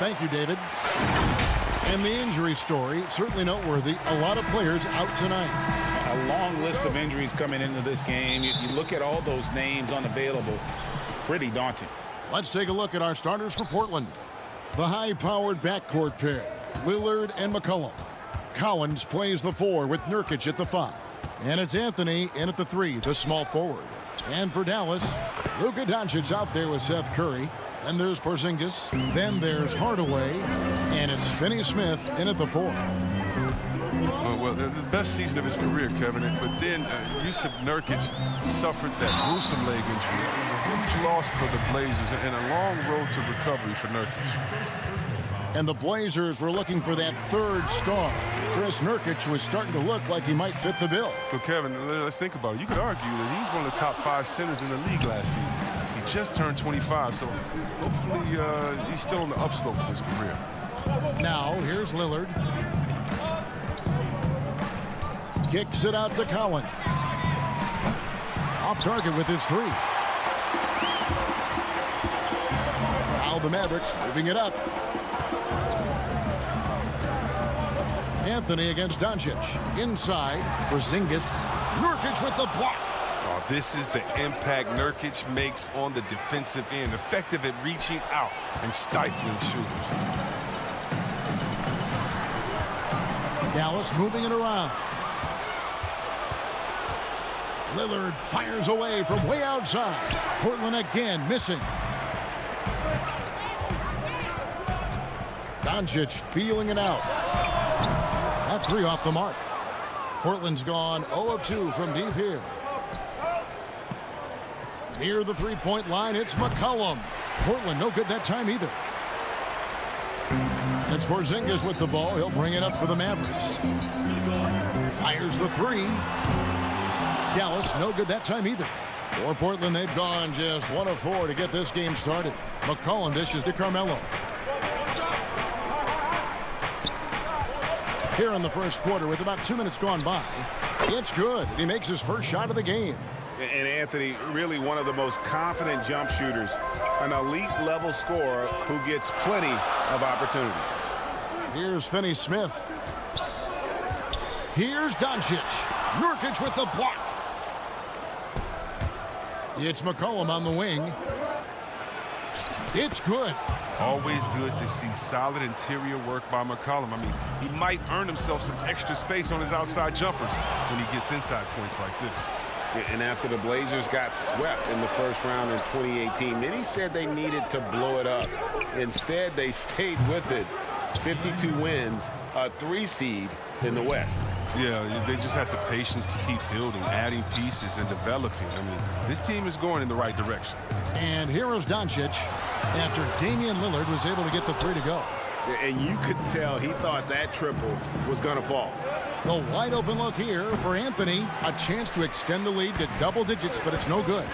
Thank you, David. And the injury story, certainly noteworthy. A lot of players out tonight. A long list of injuries coming into this game. You look at all those names unavailable. Pretty daunting. Let's take a look at our starters for Portland. The high-powered backcourt pair, Lillard and McCollum. Collins plays the 4 with Nurkic at the 5. And it's Anthony in at the 3, the small forward. And for Dallas, Luka Doncic out there with Seth Curry. Then there's Porzingis. Then there's Hardaway. And it's Finney-Smith in at the 4. Well, the best season of his career, Kevin. But then Yusuf Nurkic suffered that gruesome leg injury. It was a huge loss for the Blazers and a long road to recovery for Nurkic. And the Blazers were looking for that third star. Chris Nurkic was starting to look like he might fit the bill. Well, Kevin, let's think about it. You could argue that he's one of the top 5 centers in the league last season. He just turned 25, so hopefully he's still on the upslope of his career. Now, here's Lillard. Kicks it out to Collins. Off target with his 3. Now the Mavericks moving it up. Anthony against Doncic. Inside, Porzingis. Nurkic with the block. Oh, this is the impact Nurkic makes on the defensive end. Effective at reaching out and stifling shooters. Dallas moving it around. Lillard fires away from way outside. Portland again missing. Doncic feeling it out. That 3 off the mark. Portland's gone 0 of 2 from deep here. Near the 3-point line, it's McCollum. Portland no good that time either. It's Porzingis with the ball. He'll bring it up for the Mavericks. Fires the 3. Dallas no good that time either. For Portland, they've gone just 1 of 4 to get this game started. McCollum dishes to Carmelo. Here in the first quarter with about 2 minutes gone by. It's good. He makes his first shot of the game. And Anthony, really one of the most confident jump shooters, an elite level scorer who gets plenty of opportunities. Here's Finney-Smith. Here's Doncic. Nurkic with the block. It's McCollum on the wing. It's good. Always good to see solid interior work by McCollum. I mean, he might earn himself some extra space on his outside jumpers when he gets inside points like this. And after the Blazers got swept in the first round in 2018, many said they needed to blow it up. Instead, they stayed with it. 52 wins, a 3 seed in the West. Yeah, they just had the patience to keep building, adding pieces, and developing. I mean, this team is going in the right direction. And here is Doncic after Damian Lillard was able to get the 3 to go. And you could tell he thought that triple was going to fall. The wide open look here for Anthony. A chance to extend the lead to double digits, but it's no good.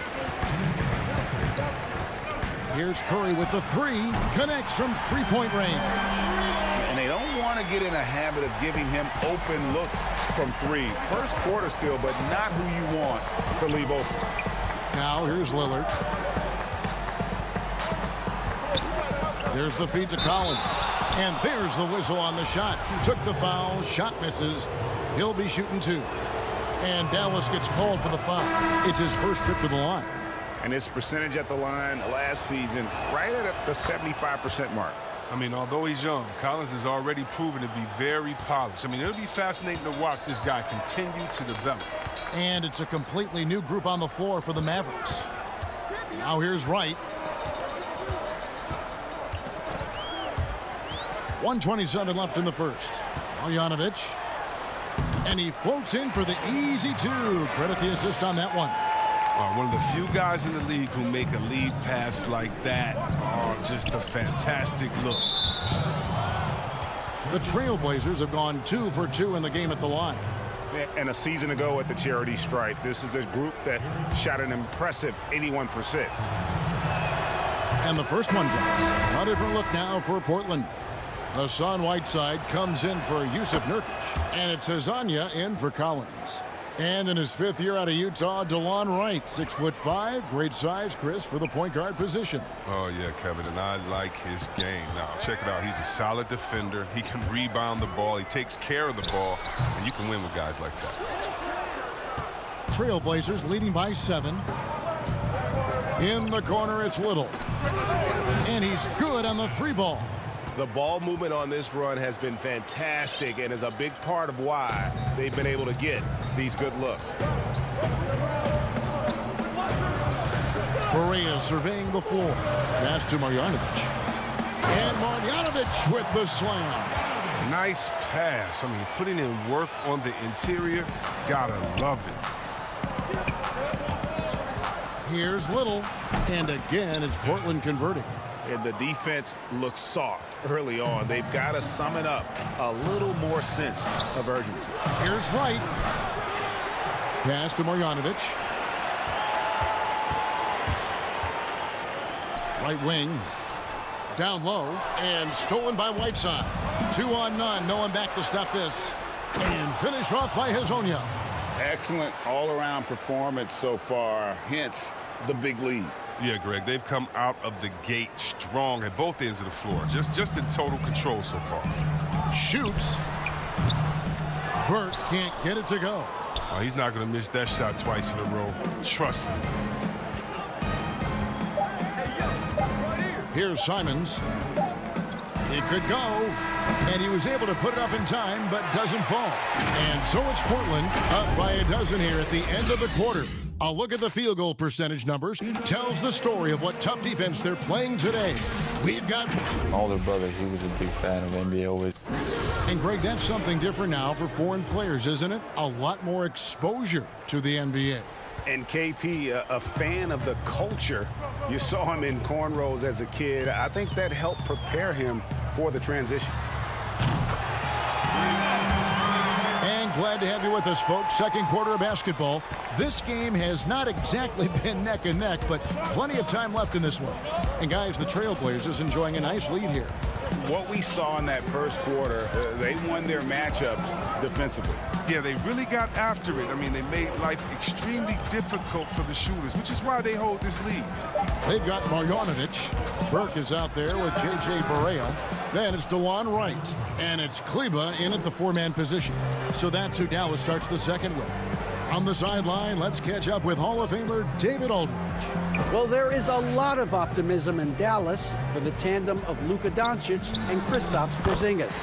Here's Curry with the 3. Connects from 3-point range. And they don't want to get in a habit of giving him open looks from 3. First quarter still, but not who you want to leave open. Now here's Lillard. There's the feed to Collins. And there's the whistle on the shot. Took the foul. Shot misses. He'll be shooting 2. And Dallas gets called for the foul. It's his first trip to the line. And his percentage at the line last season, right at the 75% mark. I mean, although he's young, Collins has already proven to be very polished. I mean, it'll be fascinating to watch this guy continue to develop. And it's a completely new group on the floor for the Mavericks. Now here's Wright. 1:27 left in the first. Marjanovic. And he floats in for the easy 2. Credit the assist on that one. One of the few guys in the league who make a lead pass like that. Oh, just a fantastic look. The Trailblazers have gone 2 for 2 in the game at the line. And a season ago at the charity stripe, this is a group that shot an impressive 81%. And the first one drops. A different look now for Portland. Hassan Whiteside comes in for Yusuf Nurkic. And it's Hazanya in for Collins. And in his 5th year out of Utah, DeLon Wright, 6'5", great size, Chris, for the point guard position. Oh, yeah, Kevin, and I like his game. Now, check it out. He's a solid defender. He can rebound the ball. He takes care of the ball, and you can win with guys like that. Trailblazers leading by 7. In the corner, it's Little. And he's good on the 3 ball. The ball movement on this run has been fantastic and is a big part of why they've been able to get these good looks. Correa surveying the floor. Pass to Marjanovic. And Marjanovic with the slam. Nice pass. I mean, putting in work on the interior. Gotta love it. Here's Little. And again, it's Portland converting. And the defense looks soft early on. They've got to sum it up a little more sense of urgency. Here's Wright. Pass to Marjanovic. Right wing. Down low. And stolen by Whiteside. 2 on none. No one back to stop this. And finished off by Hezonja. Excellent all-around performance so far. Hence the big lead. Yeah, Greg, they've come out of the gate strong at both ends of the floor. Just in total control so far. Shoots. Burt can't get it to go. Oh, he's not going to miss that shot twice in a row. Trust me. Here's Simons. It could go. And he was able to put it up in time, but doesn't fall. And so it's Portland up by a dozen here at the end of the quarter. A look at the field goal percentage numbers tells the story of what tough defense they're playing today. We've got my older brother. He was a big fan of NBA always. And Greg, that's something different now for foreign players, isn't it? A lot more exposure to the NBA. And KP, a fan of the culture. You saw him in cornrows as a kid. I think that helped prepare him for the transition. And glad to have you with us, folks. Second quarter of basketball. This game has not exactly been neck and neck, but plenty of time left in this one. And guys, the Trailblazers enjoying a nice lead here. What we saw in that first quarter, they won their matchups defensively. Yeah, they really got after it. I mean, they made life extremely difficult for the shooters, which is why they hold this lead. They've got Marjanovic. Burke is out there with J.J. Barea. Then it's DeLon Wright. And it's Kleber in at the 4-man position. So that's who Dallas starts the second with. On the sideline, let's catch up with Hall of Famer David Aldridge. Well, there is a lot of optimism in Dallas for the tandem of Luka Doncic and Kristaps Porzingis.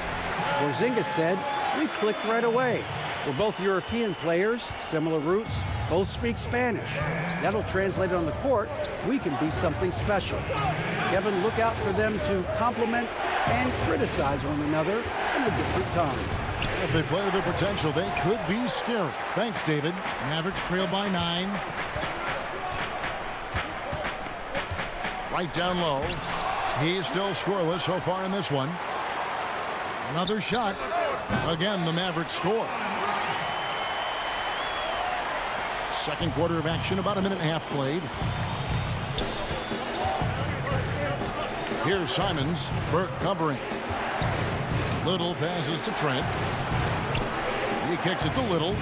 Porzingis said, "We clicked right away. We're both European players, similar roots, both speak Spanish. That'll translate on the court. We can be something special." Kevin, look out for them to compliment and criticize one another in a different tongue. If they play to their potential, they could be scary. Thanks, David. Mavericks trail by 9. Right down low. He's still scoreless so far in this one. Another shot. Again, the Mavericks score. Second quarter of action, about a minute and a half played. Here's Simons. Burke covering. Little passes to Trent. He kicks it to Little.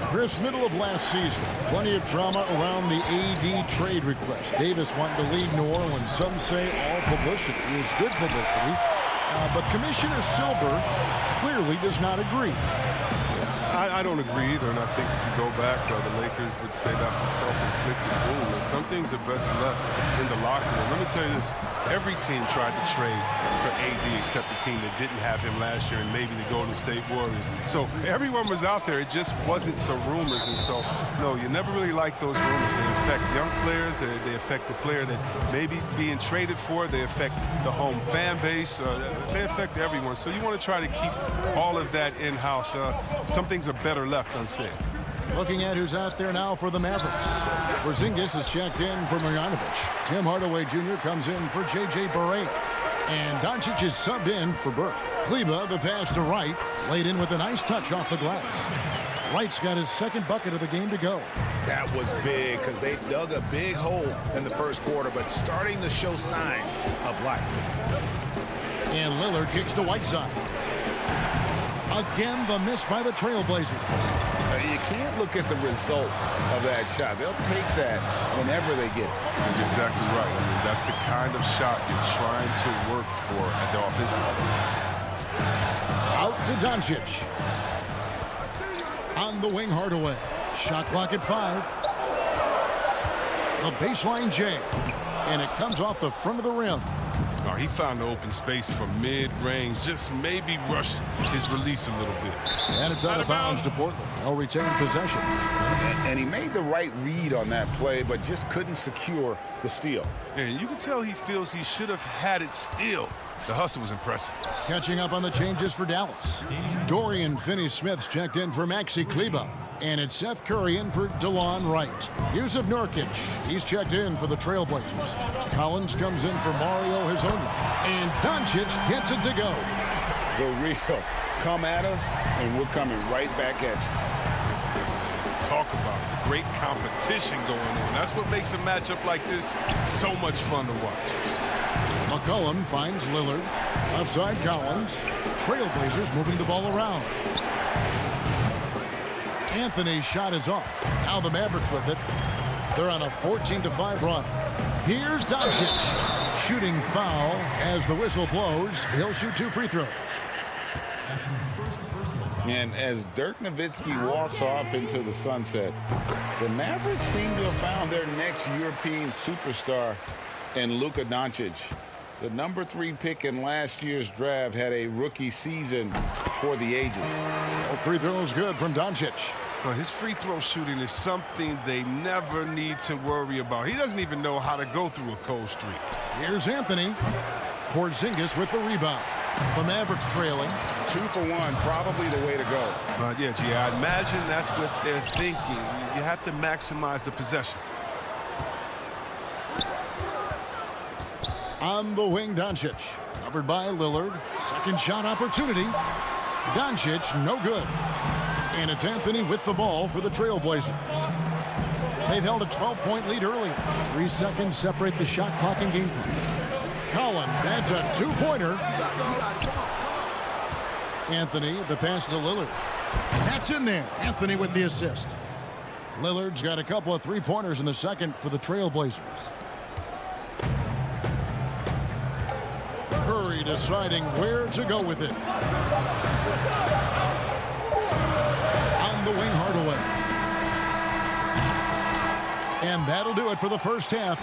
Chris, middle of last season, plenty of drama around the AD trade request. Davis wanting to leave New Orleans. Some say all publicity is good publicity. But Commissioner Silver clearly does not agree. I don't agree either, and I think if you go back, the Lakers would say that's a self-inflicted wound. And some things are best left in the locker room. Let me tell you this. Every team tried to trade for AD except the team that didn't have him last year and maybe the Golden State Warriors. So everyone was out there. It just wasn't the rumors. And so, no, you never really like those rumors. They affect young players. They affect the player that may be being traded for. They affect the home fan base. They affect everyone. So you want to try to keep all of that in-house. Some things are better left unsaid. Looking at who's out there now for the Mavericks. Porzingis is checked in for Marjanovic. Tim Hardaway Jr. comes in for J.J. Barea. And Doncic is subbed in for Burke. Kleber, the pass to Wright, laid in with a nice touch off the glass. Wright's got his second bucket of the game to go. That was big because they dug a big hole in the first quarter, but starting to show signs of life. And Lillard kicks to Whiteside. Again, the miss by the Trailblazers. You can't look at the result of that shot. They'll take that whenever they get it. You're exactly right. I mean, that's the kind of shot you're trying to work for at the offensive end. Out to Doncic. On the wing, Hardaway. Shot clock at 5. A baseline jam. And it comes off the front of the rim. Oh, he found the open space from mid-range. Just maybe rushed his release a little bit. And it's out of bounds to Portland. They'll retain possession. And he made the right read on that play, but just couldn't secure the steal. And you can tell he feels he should have had it still. The hustle was impressive. Catching up on the changes for Dallas. Dorian Finney-Smith's checked in for Maxi Kleber. And it's Seth Curry in for DeLon Wright. Yusuf Nurkic, he's checked in for the Trailblazers. Collins comes in for Mario Hezonja. And Doncic gets it to go. The real come at us, and we're coming right back at you. Talk about the great competition going on. That's what makes a matchup like this so much fun to watch. McCollum finds Lillard. Offside Collins. Trailblazers moving the ball around. Anthony's shot is off. Now the Mavericks with it. They're on a 14-5 run. Here's Doncic. Shooting foul as the whistle blows. He'll shoot 2 free throws. And as Dirk Nowitzki walks off into the sunset, the Mavericks seem to have found their next European superstar in Luka Doncic. The number 3 pick in last year's draft had a rookie season for the ages. Well, free throws good from Doncic. Well, his free throw shooting is something they never need to worry about. He doesn't even know how to go through a cold streak. Here's Anthony. Porzingis with the rebound. The Mavericks trailing. 2 for 1, probably the way to go. Yeah, gee, I imagine that's what they're thinking. You have to maximize the possessions. On the wing, Doncic. Covered by Lillard. Second shot opportunity. Doncic, no good. And it's Anthony with the ball for the Trailblazers. They've held a 12-point lead earlier. 3 seconds separate the shot clock and game clock. Collins, that's a 2-pointer. Anthony, the pass to Lillard. That's in there. Anthony with the assist. Lillard's got a couple of 3-pointers in the second for the Trailblazers. Curry deciding where to go with it. On the wing, Hardaway. And that'll do it for the first half.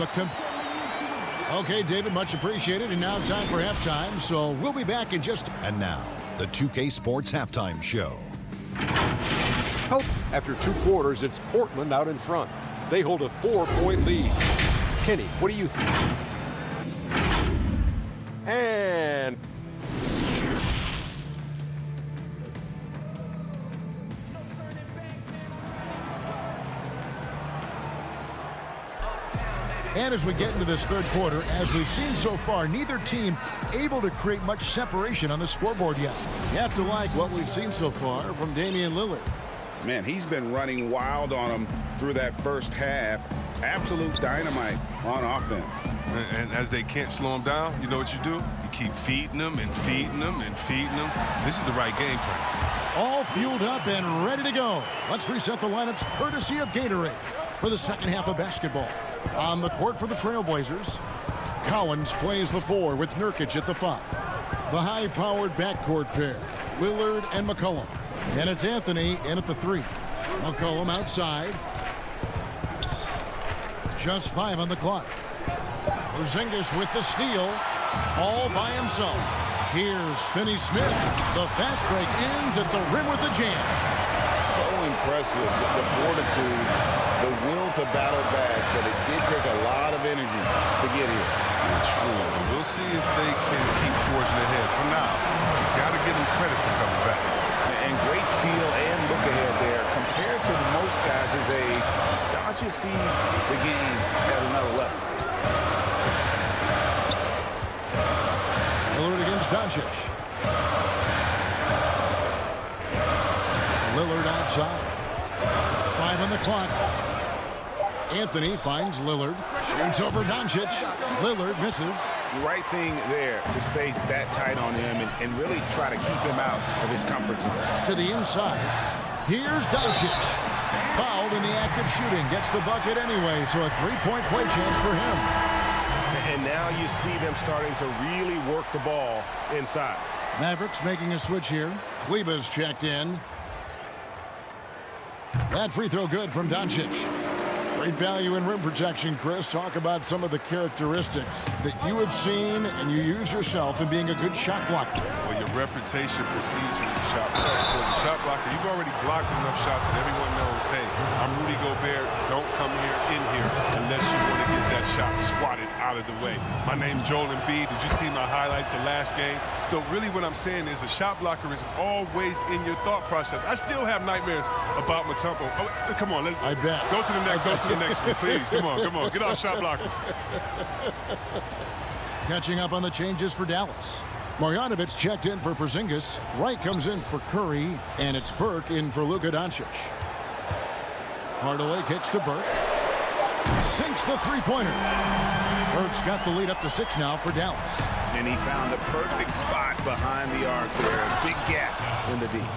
Okay, David, much appreciated. And now time for halftime. So we'll be back in just... And now, the 2K Sports Halftime Show. After 2 quarters, it's Portland out in front. They hold a 4-point lead. Kenny, what do you think? And... And as we get into this third quarter, as we've seen so far, neither team able to create much separation on the scoreboard yet. You have to like what we've seen so far from Damian Lillard. Man, he's been running wild on them through that first half. Absolute dynamite on offense. And as they can't slow him down, you know what you do? You keep feeding them and feeding them and feeding them. This is the right game plan. All fueled up and ready to go. Let's reset the lineups courtesy of Gatorade for the second half of basketball. On the court for the Trailblazers, Collins plays the 4 with Nurkic at the 5. The high-powered backcourt pair, Lillard and McCollum. And it's Anthony in at the 3. McCollum outside. Just 5 on the clock. Porzingis with the steal, all by himself. Here's Finney-Smith. The fast break ends at the rim with the jam. So impressive, the fortitude, the will to battle back, but it did take a lot of energy to get here. True. We'll see if they can keep forging ahead. For now, you got to give them credit for coming back. And great steal and look ahead there. Compared to most guys his age, Doncic sees the game at another level. Lillard against Doncic. Lillard outside. 5 on the clock. Anthony finds Lillard. Shoots over Doncic. Lillard misses. Right thing there to stay that tight on him and really try to keep him out of his comfort zone. To the inside. Here's Doncic. Fouled in the act of shooting. Gets the bucket anyway, so a three-point play chance for him. And now you see them starting to really work the ball inside. Mavericks making a switch here. Kleba's checked in. That free throw good from Doncic. Great value in rim protection, Chris. Talk about some of the characteristics that you have seen and you use yourself in being a good shot blocker. Well, your reputation precedes you as a shot blocker. So as a shot blocker, you've already blocked enough shots that everyone knows, hey, I'm Rudy Gobert. Don't come in here unless you want to get that shot swatted out of the way. My name's Joel Embiid. Did you see my highlights the last game? So really what I'm saying is a shot blocker is always in your thought process. I still have nightmares about Mutombo. Oh, come on, let's I bet. Go to the next. Go to the next one, please. Come on. Get off shot blockers. Catching up on the changes for Dallas. Marjanovic checked in for Porzingis. Wright comes in for Curry, and it's Burke in for Luka Doncic. Hardaway kicks to Burke. Sinks the three-pointer. Burke's got the lead up to 6 now for Dallas. And he found the perfect spot behind the arc there. A big gap in the deep.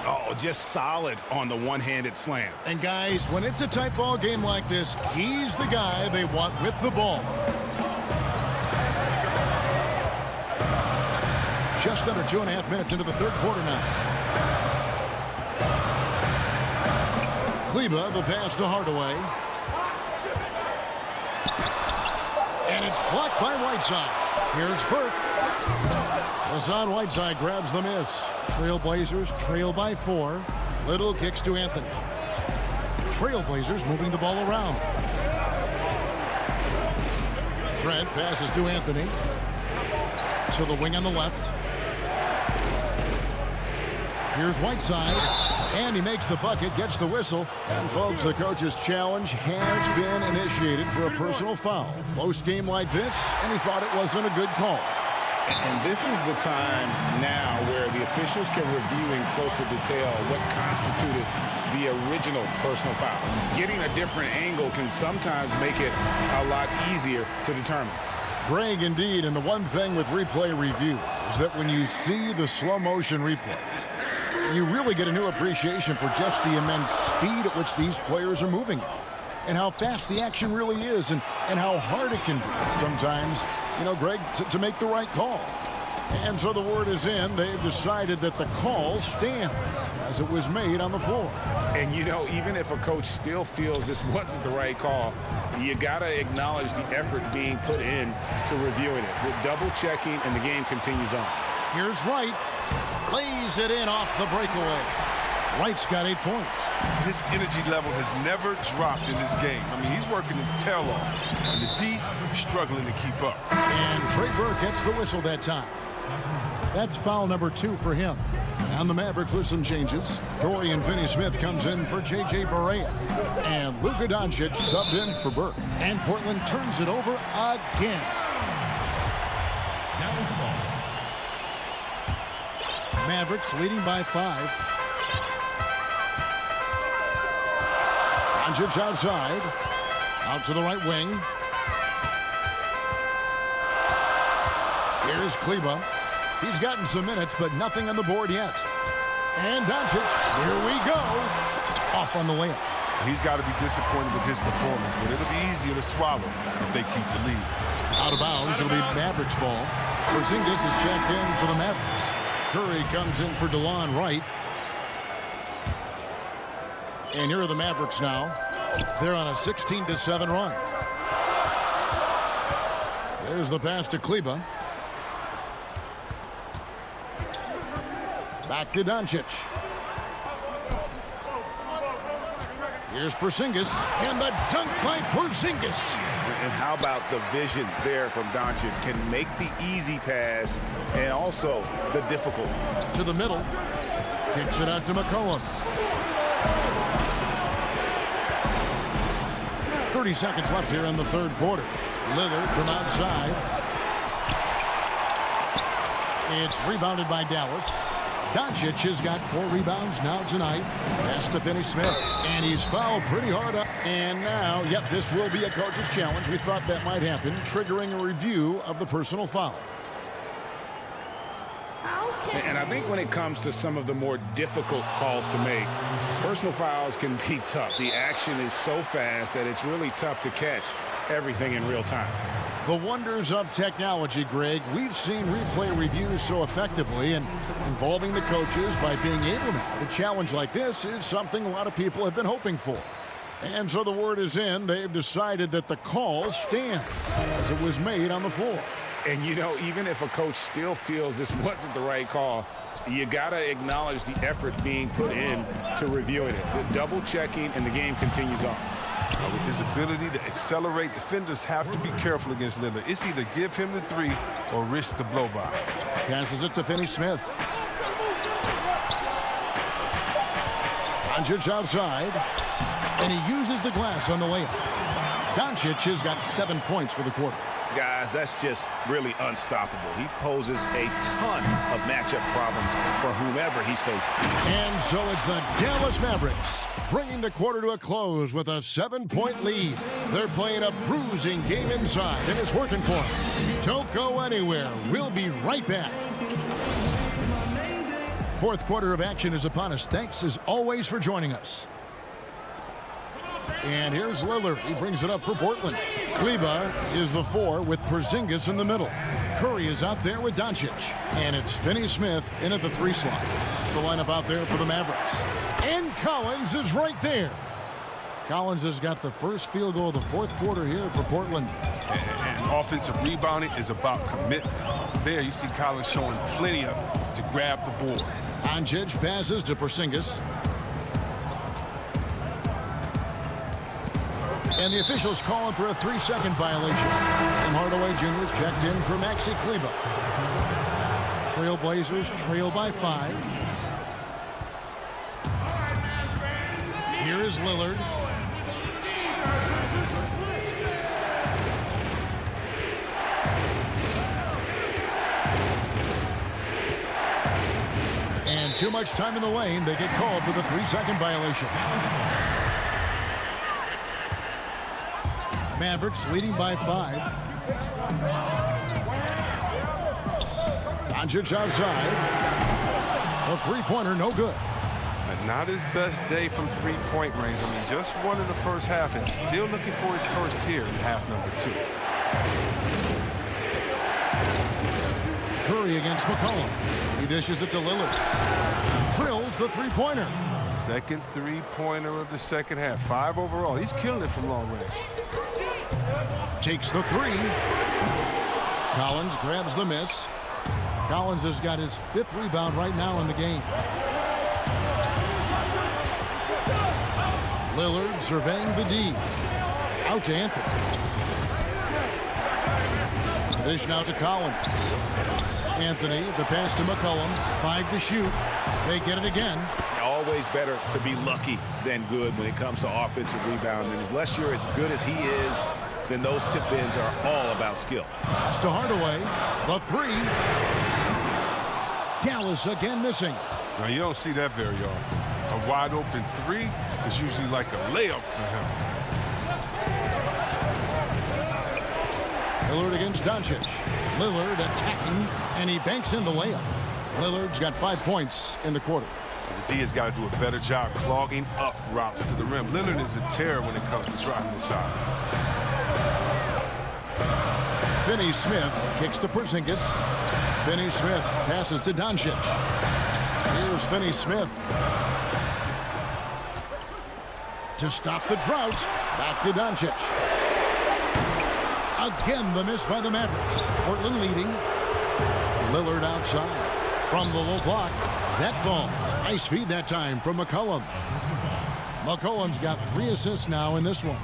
Oh, just solid on the one-handed slam. And guys, when it's a tight ball game like this, he's the guy they want with the ball. Just under 2.5 minutes into the third quarter now. Kleber, the pass to Hardaway. And it's blocked by Whiteside. Here's Burke. Hassan Whiteside grabs the miss. Trailblazers trail by 4. Little kicks to Anthony. Trailblazers moving the ball around. Trent passes to Anthony. To the wing on the left. Here's Whiteside. And he makes the bucket, gets the whistle. And folks, the coach's challenge has been initiated for a personal foul. Close game like this, and he thought it wasn't a good call. And this is the time now where the officials can review in closer detail what constituted the original personal foul. Getting a different angle can sometimes make it a lot easier to determine. Greg, indeed, and the one thing with replay review is that when you see the slow motion replays, you really get a new appreciation for just the immense speed at which these players are moving at, and how fast the action really is, and how hard it can be sometimes, you know, Greg, to make the right call. And so the word is in. They've decided that the call stands as it was made on the floor. And, you know, even if a coach still feels this wasn't the right call, you got to acknowledge the effort being put in to reviewing it. With double checking, and the game continues on. Here's Wright. Lays it in off the breakaway. Wright's got 8 points. His energy level has never dropped in this game. I mean, he's working his tail off. And the D struggling to keep up. And Trey Burke gets the whistle that time. That's foul number 2 for him. And the Mavericks with some changes. Dorian Finney-Smith comes in for J.J. Barea. And Luka Doncic subbed in for Burke. And Portland turns it over again. That was ball. Mavericks leading by 5. Doncic outside. Out to the right wing. Here's Kleber. He's gotten some minutes, but nothing on the board yet. And Doncic, here we go. Off on the layup. He's got to be disappointed with his performance, but it'll be easier to swallow if they keep the lead. Out of bounds, it'll be Mavericks ball. Porzingis is checked in for the Mavericks. Curry comes in for DeLon Wright. And here are the Mavericks now. They're on a 16-7 run. There's the pass to Kleber. Back to Doncic. Here's Porzingis, and the dunk by Porzingis. And how about the vision there from Doncic? Can make the easy pass and also the difficult. To the middle. Kicks it out to McCollum. 30 seconds left here in the third quarter. Lillard from outside. It's rebounded by Dallas. Doncic has got 4 rebounds now tonight. Pass to Finney-Smith. And he's fouled pretty hard up. And now, yep, this will be a coach's challenge. We thought that might happen, triggering a review of the personal foul. And I think when it comes to some of the more difficult calls to make, personal fouls can be tough. The action is so fast that it's really tough to catch everything in real time. The wonders of technology, Greg. We've seen replay reviews so effectively, and involving the coaches by being able now to challenge like this is something a lot of people have been hoping for. And so the word is in. They've decided that the call stands as it was made on the floor. And, you know, even if a coach still feels this wasn't the right call, you got to acknowledge the effort being put in to reviewing it. The double checking, and the game continues on. With his ability to accelerate, defenders have to be careful against Lillard. It's either give him the 3 or risk the blow-by. Passes it to Finney-Smith. Doncic outside, and he uses the glass on the layup. Doncic has got 7 points for the quarter. Guys, that's just really unstoppable. He poses a ton of matchup problems for whomever he's facing. And so it's the Dallas Mavericks bringing the quarter to a close with a 7-point lead. They're playing a bruising game inside, and it's working for them. Don't go anywhere. We'll be right back. Fourth quarter of action is upon us. Thanks, as always, for joining us. And here's Lillard. He brings it up for Portland. Kleber is the 4 with Porzingis in the middle. Curry is out there with Doncic. And it's Finney-Smith in at the 3 slot. It's the lineup out there for the Mavericks. And Collins is right there. Collins has got the first field goal of the fourth quarter here for Portland. And offensive rebounding is about commitment. There you see Collins showing plenty of it to grab the board. Doncic passes to Porzingis. And the officials calling for a 3-second violation. Tim Hardaway Jr. is checked in for Maxi Kleber. Trailblazers trail by 5. Here is Lillard. And too much time in the lane. They get called for the 3-second violation. Mavericks leading by 5. Doncic outside. A 3-pointer, no good. And not his best day from 3-point range. I mean, just won in the first half and still looking for his first here in half number 2. Curry against McCollum. He dishes it to Lillard. Drills the 3-pointer. Second 3-pointer of the second half. 5 overall. He's killing it from long range. Takes the 3. Collins grabs the miss. Collins has got his 5th rebound right now in the game. Lillard surveying the D. Out to Anthony. The dish now to Collins. Anthony, the pass to McCollum. 5 to shoot. They get it again. Always better to be lucky than good when it comes to offensive rebounding. Unless you're as good as he is, then those tip-ins are all about skill. Pass to Hardaway. The 3. Dallas again missing. Now, you don't see that very often. A wide-open 3 is usually like a layup for him. Lillard against Doncic. Lillard attacking, and he banks in the layup. Lillard's got 5 points in the quarter. The D has got to do a better job clogging up routes to the rim. Lillard is a terror when it comes to driving the shot. Finney-Smith kicks to Porzingis. Finney-Smith passes to Doncic. Here's Finney-Smith. To stop the drought, back to Doncic. Again, the miss by the Mavericks. Portland leading. Lillard outside. From the low block, that falls. Nice feed that time from McCollum. McCollum's got 3 assists now in this one.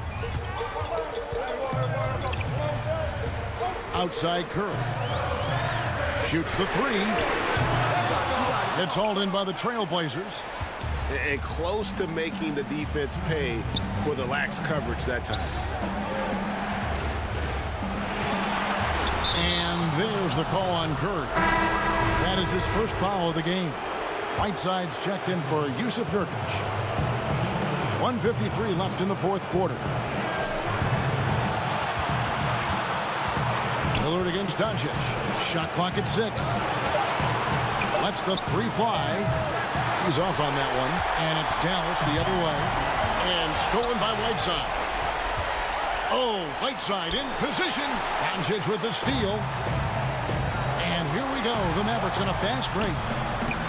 Outside Curry. Shoots the 3. It's hauled in by the Trailblazers. And close to making the defense pay for the lax coverage that time. And there's the call on Curry. That is his first foul of the game. Whiteside's checked in for Nurkic. 1:53 left in the fourth quarter. Lillard against Doncic. Shot clock at 6. Lets the three fly. He's off on that one. And it's Dallas the other way. And stolen by Whiteside. Oh, Whiteside in position. Doncic with the steal. And here we go. The Mavericks in a fast break.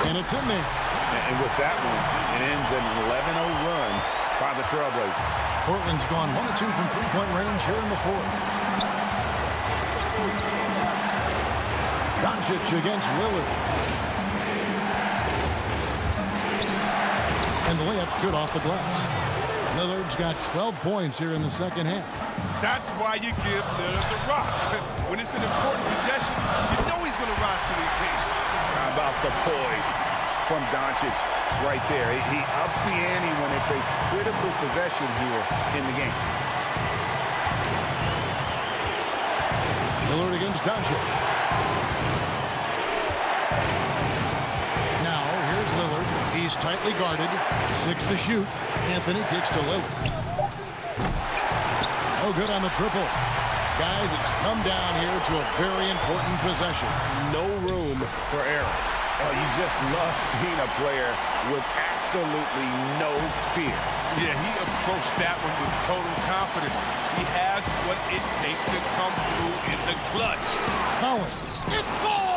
And it's in there. And with that one, it ends an 11-0 run by the Trailblazers. Portland's gone 1 of 2 from three-point range here in the fourth. Doncic against Lillard. And the layup's good off the glass. Lillard's got 12 points here in the second half. That's why you give Lillard the rock. When it's an important possession, you know he's going to rise to the occasion. How about the poise from Doncic right there? He ups the ante when it's a critical possession here in the game. Lillard against Doncic. Now, here's Lillard. He's tightly guarded. 6 to shoot. Anthony kicks to Lillard. Oh, good on the triple. Guys, it's come down here to a very important possession. No room for error. Oh, you just love seeing a player with absolutely no fear. Yeah, he approached that one with total confidence. He has what it takes to come through in the clutch. Collins. It falls!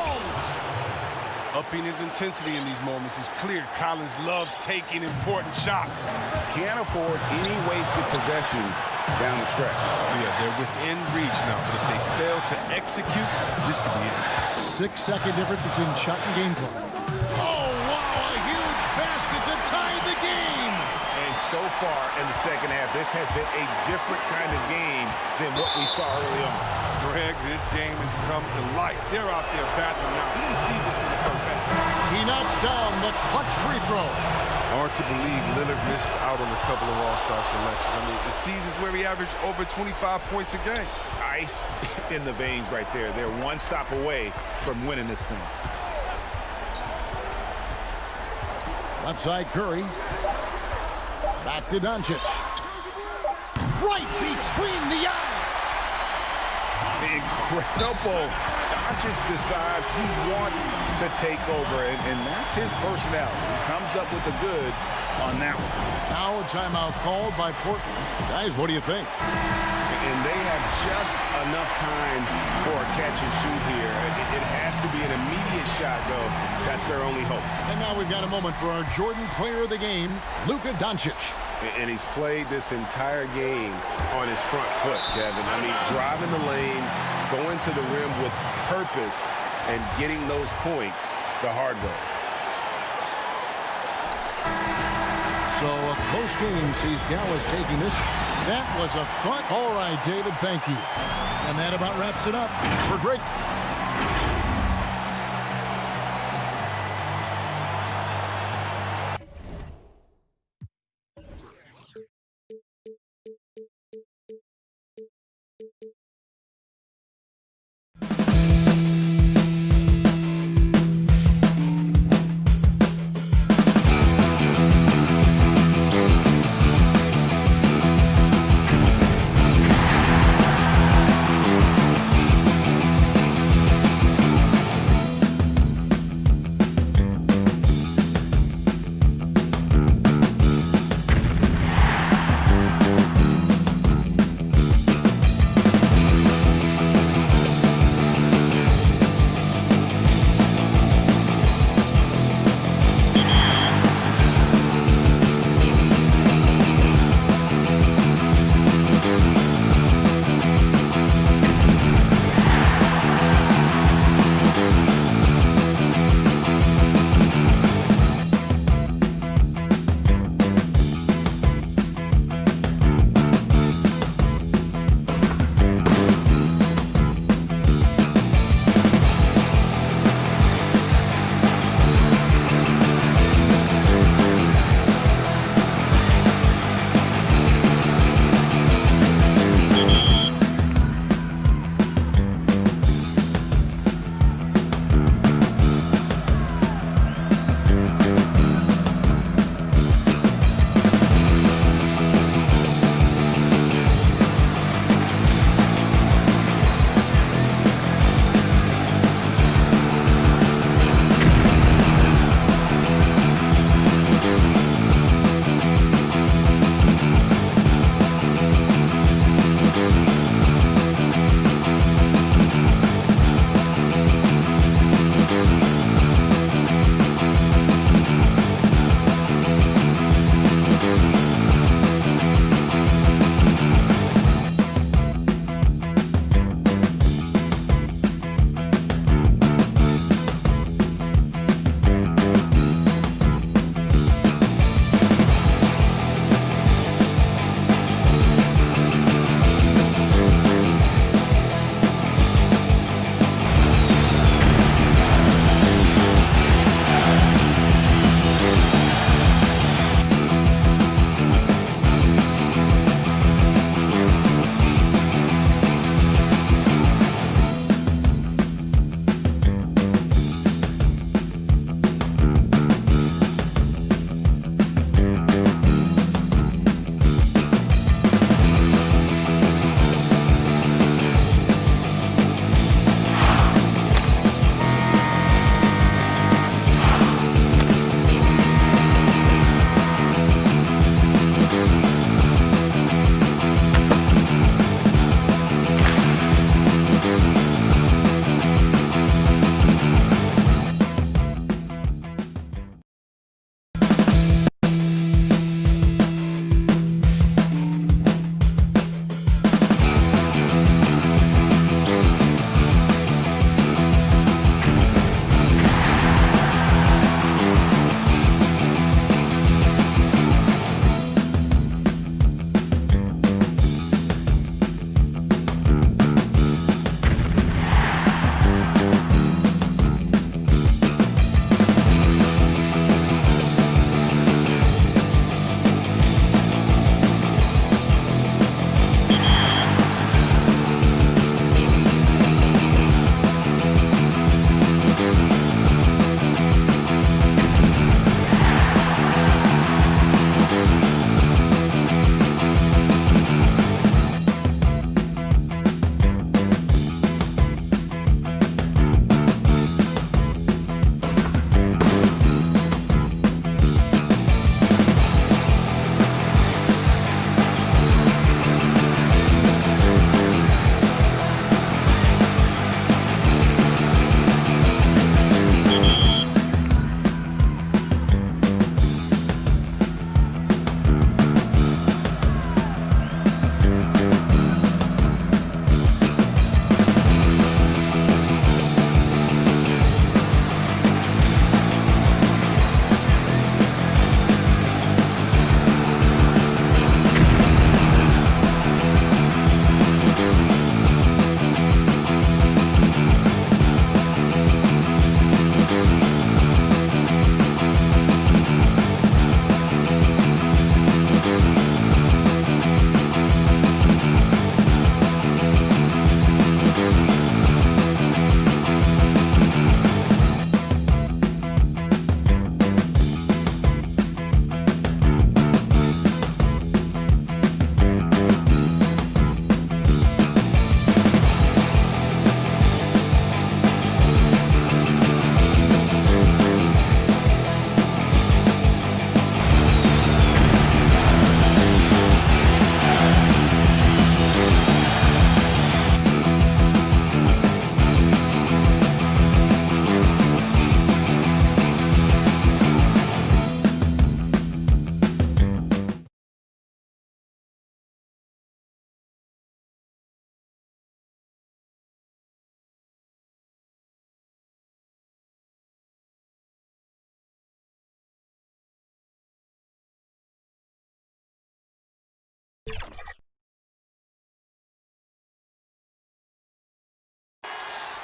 Upping his intensity in these moments is clear. Collins loves taking important shots. Can't afford any wasted possessions down the stretch. Yeah, they're within reach now, but if they fail to execute, this could be it. 6-second difference between shot and game clock. Oh, wow, a huge basket to tie the game. And so far in the second half, this has been a different kind of game than what we saw early on. Greg, this game has come to life. They're out there battling now. We didn't see this in the first half. He knocks down the clutch free throw. Hard to believe Lillard missed out on a couple of All-Star selections. I mean, the seasons where he averaged over 25 points a game. Ice in the veins right there. They're one stop away from winning this thing. Left side Curry. Back to Doncic. Right between the eyes. Incredible. Doncic decides he wants to take over, and that's his personality. He comes up with the goods on that one. Now a timeout called by Portland. Guys, what do you think? And they have just enough time for a catch and shoot here. It has to be an immediate shot, though. That's their only hope. And now we've got a moment for our Jordan player of the game, Luka Doncic. And he's played this entire game on his front foot, Kevin. I mean, driving the lane, going to the rim with purpose, and getting those points the hard way. So a close game sees Dallas taking this. That was a fun. All right, David, thank you. And that about wraps it up for Greg.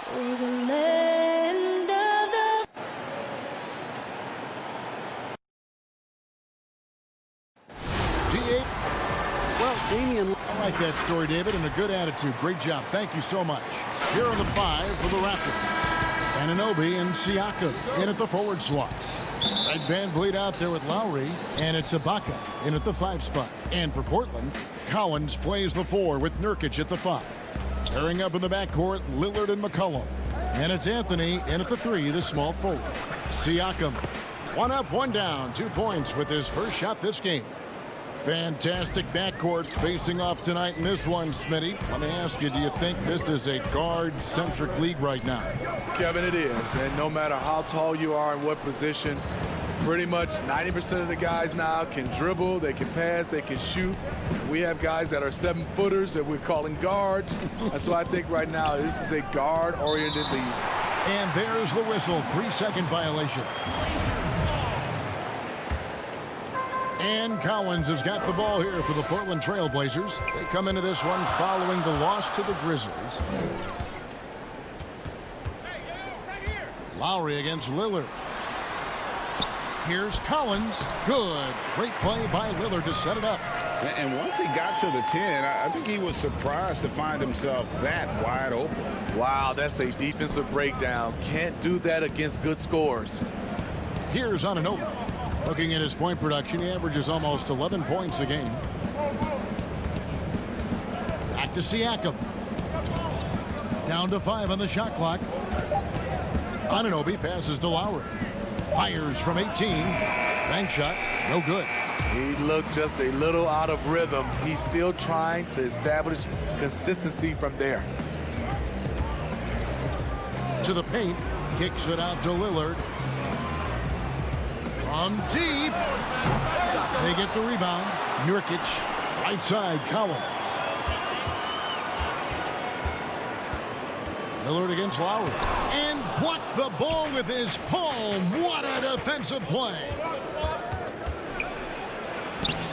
For the land of the... G8. Well, Damian... I like that story, David, and a good attitude. Great job. Thank you so much. Here are the 5 for the Raptors. Anunoby and Siakam in at the forward slot. Red Van Vliet out there with Lowry, and it's Ibaka in at the 5 spot. And for Portland, Collins plays the 4 with Nurkic at the 5. Pairing up in the backcourt, Lillard and McCollum. And it's Anthony in at the 3, the small forward. Siakam, 1 up, 1 down, 2 points with his first shot this game. Fantastic backcourt facing off tonight in this one, Smitty. Let me ask you, do you think this is a guard-centric league right now? Kevin, it is. And no matter how tall you are and what position, pretty much 90% of the guys now can dribble, they can pass, they can shoot. We have guys that are 7-footers that we're calling guards. And so I think right now this is a guard-oriented league. And there's the whistle, 3-second violation. And Collins has got the ball here for the Portland Trail Blazers. They come into this one following the loss to the Grizzlies. Lowry against Lillard. Here's Collins. Good. Great play by Lillard to set it up. And once he got to the 10, I think he was surprised to find himself that wide open. Wow, that's a defensive breakdown. Can't do that against good scores. Here's Anunoby. Looking at his point production, he averages almost 11 points a game. Back to Siakam. Down to 5 on the shot clock. Anunoby passes to Lowry. Fires from 18. Bank shot, no good. He looked just a little out of rhythm. He's still trying to establish consistency from there. To the paint. Kicks it out to Lillard. From deep. They get the rebound. Nurkic, right side, Collins. Lillard against Lowry. And blocked the ball with his palm. What a defensive play.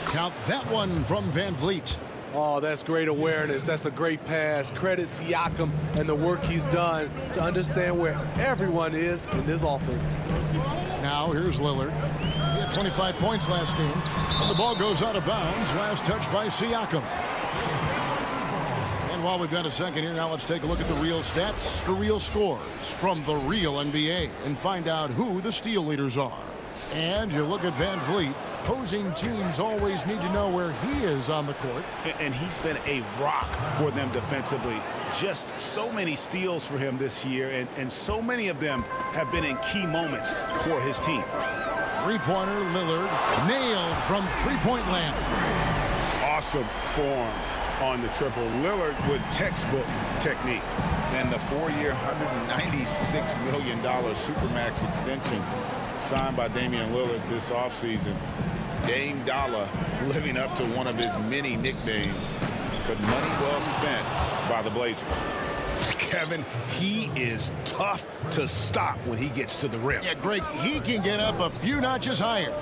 Count that one from Van Vliet. Oh, that's great awareness. That's a great pass. Credit Siakam and the work he's done to understand where everyone is in this offense. Now here's Lillard. He had 25 points last game. And the ball goes out of bounds. Last touch by Siakam. And while we've got a second here, now let's take a look at the real stats, the real scores from the real NBA, and find out who the steal leaders are. And you look at Van Vliet. Opposing teams always need to know where he is on the court. And he's been a rock for them defensively. Just so many steals for him this year, and so many of them have been in key moments for his team. Three-pointer, Lillard, nailed from three-point land. Awesome form on the triple. Lillard with textbook technique. And the 4-year, $196 million Supermax extension signed by Damian Lillard this offseason. Dame Dollar living up to one of his many nicknames, but money well spent by the Blazers. Kevin, he is tough to stop when he gets to the rim. Yeah, Greg, he can get up a few notches higher.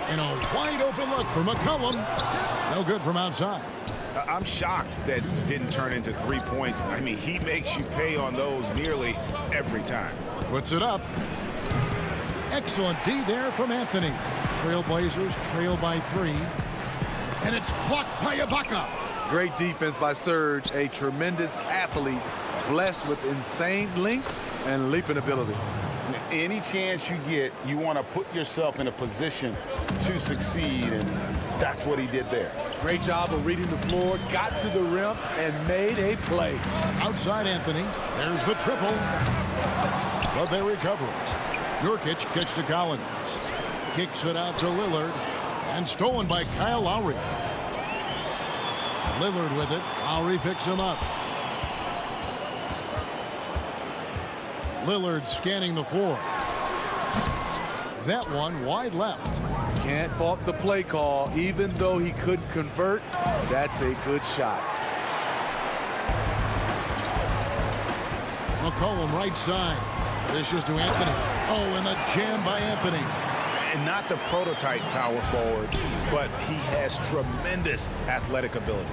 And a wide open look for McCollum. No good from outside. I'm shocked that didn't turn into 3 points. I mean, he makes you pay on those nearly every time. Puts it up. Excellent D there from Anthony. Trailblazers trail by 3. And it's blocked by Ibaka. Great defense by Serge, a tremendous athlete, blessed with insane length and leaping ability. Any chance you get, you want to put yourself in a position to succeed, and that's what he did there. Great job of reading the floor, got to the rim, and made a play. Outside Anthony, there's the triple. But they recover it. Nurkic kicks to Collins. Kicks it out to Lillard. And stolen by Kyle Lowry. Lillard with it. Lowry picks him up. Lillard scanning the floor. That one wide left. Can't fault the play call. Even though he couldn't convert, that's a good shot. McCollum right side. Dishes to Anthony. Oh, and the jam by Anthony. And not the prototype power forward, but he has tremendous athletic ability.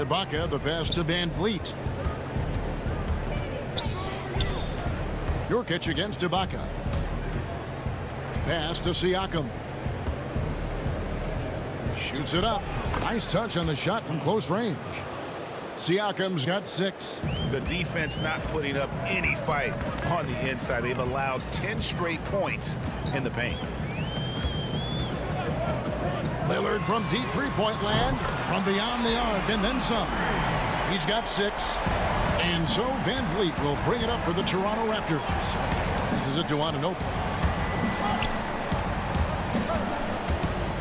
Ibaka, the pass to Van Vliet. Nurkic against Ibaka. Pass to Siakam. Shoots it up. Nice touch on the shot from close range. Siakam's got 6. The defense not putting up any fight on the inside. They've allowed 10 straight points in the paint. Lillard from deep three-point land, from beyond the arc, and then some. He's got 6. And so Van Vliet will bring it up for the Toronto Raptors. This is it to Anunoby.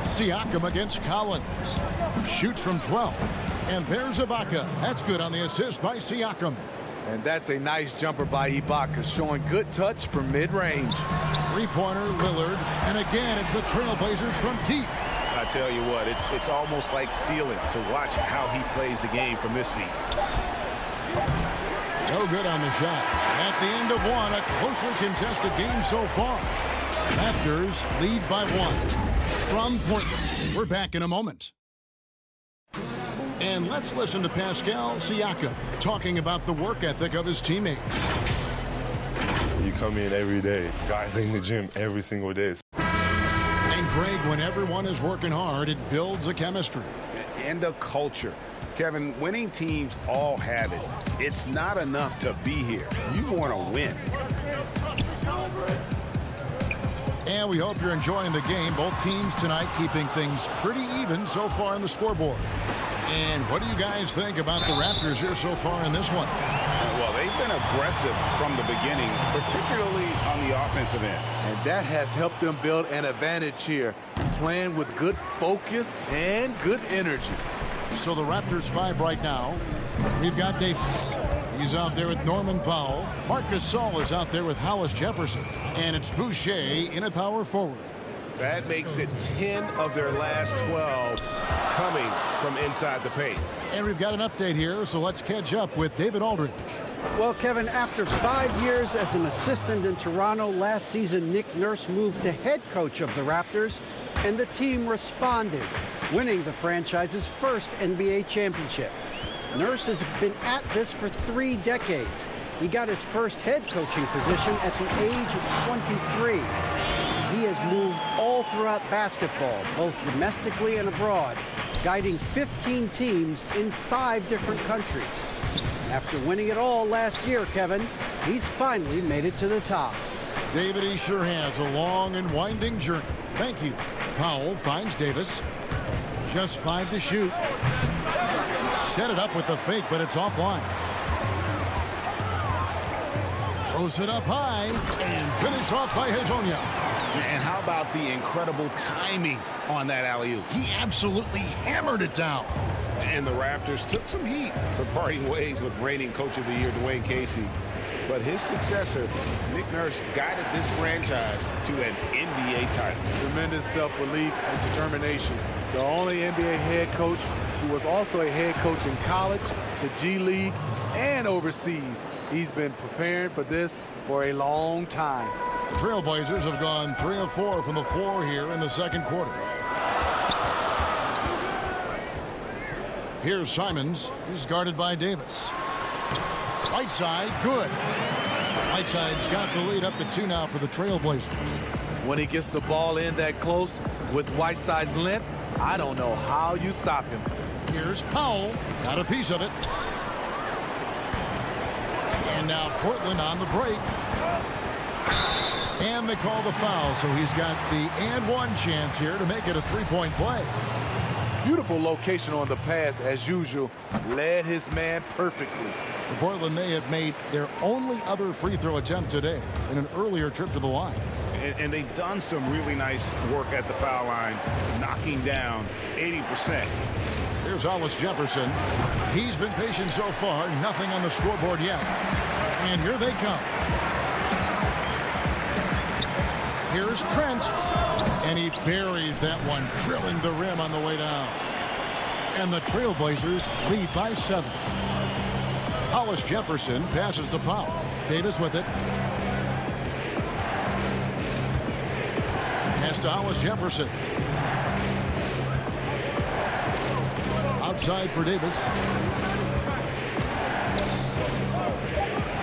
Siakam against Collins. Shoots from 12. And there's Ibaka. That's good on the assist by Siakam. And that's a nice jumper by Ibaka, showing good touch from mid-range. Three-pointer, Lillard. And again, it's the Trailblazers from deep. I tell you what, it's almost like stealing to watch how he plays the game from this seat. No good on the shot. At the end of one, a closely contested game so far. Raptors lead by 1. From Portland, we're back in a moment. And let's listen to Pascal Siakam talking about the work ethic of his teammates. You come in every day. Guys in the gym every single day. And Greg, when everyone is working hard, it builds a chemistry. And a culture. Kevin, winning teams all have it. It's not enough to be here. You want to win. And we hope you're enjoying the game. Both teams tonight keeping things pretty even so far on the scoreboard. And what do you guys think about the Raptors here so far in this one? Well, they've been aggressive from the beginning, particularly on the offensive end. And that has helped them build an advantage here, playing with good focus and good energy. So the Raptors 5 right now. We've got Davis. He's out there with Norman Powell. Marc Gasol is out there with Hollis Jefferson. And it's Boucher in at power forward. That makes it 10 of their last 12 coming from inside the paint. And we've got an update here, so let's catch up with David Aldridge. Well, Kevin, after 5 years as an assistant in Toronto, last season Nick Nurse moved to head coach of the Raptors, and the team responded, winning the franchise's first NBA championship. Nurse has been at this for 3 decades. He got his first head coaching position at the age of 23. He has moved all throughout basketball, both domestically and abroad, guiding 15 teams in 5 different countries. After winning it all last year, Kevin, he's finally made it to the top. David, he sure has a long and winding journey. Thank you. Powell finds Davis. Just 5 to shoot. Set it up with the fake, but it's offline. Throws it up high and finish off by Hezonja. And how about the incredible timing on that alley-oop? He absolutely hammered it down. And the Raptors took some heat for parting ways with reigning Coach of the Year, Dwayne Casey. But his successor, Nick Nurse, guided this franchise to an NBA title. Tremendous self-belief and determination. The only NBA head coach who was also a head coach in college, the G League, and overseas. He's been preparing for this for a long time. The Trailblazers have gone 3 of 4 from the floor here in the second quarter. Here's Simons. He's guarded by Davis. Right side, good. Whiteside's got the lead up to 2 now for the Trailblazers. When he gets the ball in that close with Whiteside's length, I don't know how you stop him. Here's Powell. Got a piece of it. And now Portland on the break. And they call the foul, so he's got the and one chance here to make it a 3-point play. Beautiful location on the pass, as usual. Led his man perfectly. For Portland, they have made their only other free throw attempt today in an earlier trip to the line. And they've done some really nice work at the foul line, knocking down 80%. Here's Hollis Jefferson. He's been patient so far. Nothing on the scoreboard yet. And here they come. Here's Trent. And he buries that one, drilling the rim on the way down. And the Trailblazers lead by 7. Hollis Jefferson passes to Powell. Davis with it. Pass to Hollis Jefferson. outside for Davis.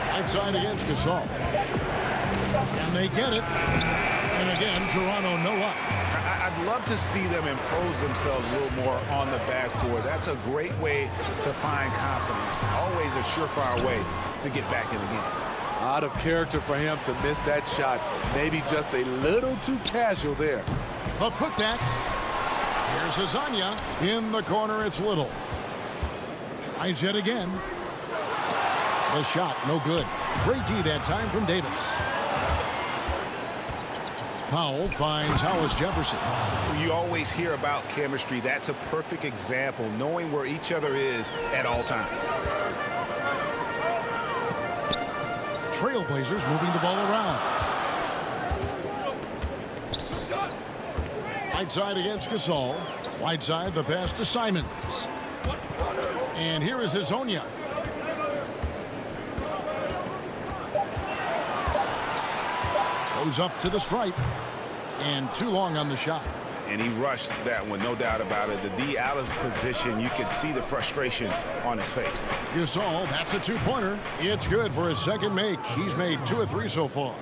Right side against Gasol. And they get it. And again, Toronto no up. I'd love to see them impose themselves a little more on the backcourt. That's a great way to find confidence. Always a surefire way to get back in the game. Out of character for him to miss that shot. Maybe just a little too casual there. A putback. Here's Hezonja. In the corner, it's Little. Tries yet again. The shot, no good. Great D that time from Davis. Powell finds Hollis Jefferson. You always hear about chemistry. That's a perfect example, knowing where each other is at all times. Trailblazers moving the ball around. Right side against Gasol. Right side, the pass to Simons. And here is Hezonja. Goes up to the stripe. And too long on the shot. And he rushed that one, no doubt about it. The D out of position, you could see the frustration on his face. Gasol, that's a two-pointer. It's good for his second make. He's made 2 of 3 so far.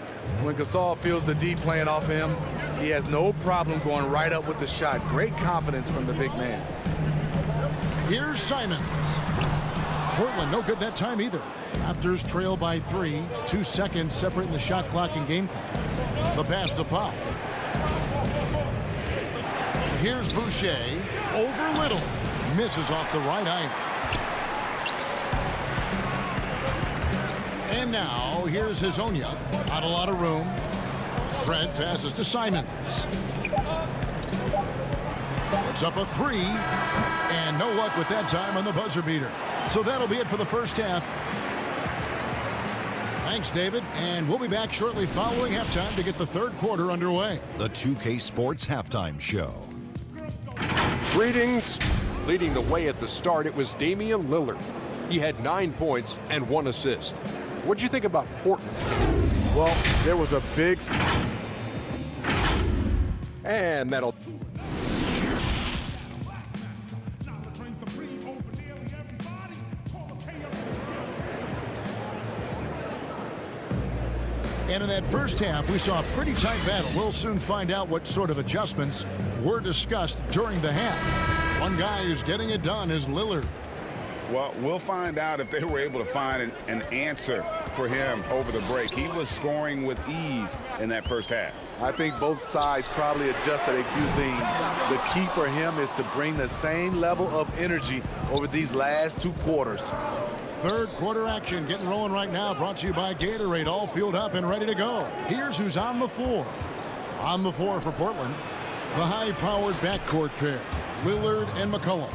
When Gasol feels the D playing off him, he has no problem going right up with the shot. Great confidence from the big man. Here's Simons. Portland no good that time either. Raptors trail by 3. 2 seconds separating the shot clock and game clock. The pass to Powell. Here's Boucher over Little. Misses off the right eye. And now here's Hezonja. Not a lot of room. Fred passes to Simons. Puts up a 3. And no luck with that time on the buzzer beater. So that'll be it for the first half. Thanks, David. And we'll be back shortly following halftime to get the third quarter underway. The 2K Sports Halftime Show. Greetings. Leading the way at the start, it was Damian Lillard. He had 9 points and 1 assist. What'd you think about Portland? Well, there was a big... And that'll... And in that first half, we saw a pretty tight battle. We'll soon find out what sort of adjustments were discussed during the half. One guy who's getting it done is Lillard. Well, we'll find out if they were able to find an answer for him over the break. He was scoring with ease in that first half. I think both sides probably adjusted a few things. The key for him is to bring the same level of energy over these last 2 quarters. Third quarter action getting rolling right now, brought to you by Gatorade, all fueled up and ready to go. Here's who's on the floor. On the floor for Portland, the high-powered backcourt pair, Lillard and McCollum.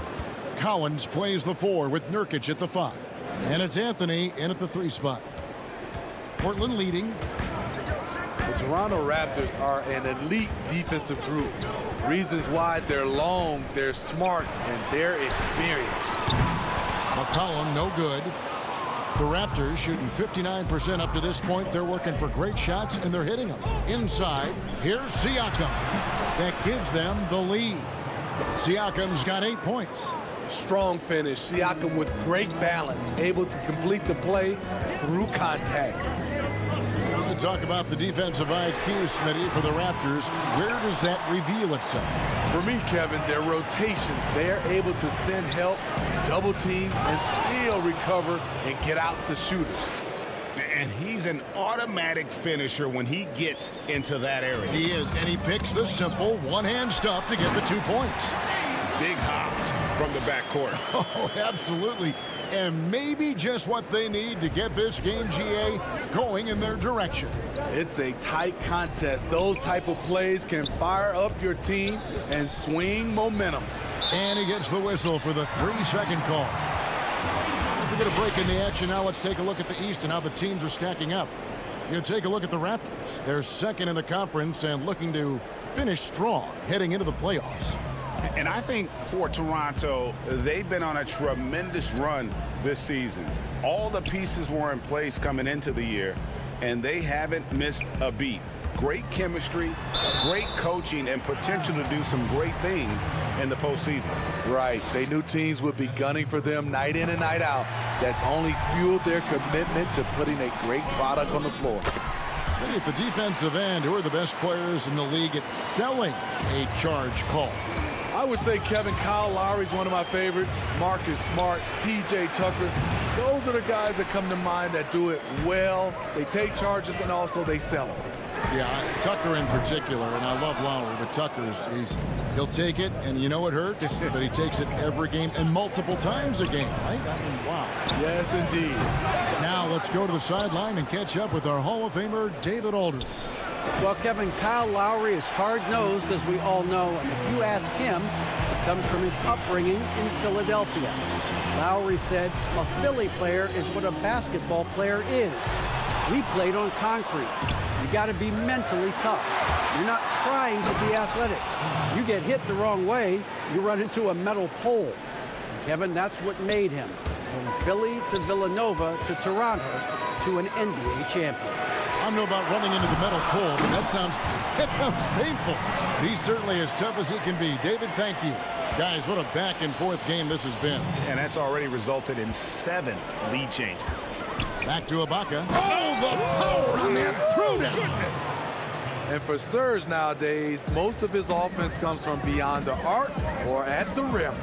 Collins plays the 4 with Nurkic at the 5. And it's Anthony in at the 3 spot. Portland leading. The Toronto Raptors are an elite defensive group. Reasons why they're long, they're smart, and they're experienced. McCollum no good. The Raptors shooting 59% up to this point. They're working for great shots, and they're hitting them. Inside, here's Siakam. That gives them the lead. Siakam's got 8 points. Strong finish. Siakam with great balance, able to complete the play through contact. We'll talk about the defensive IQ, Smitty, for the Raptors. Where does that reveal itself? For me, Kevin, their rotations. They are able to send help, double teams, and still recover and get out to shooters. And he's an automatic finisher when he gets into that area. He is, and he picks the simple one-hand stuff to get the 2 points. Big hops from the backcourt. Oh, absolutely. And maybe just what they need to get this game, GA, going in their direction. It's a tight contest. Those type of plays can fire up your team and swing momentum. And he gets the whistle for the 3-second call. As we get a break in the action now, let's take a look at the East and how the teams are stacking up. You take a look at the Raptors. They're second in the conference and looking to finish strong heading into the playoffs. And I think for Toronto, they've been on a tremendous run this season. All the pieces were in place coming into the year, and they haven't missed a beat. great chemistry, great coaching, and potential to do some great things in the postseason. Right. They knew teams would be gunning for them night in and night out. That's only fueled their commitment to putting a great product on the floor. At the defensive end, who are the best players in the league at selling a charge call? I would say Kyle Lowry is one of my favorites. Marcus Smart, P.J. Tucker. Those are the guys that come to mind that do it well. They take charges and also they sell them. Yeah, Tucker in particular, and I love Lowry, but Tucker, he'll take it, and you know it hurts, but he takes it every game and multiple times a game, right? I mean, wow. Yes, indeed. Now let's go to the sideline and catch up with our Hall of Famer, David Aldridge. Well, Kevin, Kyle Lowry is hard-nosed, as we all know, and if you ask him, it comes from his upbringing in Philadelphia. Lowry said, a Philly player is what a basketball player is. We played on concrete. You got to be mentally tough. You're not trying to be athletic. You get hit the wrong way, you run into a metal pole. Kevin, that's what made him. From Philly to Villanova to Toronto to an NBA champion. I don't know about running into the metal pole, but that sounds painful. He's certainly as tough as he can be. David, thank you. Guys, what a back-and-forth game this has been. And that's already resulted in 7 lead changes. Back to Ibaka. Oh, the power on that throw-down. And for Serge nowadays, most of his offense comes from beyond the arc or at the rim.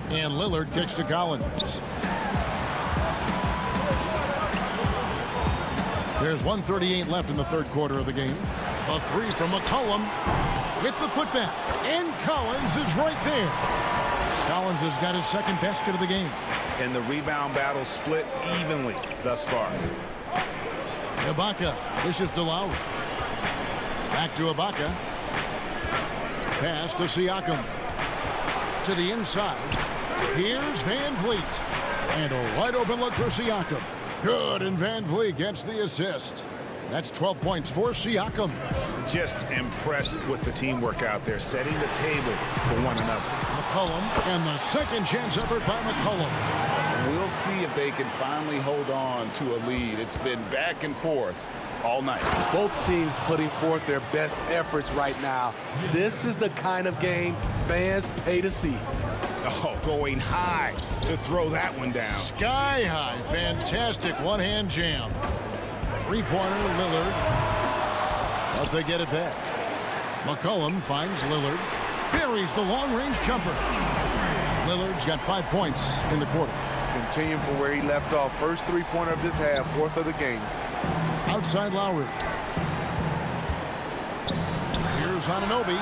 And Lillard kicks to Collins. There's 1:38 left in the third quarter of the game. A three from McCollum with the putback. And Collins is right there. Collins has got his second basket of the game. And the rebound battle split evenly thus far. Ibaka dishes to Lowry. Back to Ibaka. Pass to Siakam. To the inside. Here's Van Vliet. And a wide open look for Siakam. Good, and Van Vliet gets the assist. That's 12 points for Siakam. Just impressed with the teamwork out there, setting the table for one another. McCollum, and the second chance effort by McCollum. We'll see if they can finally hold on to a lead. It's been back and forth all night. Both teams putting forth their best efforts right now. This is the kind of game fans pay to see. Oh, going high to throw that one down. Sky high. Fantastic one-hand jam. Three-pointer, Lillard. But they get it back. McCollum finds Lillard. Buries the long-range jumper. Lillard's got 5 points in the quarter. Continuing from where he left off. First three-pointer of this half, fourth of the game. Outside Lowry. Here's Anunoby.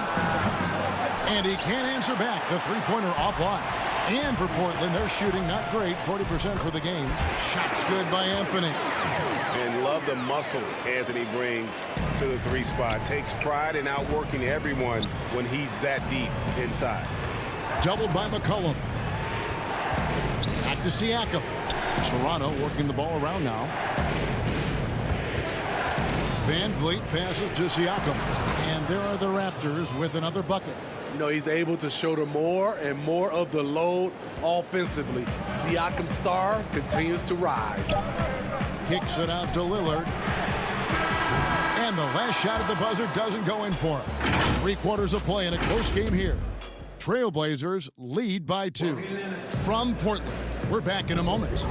And he can't answer back. The three-pointer offline. And for Portland, they're shooting not great. 40% for the game. Shots good by Anthony. And love the muscle Anthony brings to the three spot. Takes pride in outworking everyone when he's that deep inside. Doubled by McCollum. Back to Siakam. Toronto working the ball around now. Van Vliet passes to Siakam. And there are the Raptors with another bucket. You know, he's able to shoulder more and more of the load offensively. Siakam's star continues to rise. Kicks it out to Lillard. And the last shot at the buzzer doesn't go in for him. 3 quarters of play in a close game here. Trailblazers lead by 2. From Portland, we're back in a moment.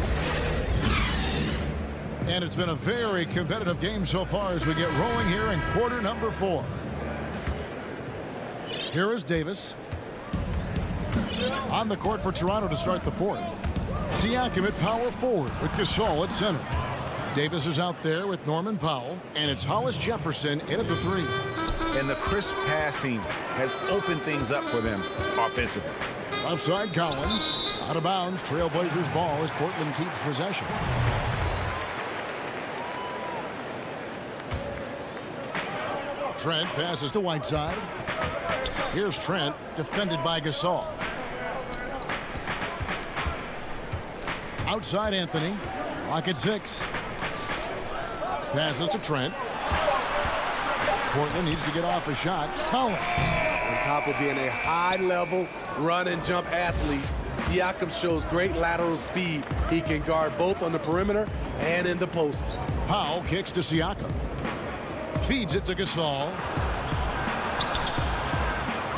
And it's been a very competitive game so far as we get rolling here in quarter number 4. Here is Davis. On the court for Toronto to start the 4th. Siakam at power forward with Gasol at center. Davis is out there with Norman Powell. And it's Hollis Jefferson in at the 3. And the crisp passing has opened things up for them offensively. Left side Collins. Out of bounds. Trailblazers ball as Portland keeps possession. Trent passes to Whiteside. Here's Trent, defended by Gasol. Outside Anthony. Clock at 6. Passes to Trent. Portland needs to get off a shot. Collins. On top of being a high-level run-and-jump athlete, Siakam shows great lateral speed. He can guard both on the perimeter and in the post. Powell kicks to Siakam. Feeds it to Gasol.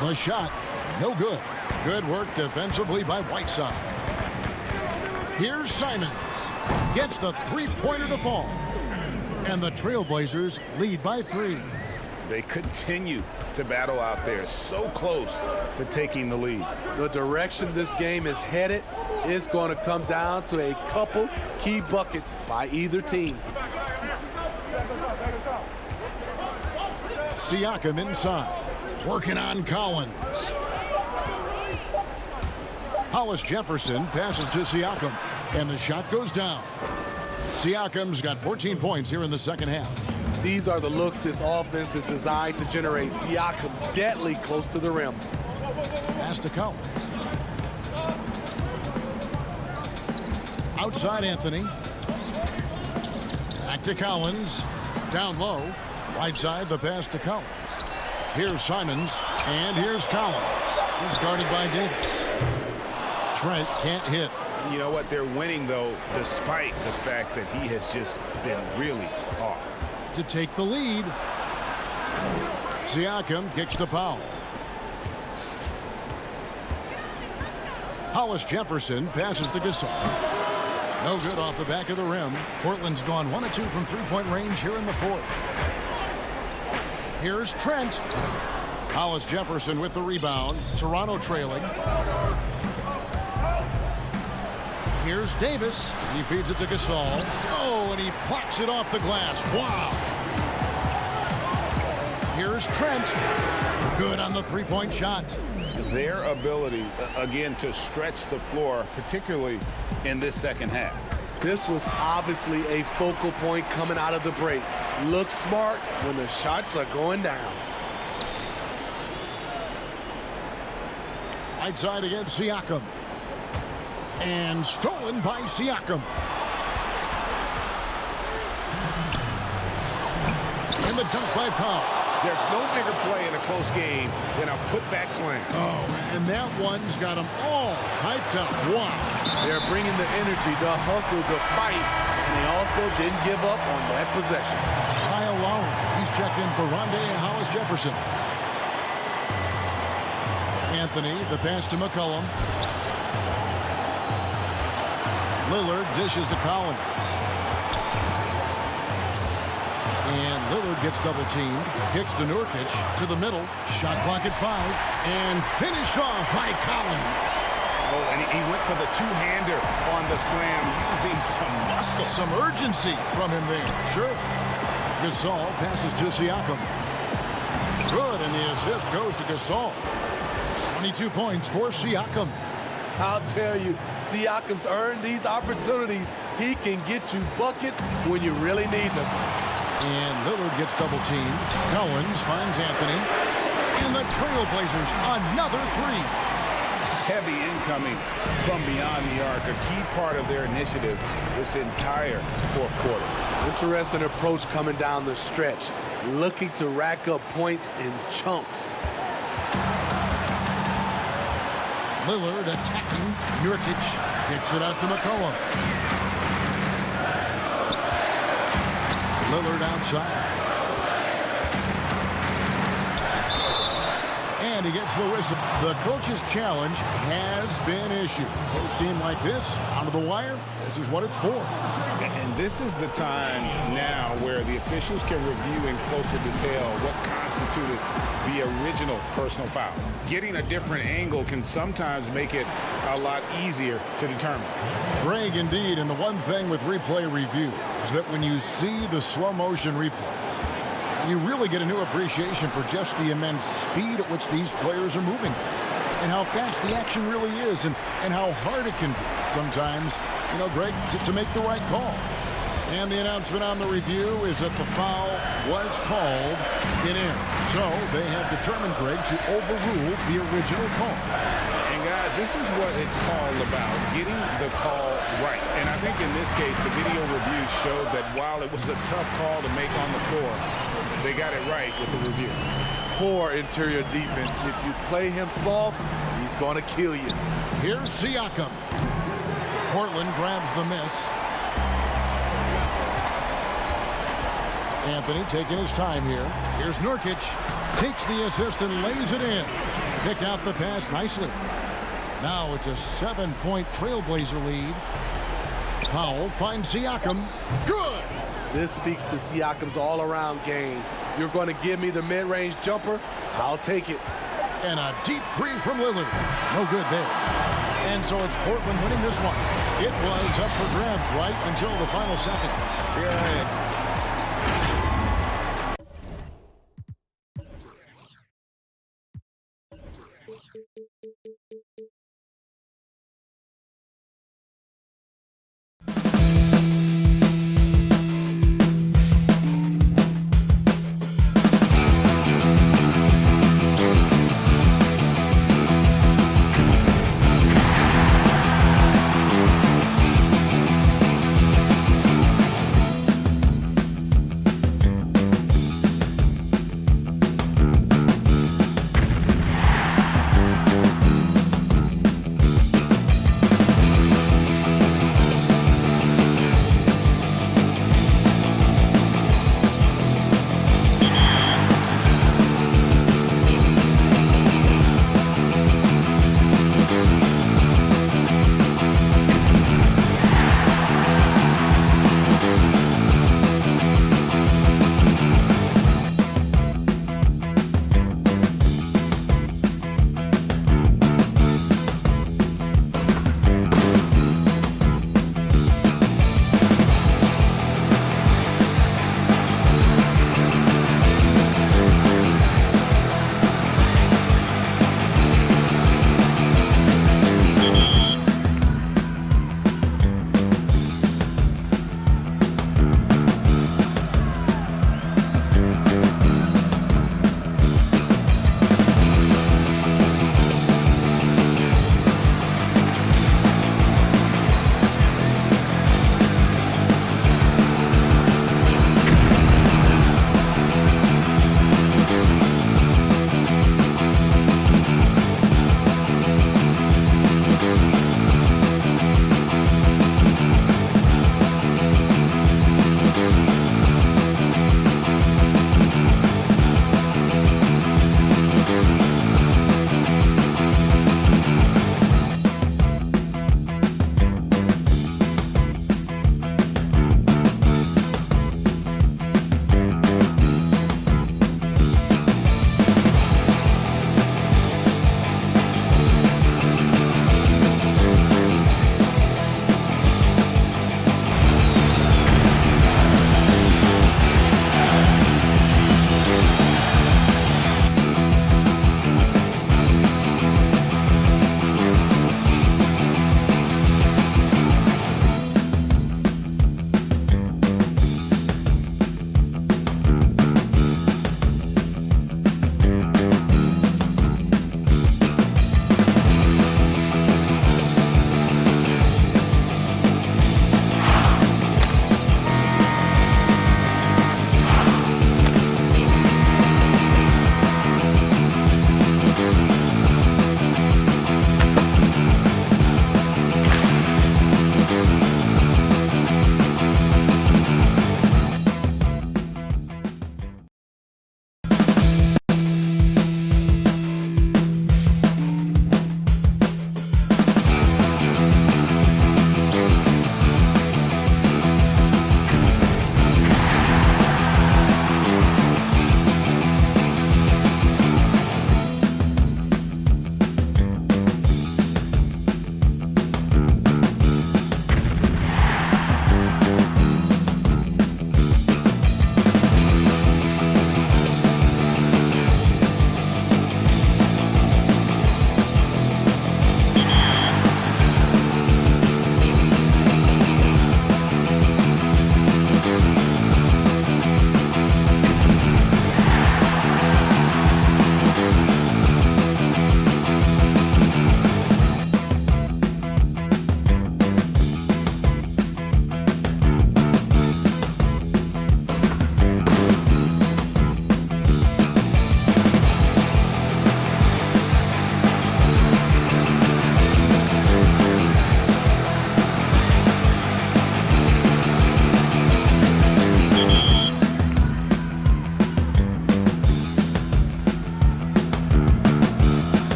The shot, no good. Good work defensively by Whiteside. Here's Simons. Gets the three-pointer to fall. And the Trailblazers lead by 3. They continue to battle out there, so close to taking the lead. The direction this game is headed is going to come down to a couple key buckets by either team. Siakam inside, working on Collins. Hollis Jefferson passes to Siakam, and the shot goes down. Siakam's got 14 points here in the second half. These are the looks this offense is designed to generate. Siakam deadly close to the rim. Pass to Collins. Outside Anthony. Back to Collins. Down low. Whiteside, the pass to Collins. Here's Simons, and here's Collins. He's guarded by Davis. Trent can't hit. You know what? They're winning, though, despite the fact that he has just been really off. To take the lead. Siakam kicks to Powell. Hollis Jefferson passes to Gasol. No good off the back of the rim. Portland's gone 1 of 2 from three-point range here in the fourth. Here's Trent. Hollis Jefferson with the rebound. Toronto trailing. Here's Davis. He feeds it to Gasol. Oh, and he plucks it off the glass. Wow. Here's Trent. Good on the three-point shot. Their ability, again, to stretch the floor, particularly in this second half. This was obviously a focal point coming out of the break. Look smart when the shots are going down. Outside against Siakam. And stolen by Siakam. And the dunk by Powell. There's no bigger play in a close game than a putback slam. Oh, and that one's got them all hyped up. Wow. They're bringing the energy, the hustle, the fight, and they also didn't give up on that possession. Kyle Lowry, he's checked in for Rondé and Hollis Jefferson. Anthony, the pass to McCollum. Lillard dishes to Collins. And Lillard gets double-teamed. Kicks to Nurkic to the middle. Shot clock at 5. And finished off by Collins. Oh, and he went for the two-hander on the slam, using some muscle. Some urgency from him there. Sure. Gasol passes to Siakam. Good, and the assist goes to Gasol. 22 points for Siakam. I'll tell you, Siakam's earned these opportunities. He can get you buckets when you really need them. And Lillard gets double-teamed. Collins finds Anthony. And the Trailblazers, another 3. Heavy incoming from beyond the arc, a key part of their initiative this entire fourth quarter. Interesting approach coming down the stretch, looking to rack up points in chunks. Lillard attacking. Nurkic kicks it out to McCollum. Lillard outside. And he gets the whistle. The coach's challenge has been issued. Post team like this, out of the wire, this is what it's for. And this is the time now where the officials can review in closer detail what constituted the original personal foul. Getting a different angle can sometimes make it a lot easier to determine. Greg, indeed, and the one thing with replay review is that when you see the slow motion replays, you really get a new appreciation for just the immense speed at which these players are moving and how fast the action really is and how hard it can be sometimes, you know, Greg, to make the right call. And the announcement on the review is that the foul was called in air. So they have determined, Greg, to overrule the original call. And guys, this is what it's all about, getting the call right. And I think in this case, the video review showed that while it was a tough call to make on the floor, they got it right with the review. Poor interior defense. If you play him soft, he's going to kill you. Here's Siakam. Portland grabs the miss. Anthony taking his time here. Here's Nurkic. Takes the assist and lays it in. Pick out the pass nicely. Now it's a 7-point Trailblazer lead. Powell finds Siakam. Good! This speaks to Siakam's all-around game. You're going to give me the mid-range jumper, I'll take it. And a deep three from Lillard. No good there. And so it's Portland winning this one. It was up for grabs right until the final seconds. Yeah.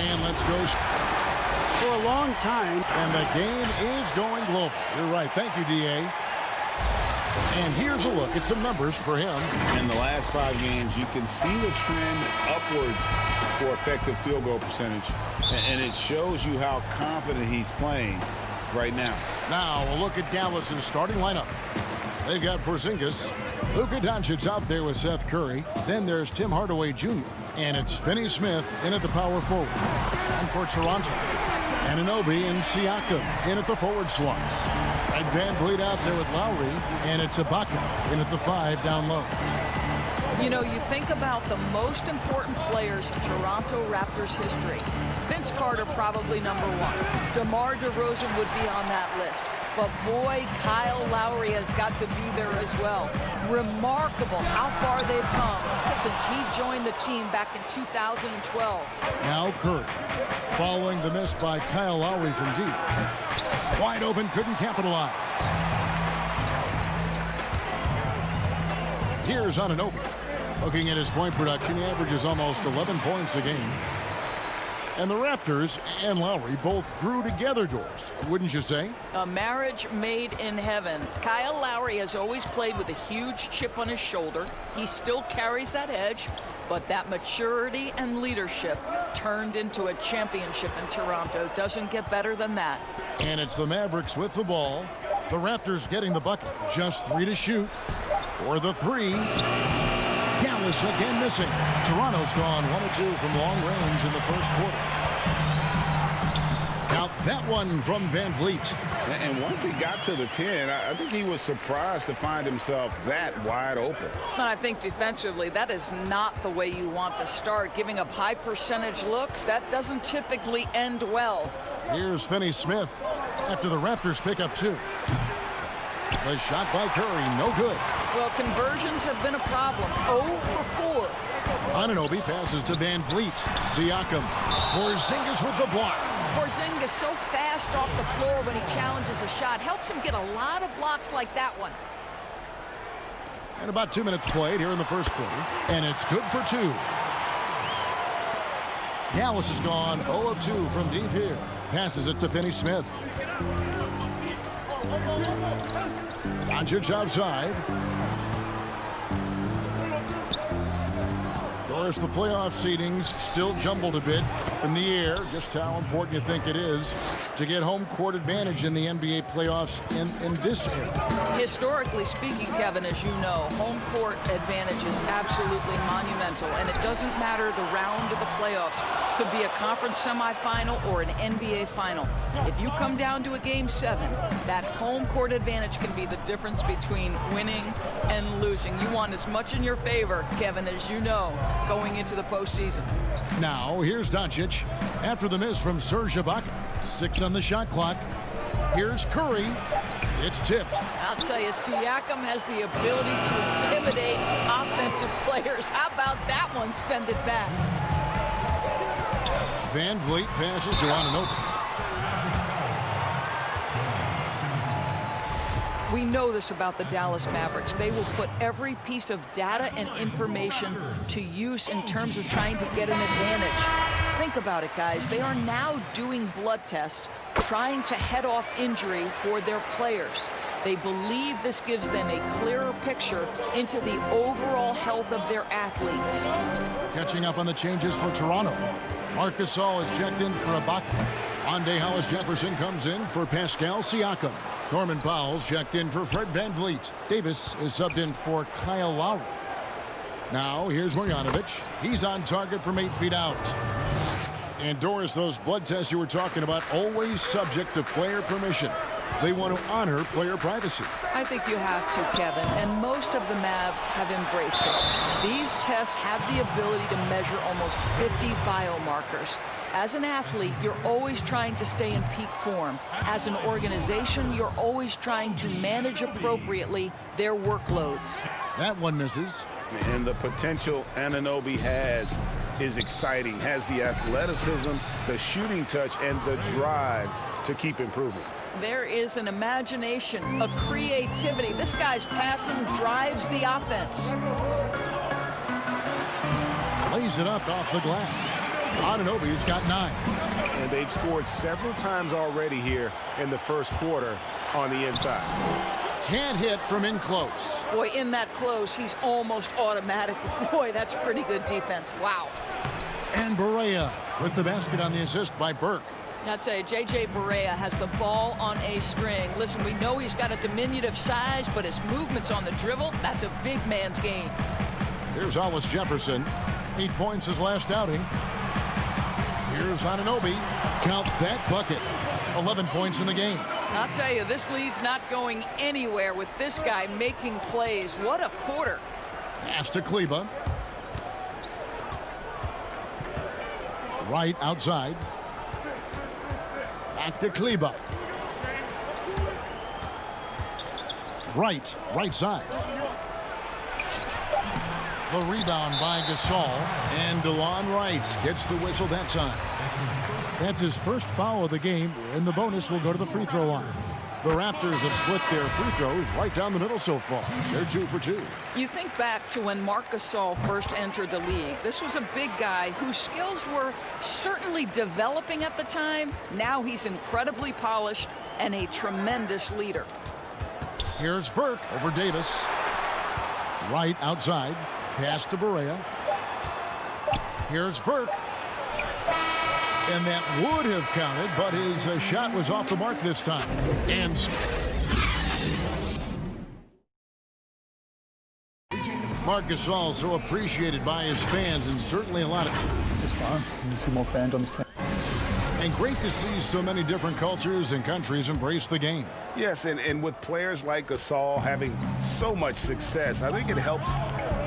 And let's go. For a long time. And the game is going global. You're right. Thank you, D.A. And here's a look at some numbers for him. In the last 5 games, you can see the trend upwards for effective field goal percentage. And it shows you how confident he's playing right now. Now a look at Dallas's starting lineup. They've got Porzingis, Luka Doncic out there with Seth Curry. Then there's Tim Hardaway Jr. And it's Finney Smith in at the power forward. And for Toronto, Anunoby and Siakam in at the forward slots. Fred VanVleet out there with Lowry. And it's Ibaka in at the 5 down low. You know, you think about the most important players in Toronto Raptors history. Vince Carter probably number 1. DeMar DeRozan would be on that list. But boy, Kyle Lowry has got to be there as well. Remarkable how far they've come since he joined the team back in 2012. Now Curry, following the miss by Kyle Lowry from deep. Wide open, couldn't capitalize. Here's Anunoby. Looking at his point production, he averages almost 11 points a game. And the Raptors and Lowry both grew together, Doris, wouldn't you say? A marriage made in heaven. Kyle Lowry has always played with a huge chip on his shoulder. He still carries that edge, but that maturity and leadership turned into a championship in Toronto. Doesn't get better than that. And it's the Mavericks with the ball. The Raptors getting the bucket. Just 3 to shoot. For the 3. Dallas again missing. Toronto's gone 1 of 2 from long range in the first quarter. Now that one from VanVleet. And once he got to the 10, I think he was surprised to find himself that wide open. I think defensively, that is not the way you want to start. Giving up high percentage looks, that doesn't typically end well. Here's Finney Smith after the Raptors pick up 2. The shot by Curry, no good. Well, conversions have been a problem. 0 for 4. Anunoby passes to VanVleet. Siakam. Porzingis with the block. Porzingis so fast off the floor when he challenges a shot. Helps him get a lot of blocks like that one. And about 2 minutes played here in the first quarter. And it's good for 2. Dallas has gone 0 of 2 from deep here. Passes it to Finney Smith. Doncic outside. Doris, the playoff seedings still jumbled a bit in the air. Just how important you think it is to get home court advantage in the NBA playoffs in this era. Historically speaking, Kevin, as you know, home court advantage is absolutely monumental, and it doesn't matter the round of the playoffs. Could be a conference semifinal or an NBA final. If you come down to a Game 7, that home court advantage can be the difference between winning and losing. You want as much in your favor, Kevin, as you know, going into the postseason. Now, here's Doncic after the miss from Serge Ibaka. 6 on the shot clock. Here's Curry. It's tipped. I'll tell you, Siakam has the ability to intimidate offensive players. How about that one? Send it back. VanVleet passes to Anunoby. We know this about the Dallas Mavericks. They will put every piece of data and information to use in terms of trying to get an advantage. Think about it, guys. They are now doing blood tests, trying to head off injury for their players. They believe this gives them a clearer picture into the overall health of their athletes. Catching up on the changes for Toronto. Marc Gasol is checked in for Ibaka. Rondé Hollis-Jefferson comes in for Pascal Siakam. Norman Powell's checked in for Fred VanVleet. Davis is subbed in for Kyle Lowry. Now here's Marjanovic. He's on target from 8 feet out. And Doris, those blood tests you were talking about, always subject to player permission. They want to honor player privacy. I think you have to, Kevin, and most of the Mavs have embraced it. These tests have the ability to measure almost 50 biomarkers. As an athlete, you're always trying to stay in peak form. As an organization, you're always trying to manage appropriately their workloads. That one misses. And the potential Anunoby has is exciting. Has the athleticism, the shooting touch, and the drive to keep improving. There is an imagination, a creativity. This guy's passing drives the offense. Lays it up off the glass. Anunoby's got 9. And they've scored several times already here in the first quarter on the inside. Can't hit from in close. Boy, in that close, he's almost automatic. Boy, that's pretty good defense. Wow. And Barea with the basket on the assist by Burke. I'll tell you, J.J. Barea has the ball on a string. Listen, we know he's got a diminutive size, but his movements on the dribble, that's a big man's game. Here's Hollis Jefferson. 8 points his last outing. Here's Anunoby. Count that bucket. 11 points in the game. I'll tell you, this lead's not going anywhere with this guy making plays. What a quarter. Pass to Kleba. Right outside. Back to Kleba. Right side. The rebound by Gasol. And DeLon Wright gets the whistle that time. That's his first foul of the game, and the bonus will go to the free throw line. The Raptors have split their free throws right down the middle so far. They're 2 for 2. You think back to when Marc Gasol first entered the league. This was a big guy whose skills were certainly developing at the time. Now he's incredibly polished and a tremendous leader. Here's Burke over Davis. Right outside. Pass to Barea. Here's Burke. And that would have counted, but his shot was off the mark this time. And Marc Gasol so appreciated by his fans, and certainly a lot of... It's just fun. You see more fans on the stand. And great to see so many different cultures and countries embrace the game. Yes, and with players like Gasol having so much success, I think it helps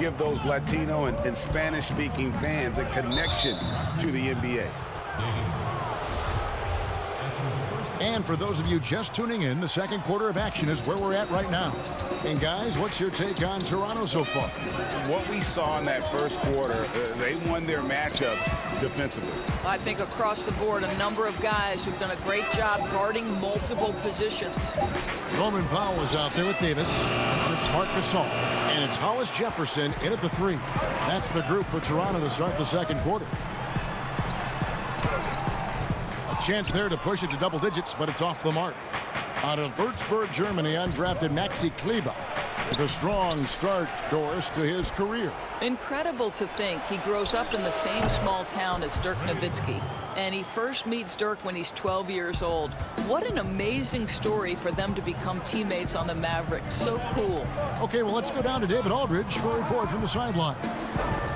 give those Latino and Spanish-speaking fans a connection to the NBA. And for those of you just tuning in, the second quarter of action is where we're at right now. And guys, what's your take on Toronto so far? What we saw in that first quarter, they won their matchups defensively. I think across the board, a number of guys who've done a great job guarding multiple positions. Norman Powell is out there with Davis. And it's Marc Gasol. And it's Hollis Jefferson in at the 3. That's the group for Toronto to start the second quarter. Chance there to push it to double digits, but it's off the mark. Out of Würzburg, Germany, undrafted Maxi Kleba with a strong start, Doris, to his career. Incredible to think he grows up in the same small town as Dirk Nowitzki, and he first meets Dirk when he's 12 years old. What an amazing story for them to become teammates on the Mavericks. So cool. Okay, well, let's go down to David Aldridge for a report from the sideline.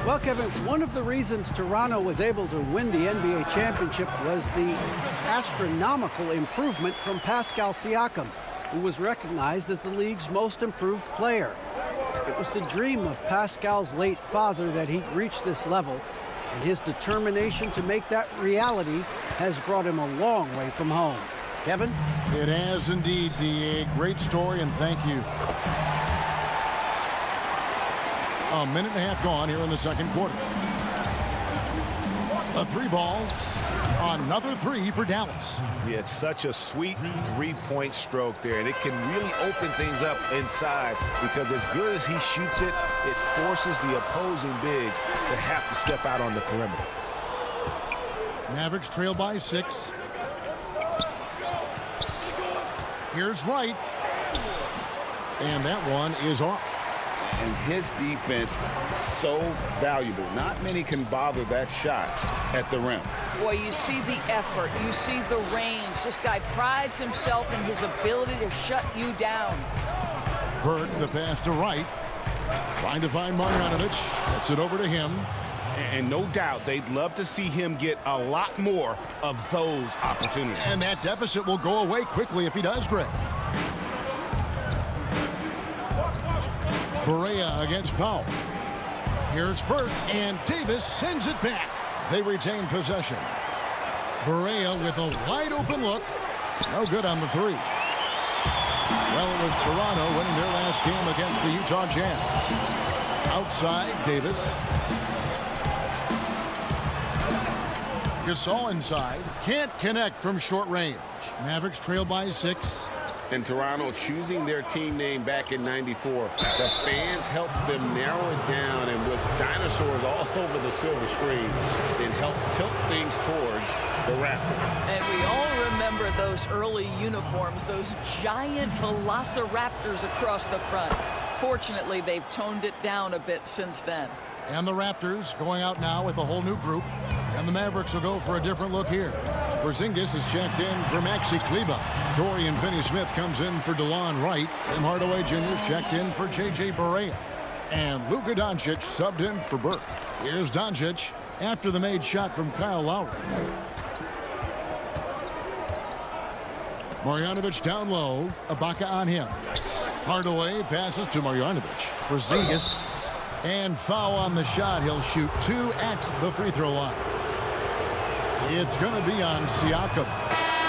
Well, Kevin, one of the reasons Toronto was able to win the NBA championship was the astronomical improvement from Pascal Siakam, who was recognized as the league's most improved player. It was the dream of Pascal's late father that he reached this level, and his determination to make that reality has brought him a long way from home. Kevin? It has indeed, D.A. Great story, and thank you. A minute and a half gone here in the second quarter. A 3-ball. Another 3 for Dallas. Yeah, it's such a sweet three-point stroke there, and it can really open things up inside because as good as he shoots it, it forces the opposing bigs to have to step out on the perimeter. Mavericks trail by 6. Here's Wright. And that one is off. And his defense so valuable. Not many can bother that shot at the rim. Boy, you see the effort. You see the range. This guy prides himself in his ability to shut you down. Burke, the pass to Wright. Trying to find Marjanovic. Gets it over to him. And no doubt they'd love to see him get a lot more of those opportunities. And that deficit will go away quickly if he does, Greg. Barea against Powell. Here's Burke, and Davis sends it back. They retain possession. Barea with a wide-open look. No good on the 3. Well, it was Toronto winning their last game against the Utah Jazz. Outside, Davis. Gasol inside. Can't connect from short range. Mavericks trail by 6. And Toronto choosing their team name back in '94. The fans helped them narrow it down, and with dinosaurs dinosaurs all over the silver screen and help tilt things towards the Raptors. And we all remember those early uniforms, those giant velociraptors across the front. Fortunately, they've toned it down a bit since then. And the Raptors going out now with a whole new group. And the Mavericks will go for a different look here. Porzingis is checked in for Maxi Kleber. Dorian Finney-Smith comes in for DeLon Wright. Tim Hardaway Jr. is checked in for J.J. Barea. And Luka Doncic subbed in for Burke. Here's Doncic after the made shot from Kyle Lowry. Marjanovic down low. Ibaka on him. Hardaway passes to Marjanovic. Porzingis. And foul on the shot. He'll shoot 2 at the free throw line. It's going to be on Siakam.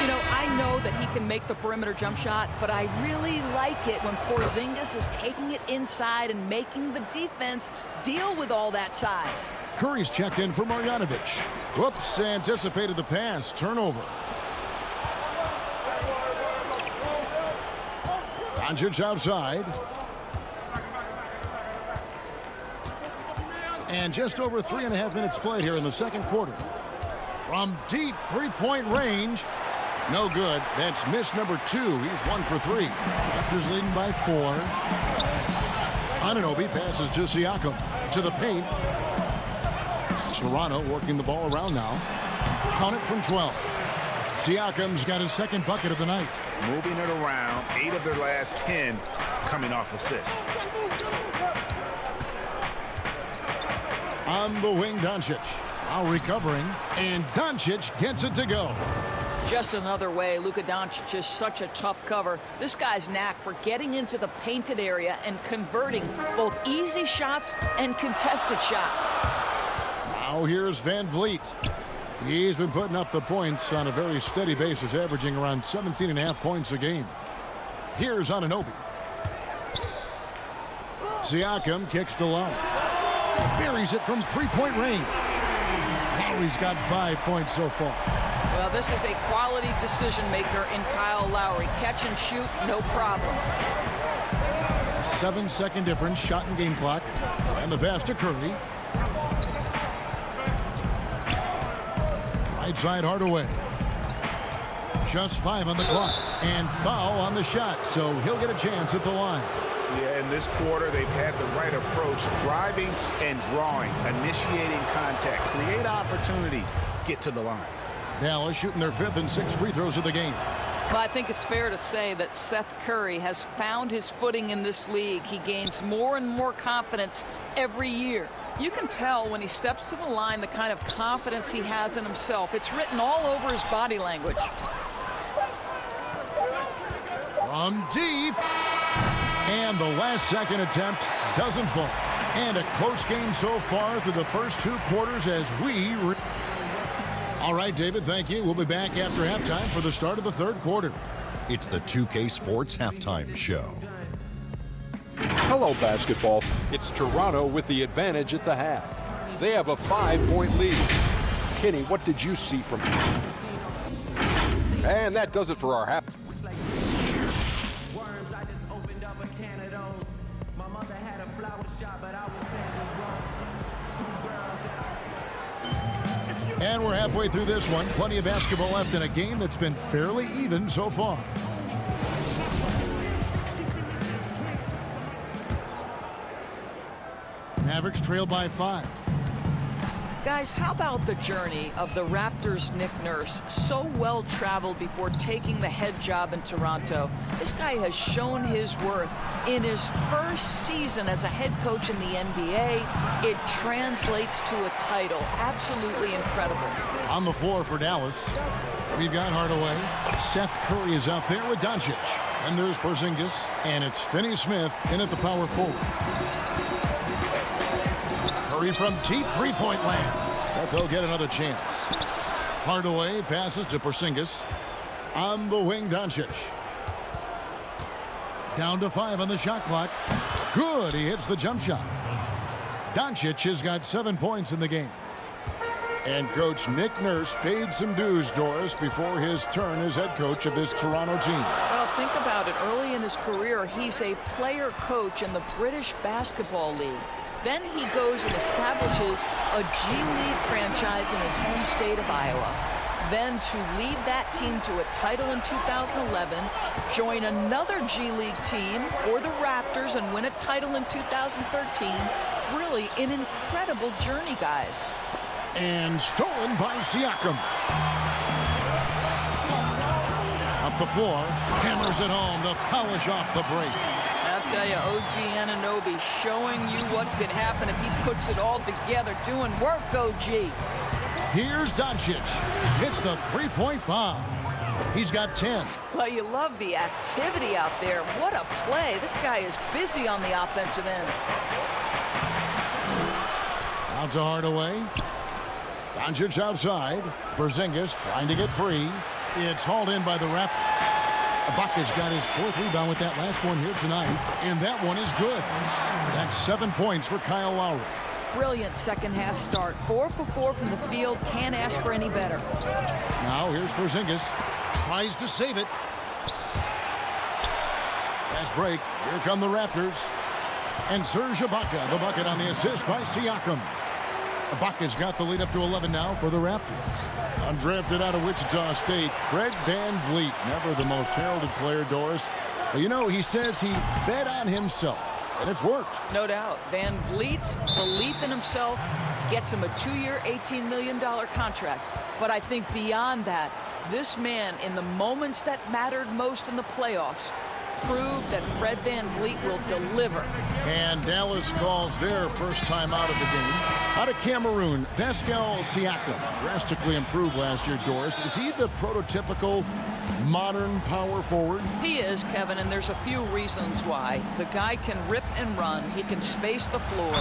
You know, I know that he can make the perimeter jump shot, but I really like it when Porzingis is taking it inside and making the defense deal with all that size. Curry's checked in for Marjanovic. Whoops, anticipated the pass. Turnover. Doncic outside. And just over 3.5 minutes played here in the second quarter. From deep three-point range. No good. That's miss number 2. He's 1 for 3. Raptors leading by 4. Anunoby passes to Siakam. To the paint. Toronto working the ball around now. Count it from 12. Siakam's got his second bucket of the night. Moving it around. 8 of their last 10 coming off assists. On the wing, Doncic. Now recovering. And Doncic gets it to go. Just another way, Luka Doncic is such a tough cover. This guy's knack for getting into the painted area and converting both easy shots and contested shots. Now here's Van Vliet. He's been putting up the points on a very steady basis, averaging around 17.5 points a game. Here's Anunoby. Siakam kicks to Lowry. Buries it from three-point range. Lowry's got 5 points so far. Well, this is a quality decision maker in Kyle Lowry. Catch and shoot, no problem. 7-second difference, shot and game clock. And the pass to Curry. Right side Hardaway. Just 5 on the clock. And foul on the shot, so he'll get a chance at the line. Yeah, in this quarter, they've had the right approach, driving and drawing, initiating contact, create opportunities, get to the line. Dallas shooting their 5th and 6th free throws of the game. Well, I think it's fair to say that Seth Curry has found his footing in this league. He gains more and more confidence every year. You can tell when he steps to the line the kind of confidence he has in himself. It's written all over his body language. From deep. And the last second attempt doesn't fall. And a close game so far through the first 2 quarters as we... All right, David, thank you. We'll be back after halftime for the start of the 3rd quarter. It's the 2K Sports Halftime Show. Hello, basketball. It's Toronto with the advantage at the half. They have a 5-point lead. Kenny, what did you see from them? And that does it for our half. And we're halfway through this one. Plenty of basketball left in a game that's been fairly even so far. Mavericks trail by 5. Guys, how about the journey of the Raptors' Nick Nurse? So well traveled before taking the head job in Toronto. This guy has shown his worth. In his first season as a head coach in the NBA, it translates to a title. Absolutely incredible. On the floor for Dallas, we've got Hardaway. Seth Curry is out there with Doncic. And there's Porzingis. And it's Finney-Smith in at the power forward. Curry from deep three-point land. But they'll get another chance. Hardaway passes to Porzingis. On the wing, Doncic. Down to 5 on the shot clock. Good. He hits the jump shot. Doncic has got 7 points in the game. And Coach Nick Nurse paid some dues, Doris, before his turn as head coach of this Toronto team. Well, think about it. Early in his career, he's a player coach in the British Basketball League. Then he goes and establishes a G League franchise in his home state of Iowa. Then to lead that team to a title in 2011, join another G League team for the Raptors and win a title in 2013. Really an incredible journey, guys. And stolen by Siakam. Up the floor, hammers it home to polish off the break. I'll tell you, OG Anunoby showing you what could happen if he puts it all together. Doing work, OG. Here's Doncic. Hits the three-point bomb. He's got 10. Well, you love the activity out there. What a play. This guy is busy on the offensive end. Out to Hardaway. Doncic outside. Porzingis trying to get free. It's hauled in by the Raptors. Ibaka's got his 4th rebound with that last one here tonight. And that one is good. That's 7 points for Kyle Lowry. Brilliant second half start. 4 for 4 from the field. Can't ask for any better. Now here's Porzingis. Tries to save it. Fast break. Here come the Raptors. And Serge Ibaka, the bucket on the assist by Siakam. Ibaka's got the lead up to 11 now for the Raptors. Undrafted out of Wichita State, Fred VanVleet. Never the most heralded player, Doris. But you know, he says he bet on himself, and it's worked. No doubt. VanVleet's belief in himself gets him a 2-year, $18 million contract. But I think beyond that, this man, in the moments that mattered most in the playoffs, proved that Fred VanVleet will deliver. And Dallas calls their first time out of the game. Out of Cameroon, Pascal Siakam drastically improved last year, Doris. Is he the prototypical modern power forward? He is, Kevin, and there's a few reasons why. The guy can rip and run. He can space the floor.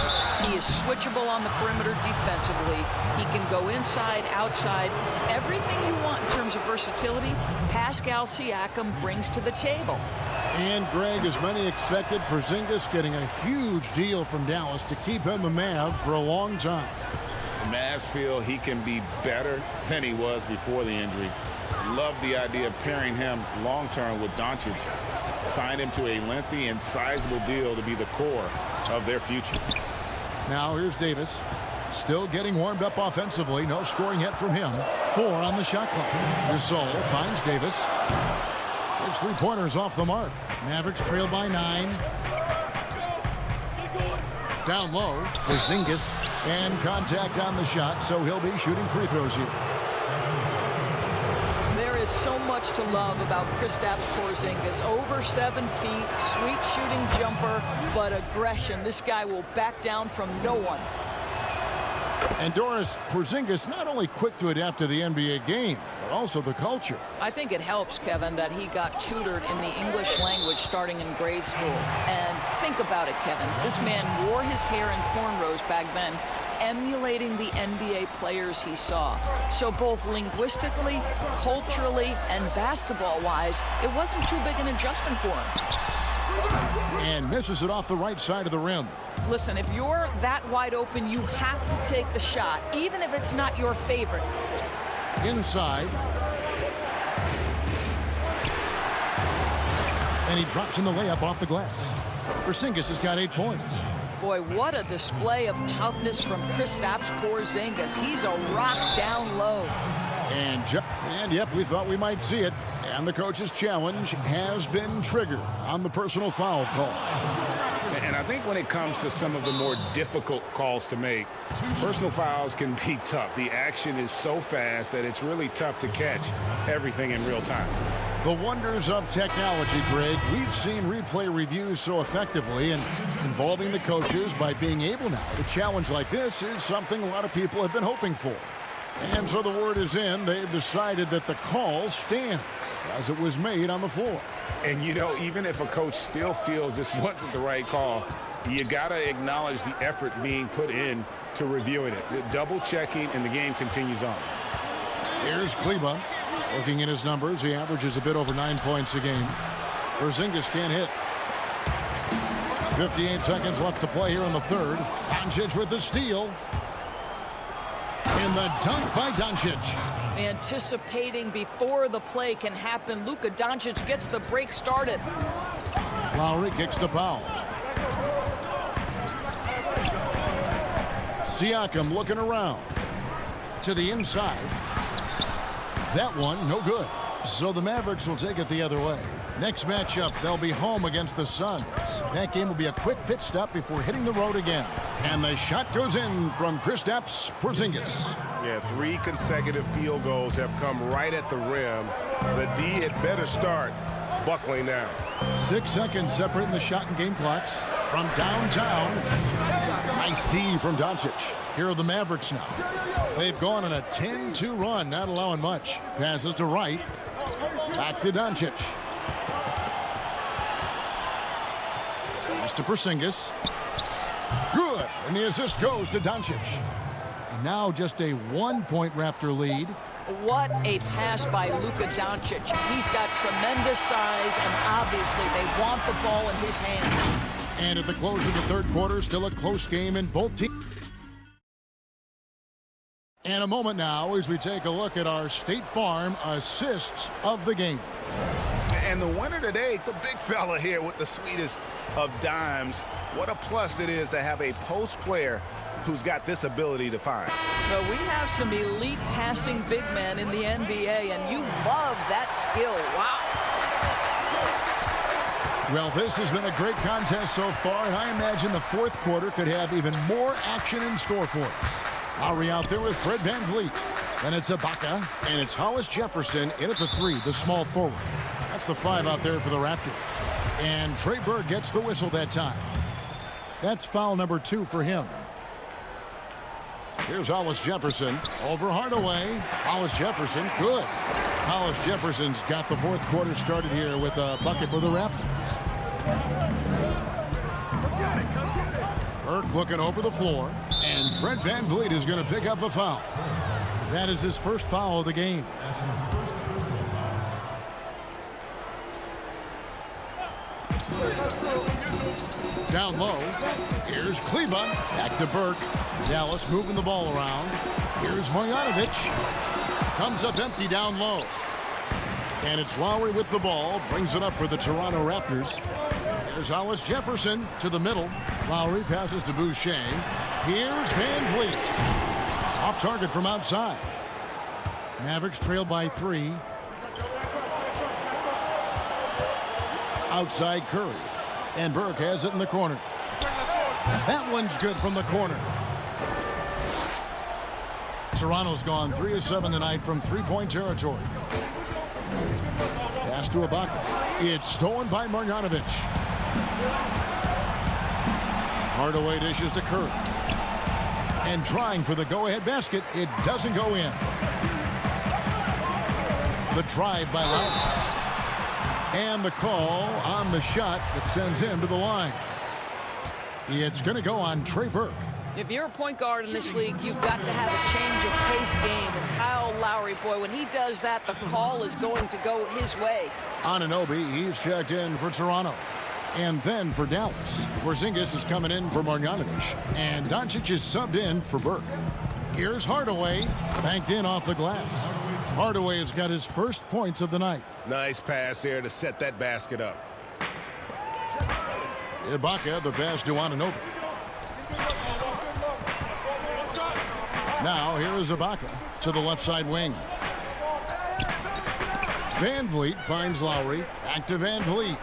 He is switchable on the perimeter defensively. He can go inside, outside. Everything you want in terms of versatility, Pascal Siakam brings to the table. And Greg, as many expected, Porzingis getting a huge deal from Dallas to keep him a Mav for a long time. The Mavs feel he can be better than he was before the injury. Love the idea of pairing him long-term with Doncic. Signed him to a lengthy and sizable deal to be the core of their future. Now here's Davis. Still getting warmed up offensively. No scoring yet from him. 4 on the shot clock. Gasol finds Davis. His 3-pointers off the mark. Mavericks trail by 9. Down low, Porzingis, and contact on the shot, so he'll be shooting free throws here. There is so much to love about Kristaps Porzingis. Over 7 feet, sweet shooting jumper, but aggression. This guy will back down from no one. And Doris, Porzingis not only quick to adapt to the NBA game, but also the culture. I think it helps, Kevin, that he got tutored in the English language starting in grade school. And think about it, Kevin. This man wore his hair in cornrows back then, emulating the NBA players he saw. So both linguistically, culturally, and basketball-wise, it wasn't too big an adjustment for him. And misses it off the right side of the rim. Listen, if you're that wide open, you have to take the shot, even if it's not your favorite. Inside. And he drops in the layup off the glass. Porzingis has got 8 points. Boy, what a display of toughness from Kristaps Porzingis. He's a rock down low. And yep, we thought we might see it. And the coach's challenge has been triggered on the personal foul call. And I think when it comes to some of the more difficult calls to make, personal fouls can be tough. The action is so fast that it's really tough to catch everything in real time. The wonders of technology, Greg. We've seen replay reviews so effectively, and involving the coaches by being able now to challenge like this is something a lot of people have been hoping for. And so the word is in. They've decided that the call stands as it was made on the floor. And, you know, even if a coach still feels this wasn't the right call, you got to acknowledge the effort being put in to reviewing it. Double-checking, and the game continues on. Here's Kleba. Looking at his numbers, he averages a bit over 9 points a game. Porzingis can't hit. 58 seconds left to play here in the third. Doncic with the steal. In the dunk by Doncic. Anticipating before the play can happen, Luka Doncic gets the break started. Lowry kicks to Powell. Siakam looking around. To the inside. That one, no good. So the Mavericks will take it the other way. Next matchup, they'll be home against the Suns. That game will be a quick pit stop before hitting the road again. And the shot goes in from Kristaps Porzingis. Yeah, 3 consecutive field goals have come right at the rim. The D had better start buckling down. 6 seconds separating the shot and game clocks from downtown. Nice D from Doncic. Here are the Mavericks now. They've gone on a 10-2 run, not allowing much. Passes to Wright. Back to Doncic. Pass to Porzingis. Good. And the assist goes to Doncic. And now just a 1-point Raptor lead. What a pass by Luka Doncic. He's got tremendous size, and obviously they want the ball in his hands. And at the close of the third quarter, still a close game in both teams. And a moment now as we take a look at our State Farm assists of the game. And the winner today, the big fella here with the sweetest of dimes. What a plus it is to have a post player who's got this ability to find. Well, we have some elite passing big men in the NBA, and you love that skill. Wow. Well, this has been a great contest so far, and I imagine the fourth quarter could have even more action in store for us. Lowry out there with Fred VanVleet. Then it's Ibaka, and it's Hollis Jefferson in at the 3, the small forward. That's the 5 out there for the Raptors. And Trey Burke gets the whistle that time. That's foul number 2 for him. Here's Hollis Jefferson over Hardaway. Hollis Jefferson, good. Hollis Jefferson's got the fourth quarter started here with a bucket for the Raptors. Burke looking over the floor, and Fred VanVleet is going to pick up the foul. That is his first foul of the game. Down low. Here's Cleveland. Back to Burke. Dallas moving the ball around. Here's Marjanovic. Comes up empty down low. And it's Lowry with the ball. Brings it up for the Toronto Raptors. Here's Hollis Jefferson to the middle. Lowry passes to Boucher. Here's VanVleet. Off target from outside. Mavericks trail by 3. Outside Curry. And Burke has it in the corner. That one's good from the corner. Toronto's gone 3 of 7 tonight from three-point territory. Pass to Ibaka. It's stolen by Marjanovic. Hardaway dishes to Curry. And trying for the go-ahead basket. It doesn't go in. The drive by Lowry. And the call on the shot that sends him to the line. It's going to go on Trey Burke. If you're a point guard in this league, you've got to have a change of pace game. And Kyle Lowry, boy, when he does that, the call is going to go his way. Anunoby, he's checked in for Toronto. And then for Dallas, Porzingis is coming in for Marjanovic. And Doncic is subbed in for Burke. Here's Hardaway, banked in off the glass. Hardaway has got his first points of the night. Nice pass there to set that basket up. Ibaka, the pass to Anunoby. Now here is Ibaka to the left side wing. VanVleet finds Lowry. Back to VanVleet.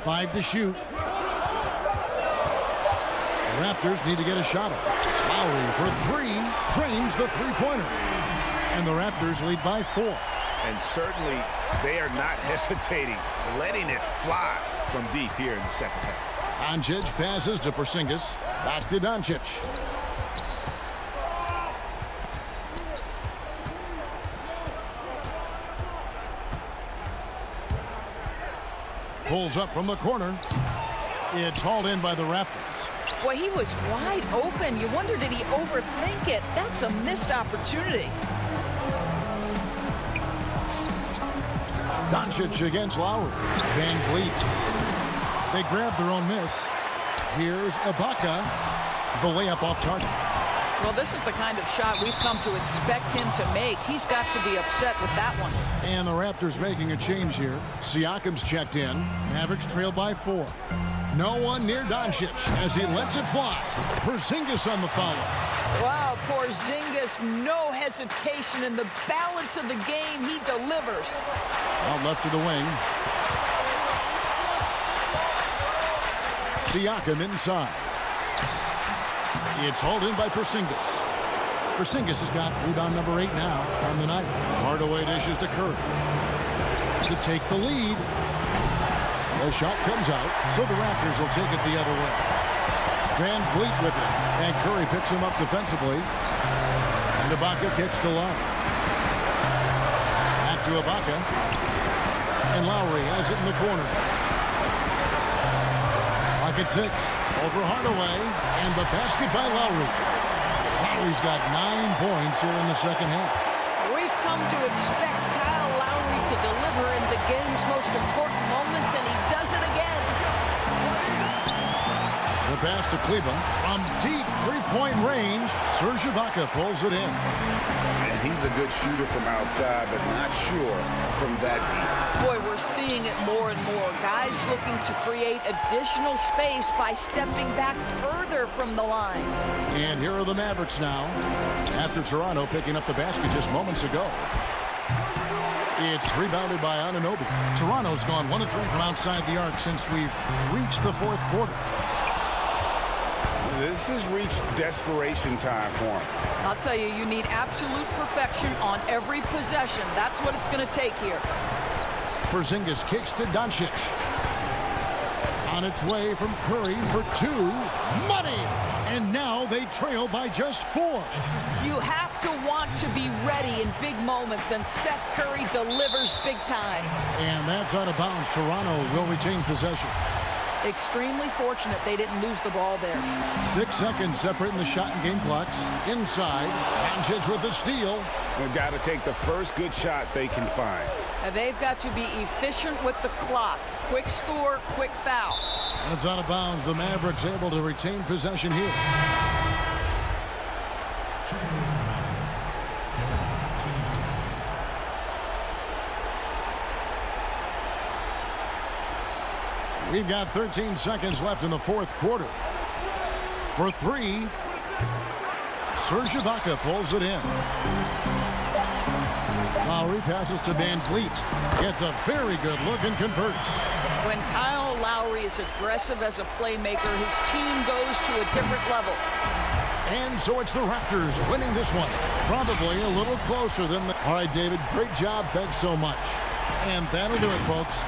5 to shoot. The Raptors need to get a shot up. Lowry for 3. Drains the three-pointer. And the Raptors lead by 4. And certainly they are not hesitating, letting it fly from deep here in the second half. Doncic passes to Porzingis. Back to Doncic. Pulls up from the corner. It's hauled in by the Raptors. Boy, he was wide open. You wonder, did he overthink it? That's a missed opportunity. Doncic against Lowry. VanVleet. They grab their own miss. Here's Ibaka. The layup off target. Well, this is the kind of shot we've come to expect him to make. He's got to be upset with that one. And the Raptors making a change here. Siakam's checked in. Mavericks trail by 4. No one near Doncic as he lets it fly. Porzingis on the foul. Wow, Porzingis, no hesitation in the balance of the game. He delivers. Out left to the wing. Siakam inside. It's hauled in by Porzingis. Porzingis has got rebound number 8 now on the night. Hardaway dishes to Curry to take the lead. The shot comes out, so the Raptors will take it the other way. Van Vliet with it, and Curry picks him up defensively. And Ibaka kicks the line. Back to Ibaka. And Lowry has it in the corner. Clock at 6. Over Hardaway. And the basket by Lowry. Lowry's got 9 points here in the second half. We've come to expect Kyle Lowry to deliver in the game's most important moments, and he does it again. The pass to Kleba from deep three-point range. Serge Ibaka pulls it in. And he's a good shooter from outside, but not sure from that deep. Boy, we're seeing it more and more. Guys looking to create additional space by stepping back further from the line. And here are the Mavericks now, after Toronto picking up the basket just moments ago. It's rebounded by Anunoby. Toronto's gone 1 of 3 from outside the arc since we've reached the fourth quarter. This has reached desperation time for him. I'll tell you, you need absolute perfection on every possession. That's what it's going to take here. Porzingis kicks to Doncic. On its way from Curry for 2. Money! And now they trail by just 4. You have to want to be ready in big moments, and Seth Curry delivers big time. And that's out of bounds. Toronto will retain possession. Extremely fortunate they didn't lose the ball there. 6 seconds separating the shot and game clocks. Inside, Doncic with the steal. They've got to take the first good shot they can find. And they've got to be efficient with the clock. Quick score, quick foul. And it's out of bounds. The Mavericks able to retain possession here. We've got 13 seconds left in the fourth quarter. For 3, Serge Ibaka pulls it in. Lowry passes to Van Vliet. Gets a very good look and converts. When Kyle Lowry is aggressive as a playmaker, his team goes to a different level. And so it's the Raptors winning this one. Probably a little closer than the... All right, David, great job. Thanks so much. And that'll do it, folks.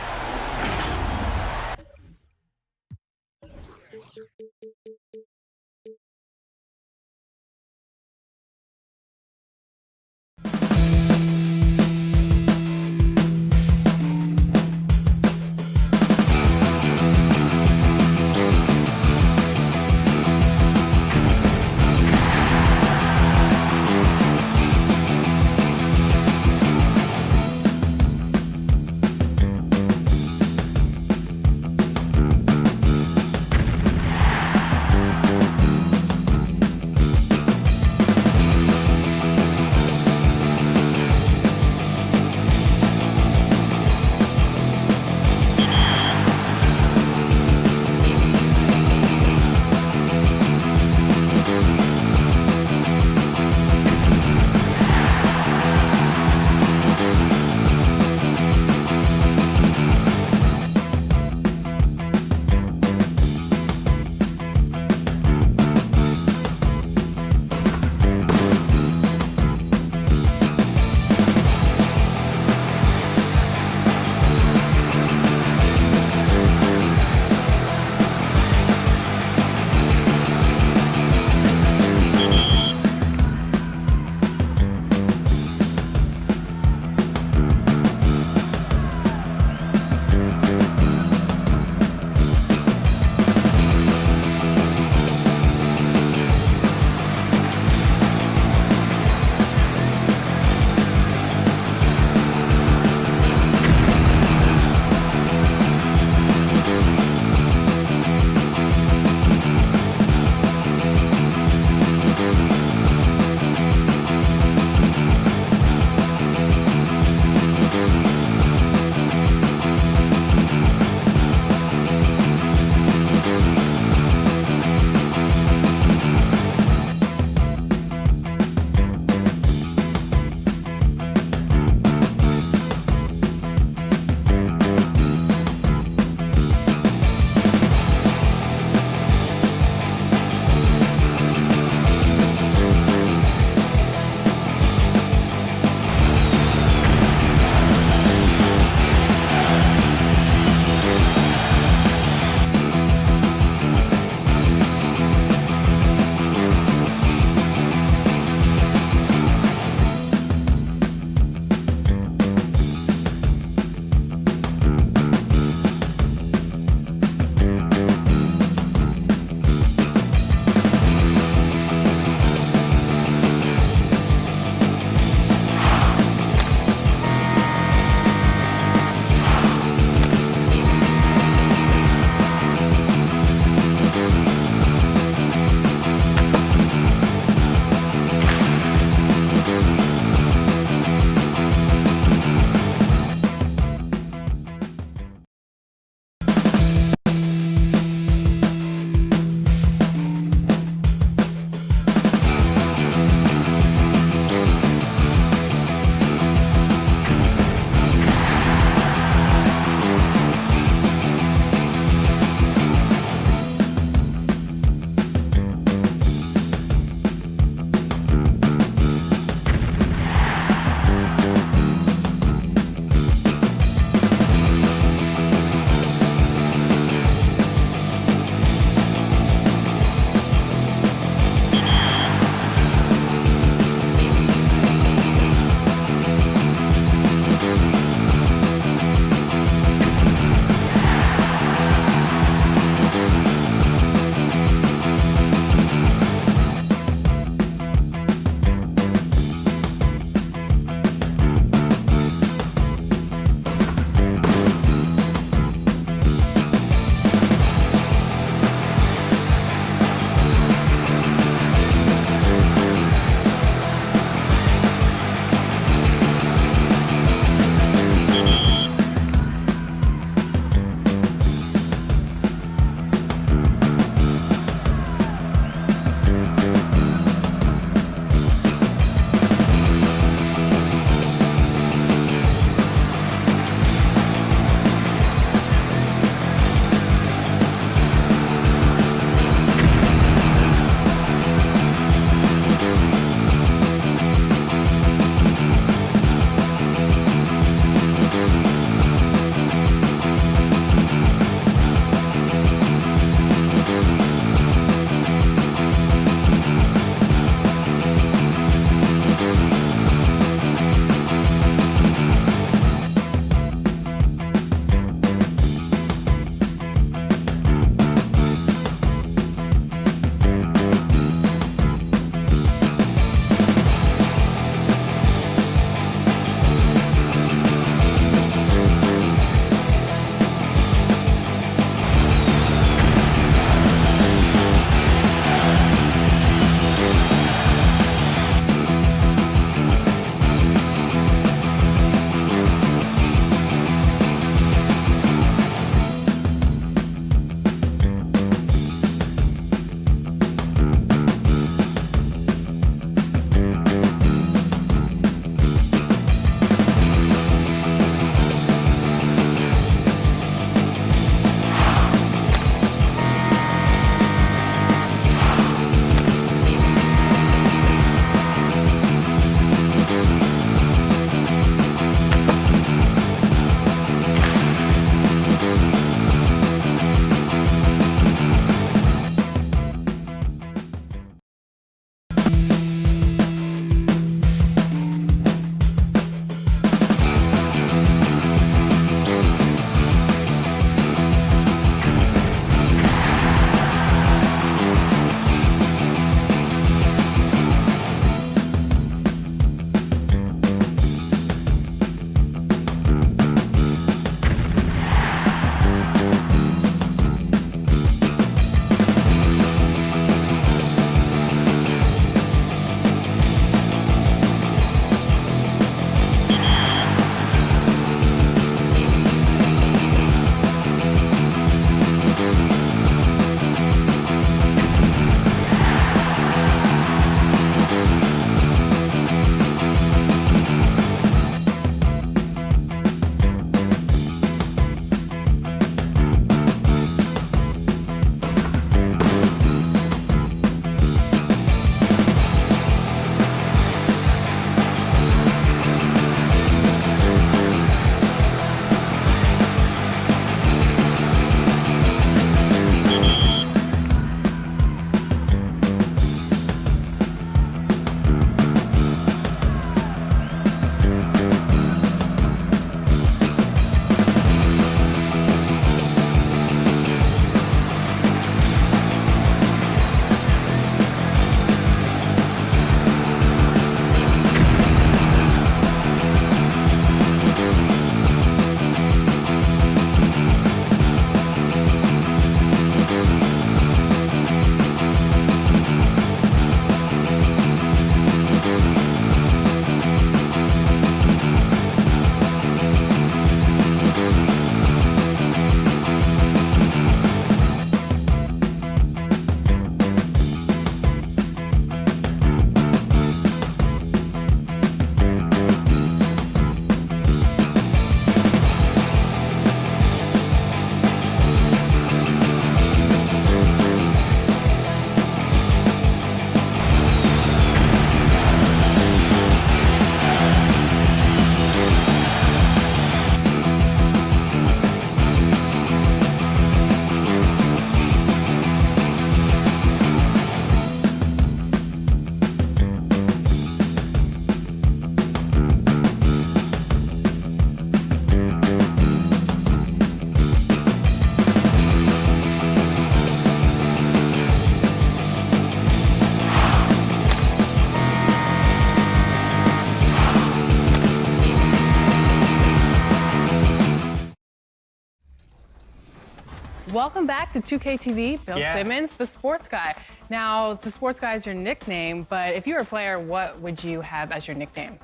welcome back to 2K TV. Bill Simmons, the sports guy. Now, the sports guy is your nickname, but if you were a player, what would you have as your nickname?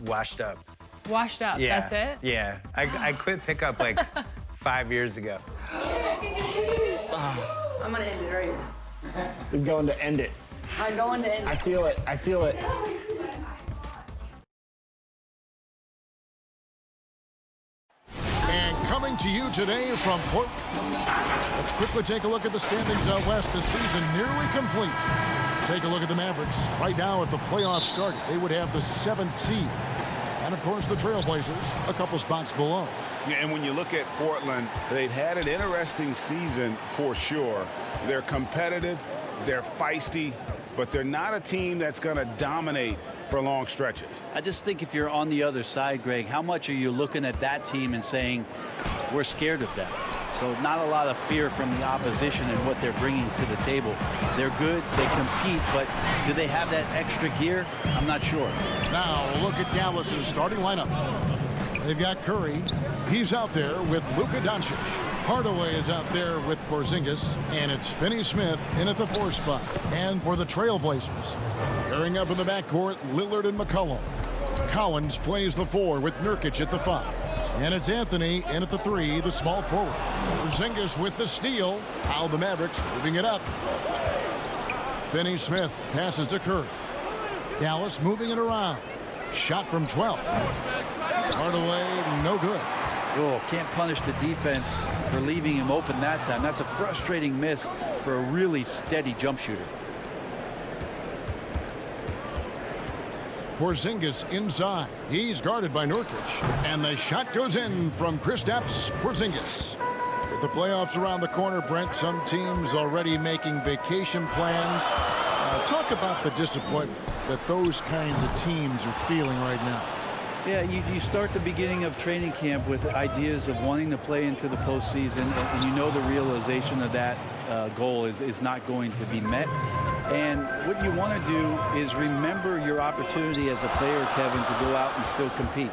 Washed up. Washed up, Yeah. that's it? Yeah, I quit pickup like 5 years ago. I'm gonna end it right here. He's going to end it. I'm going to end it. I feel it. I feel it. And coming to you today from Portland. Let's quickly take a look at the standings out west. The season nearly complete. Take a look at the Mavericks. Right now, if the playoffs started, they would have the 7th seed. And, of course, the Trailblazers a couple spots below. Yeah, and when you look at Portland, they've had an interesting season for sure. They're competitive, they're feisty, but they're not a team that's going to dominate for long stretches. I just think if you're on the other side, Greg, how much are you looking at that team and saying, we're scared of them? So not a lot of fear from the opposition and what they're bringing to the table. They're good, they compete, but do they have that extra gear? I'm not sure. Now look at Dallas's starting lineup. They've got Curry. He's out there with Luka Doncic. Hardaway is out there with Porzingis, and it's Finney-Smith in at the 4 spot. And for the Trailblazers, pairing up in the backcourt, Lillard and McCollum. Collins plays the 4 with Nurkic at the 5. And it's Anthony in at the 3, the small forward. Porzingis with the steal. How the Mavericks moving it up. Finney-Smith passes to Curry. Dallas moving it around. Shot from 12. Hardaway, no good. Oh, can't punish the defense for leaving him open that time. That's a frustrating miss for a really steady jump shooter. Porzingis inside. He's guarded by Nurkic. And the shot goes in from Kristaps Porzingis. With the playoffs around the corner, Brent, some teams already making vacation plans. Talk about the disappointment that those kinds of teams are feeling right now. Yeah, you start the beginning of training camp with ideas of wanting to play into the postseason, and you know the realization of that goal is not going to be met. And what you want to do is remember your opportunity as a player, Kevin, to go out and still compete.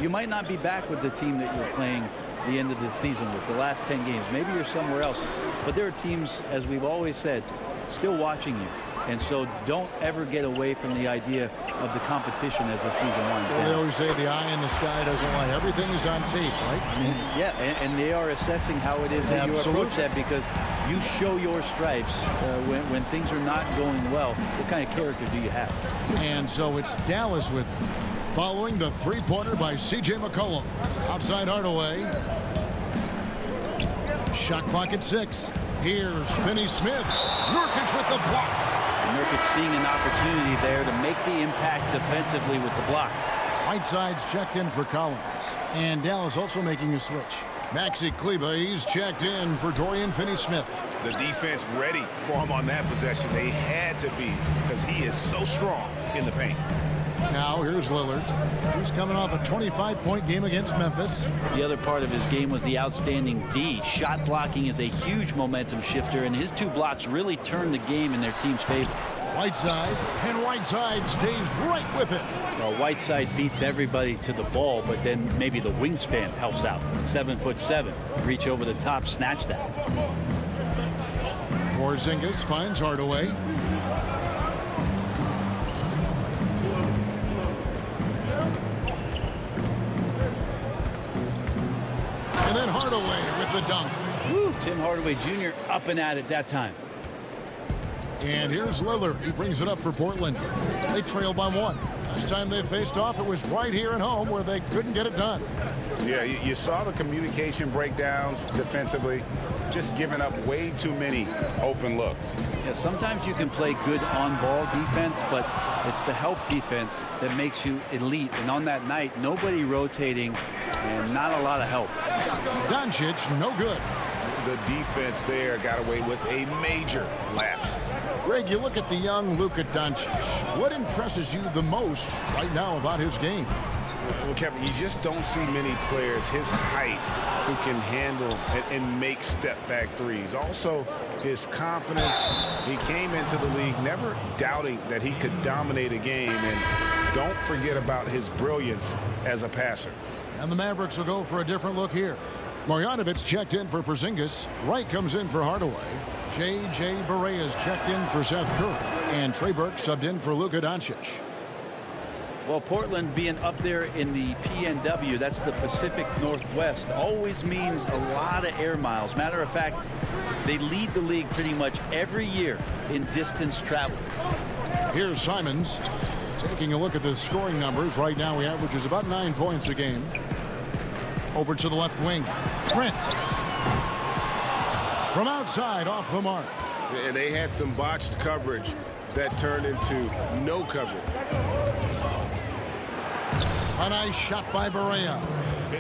You might not be back with the team that you're playing the end of the season with, the last 10 games. Maybe you're somewhere else. But there are teams, as we've always said, still watching you. And so don't ever get away from the idea of the competition as the season winds down. They always say the eye in the sky doesn't lie. Everything is on tape, right? Yeah, and they are assessing how it is that you approach that, because you show your stripes when things are not going well. What kind of character do you have? And so it's Dallas with it. Following the 3-pointer by C.J. McCollum. Outside Hardaway. Shot clock at 6. Here's Finney-Smith. Nurkic with the block. Nurkic seeing an opportunity there to make the impact defensively with the block. Whiteside's checked in for Collins. And Dallas also making a switch. Maxi Kleber, he's checked in for Dorian Finney-Smith. The defense ready for him on that possession. They had to be, because he is so strong in the paint. Now here's Lillard. He's coming off a 25-point game against Memphis. The other part of his game was the outstanding D. Shot blocking is a huge momentum shifter, and his 2 blocks really turned the game in their team's favor. Whiteside, and Whiteside stays right with it. Well, Whiteside beats everybody to the ball, but then maybe the wingspan helps out. 7'7", reach over the top, snatch that. Porzingis finds Hardaway. And then Hardaway with the dunk. Woo, Tim Hardaway Jr. up and at it that time. And here's Lillard. He brings it up for Portland. They trail by 1. Last time they faced off, it was right here at home where they couldn't get it done. Yeah, you saw the communication breakdowns defensively, just giving up way too many open looks. Yeah, sometimes you can play good on-ball defense, but it's the help defense that makes you elite. And on that night, nobody rotating and not a lot of help. Doncic, no good. The defense there got away with a major lapse. Greg, you look at the young Luka Doncic. What impresses you the most right now about his game? Well, Kevin, you just don't see many players his height who can handle and make step-back threes. Also, his confidence. He came into the league never doubting that he could dominate a game. And don't forget about his brilliance as a passer. And the Mavericks will go for a different look here. Marjanovic checked in for Porzingis. Wright comes in for Hardaway. J.J. Barea checked in for Seth Curry. And Trey Burke subbed in for Luka Doncic. Well, Portland being up there in the PNW, that's the Pacific Northwest, always means a lot of air miles. Matter of fact, they lead the league pretty much every year in distance travel. Here's Simons taking a look at the scoring numbers. Right now, he averages about 9 points a game. Over to the left wing. Trent. From outside, off the mark. And they had some botched coverage that turned into no coverage. A nice shot by Barea.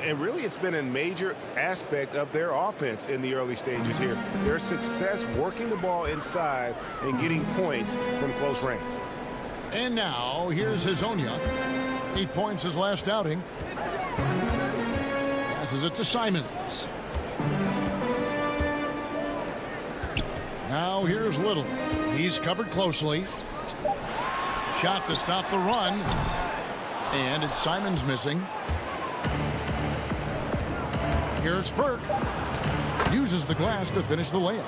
And really, it's been a major aspect of their offense in the early stages here. Their success working the ball inside and getting points from close range. And now, here's Hazonia. 8 points his last outing. Passes it to Simons. Now, here's Little. He's covered closely. Shot to stop the run. And it's Simons missing. Here's Burke. Uses the glass to finish the layup.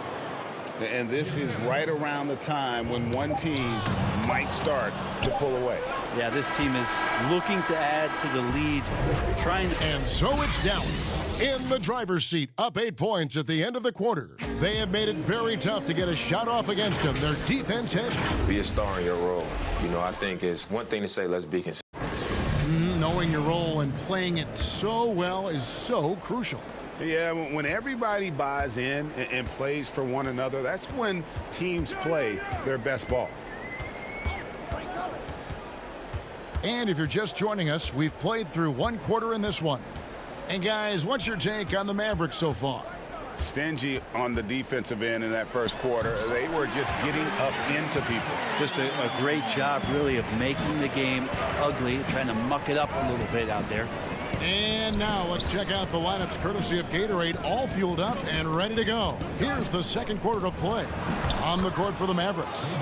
And this is right around the time when one team might start to pull away. Yeah, this team is looking to add to the lead. And so it's Dallas in the driver's seat, up 8 points at the end of the quarter. They have made it very tough to get a shot off against them. Their defense has... Be a star in your role. You know, I think it's one thing to say, let's be consistent. Knowing your role and playing it so well is so crucial. Yeah, when everybody buys in and plays for one another, that's when teams play their best ball. And if you're just joining us, we've played through one quarter in this one. And guys, what's your take on the Mavericks so far? Stingy on the defensive end in that first quarter. They were just getting up into people. Just a great job, really, of making the game ugly, trying to muck it up a little bit out there. And now let's check out the lineups courtesy of Gatorade, all fueled up and ready to go. Here's the second quarter of play. On the court for the Mavericks,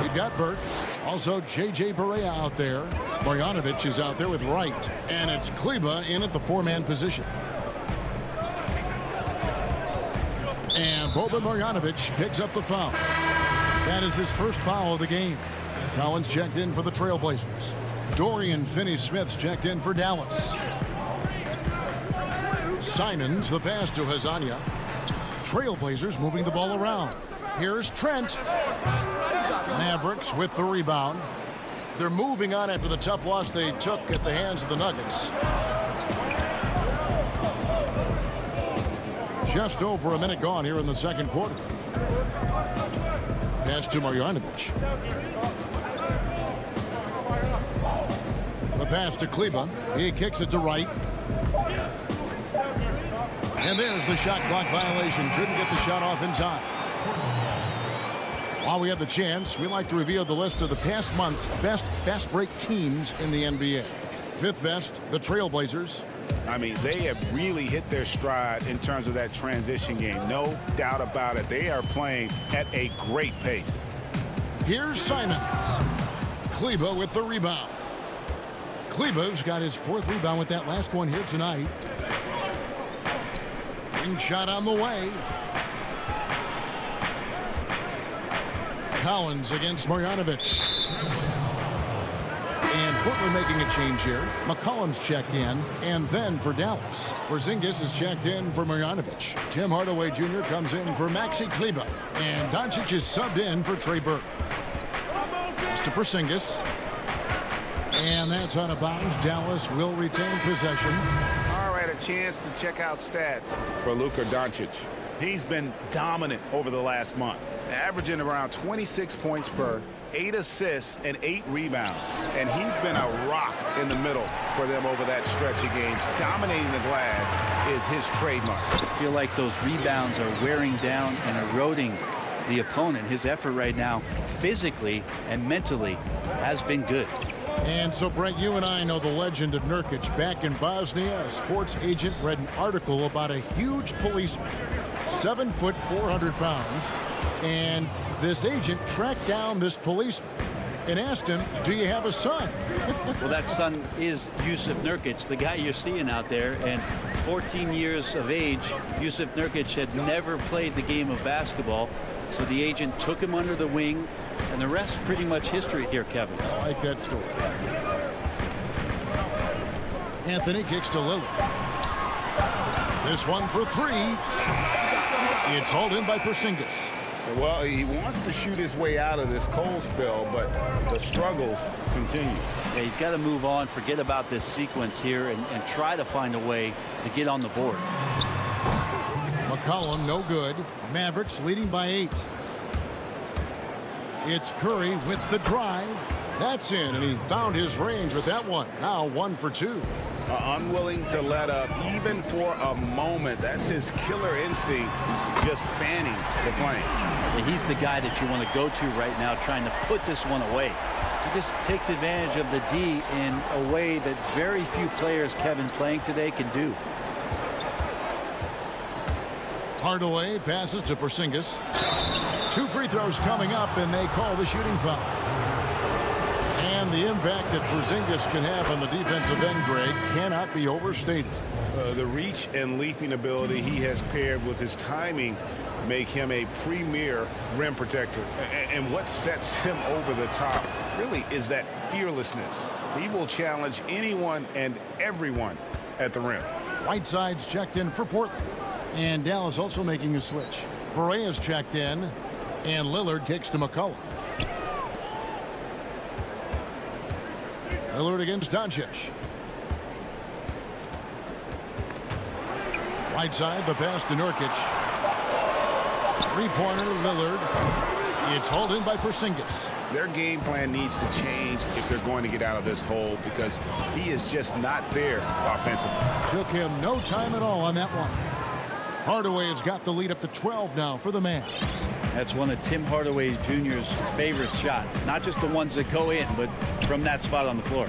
we've got Burke, also J.J. Barea out there. Marjanovic is out there with Wright, and it's Kleba in at the 4-man position. And Boban Marjanovic picks up the foul. That is his first foul of the game. Collins checked in for the Trailblazers. Dorian Finney-Smith's checked in for Dallas. Simons, the pass to Hazonia. Trailblazers moving the ball around. Here's Trent. Mavericks with the rebound. They're moving on after the tough loss they took at the hands of the Nuggets. Just over a minute gone here in the second quarter. Pass to Marjanovic. The pass to Kleba. He kicks it to Wright. And there's the shot clock violation. Couldn't get the shot off in time. While we have the chance, we like to reveal the list of the past month's best fast break teams in the NBA. Fifth best, the Trailblazers. I mean, they have really hit their stride in terms of that transition game. No doubt about it. They are playing at a great pace. Here's Simons. Kleba with the rebound. Kleba's got his 4th rebound with that last one here tonight. Ring shot on the way. Collins against Marjanovic. And Portland making a change here. McCollum's checked in, and then for Dallas, Porzingis is checked in for Marjanovic. Tim Hardaway Jr. comes in for Maxi Kleba, and Doncic is subbed in for Trey Burke. Pass to Porzingis, and that's out of bounds. Dallas will retain possession. All right, a chance to check out stats for Luka Doncic. He's been dominant over the last month, averaging around 26 points per 8 assists and 8 rebounds. And he's been a rock in the middle for them over that stretch of games. Dominating the glass is his trademark. I feel like those rebounds are wearing down and eroding the opponent. His effort right now, physically and mentally, has been good. And so, Brent, you and I know the legend of Nurkic. Back in Bosnia, a sports agent read an article about a huge policeman, 7 foot, 400 pounds, and this agent tracked down this policeman and asked him, do you have a son? Well, that son is Yusuf Nurkic, the guy you're seeing out there, and 14 years of age, Jusuf Nurkic had never played the game of basketball, so the agent took him under the wing, and the rest pretty much history here, Kevin. I like that story. Anthony kicks to Lillard. This one for three. It's hauled in by Porzingis. Well, he wants to shoot his way out of this cold spell, but the struggles continue. Yeah, he's got to move on, forget about this sequence here, and try to find a way to get on the board. McCollum, no good. Mavericks leading by 8. It's Curry with the drive. That's in, and he found his range with that one. Now 1 for 2. Unwilling to let up even for a moment. That's his killer instinct, just fanning the flame. Yeah, he's the guy that you want to go to right now, trying to put this one away. He just takes advantage of the D in a way that very few players, Kevin, playing today can do. Hardaway passes to Porzingis. 2 free throws coming up, and they call the shooting foul. And the impact that Porzingis can have on the defensive end, Greg, cannot be overstated. The reach and leaping ability he has paired with his timing make him a premier rim protector. And what sets him over the top really is that fearlessness. He will challenge anyone and everyone at the rim. Whiteside's checked in for Portland. And Dallas also making a switch. Barea checked in, and Lillard kicks to McCollum. Lillard against Doncic. Whiteside, the pass to Nurkic. Three-pointer, Lillard. It's hauled in by Porzingis. Their game plan needs to change if they're going to get out of this hole, because he is just not there offensively. Took him no time at all on that one. Hardaway has got the lead up to 12 now for the Mavs. That's one of Tim Hardaway Jr.'s favorite shots. Not just the ones that go in, but from that spot on the floor.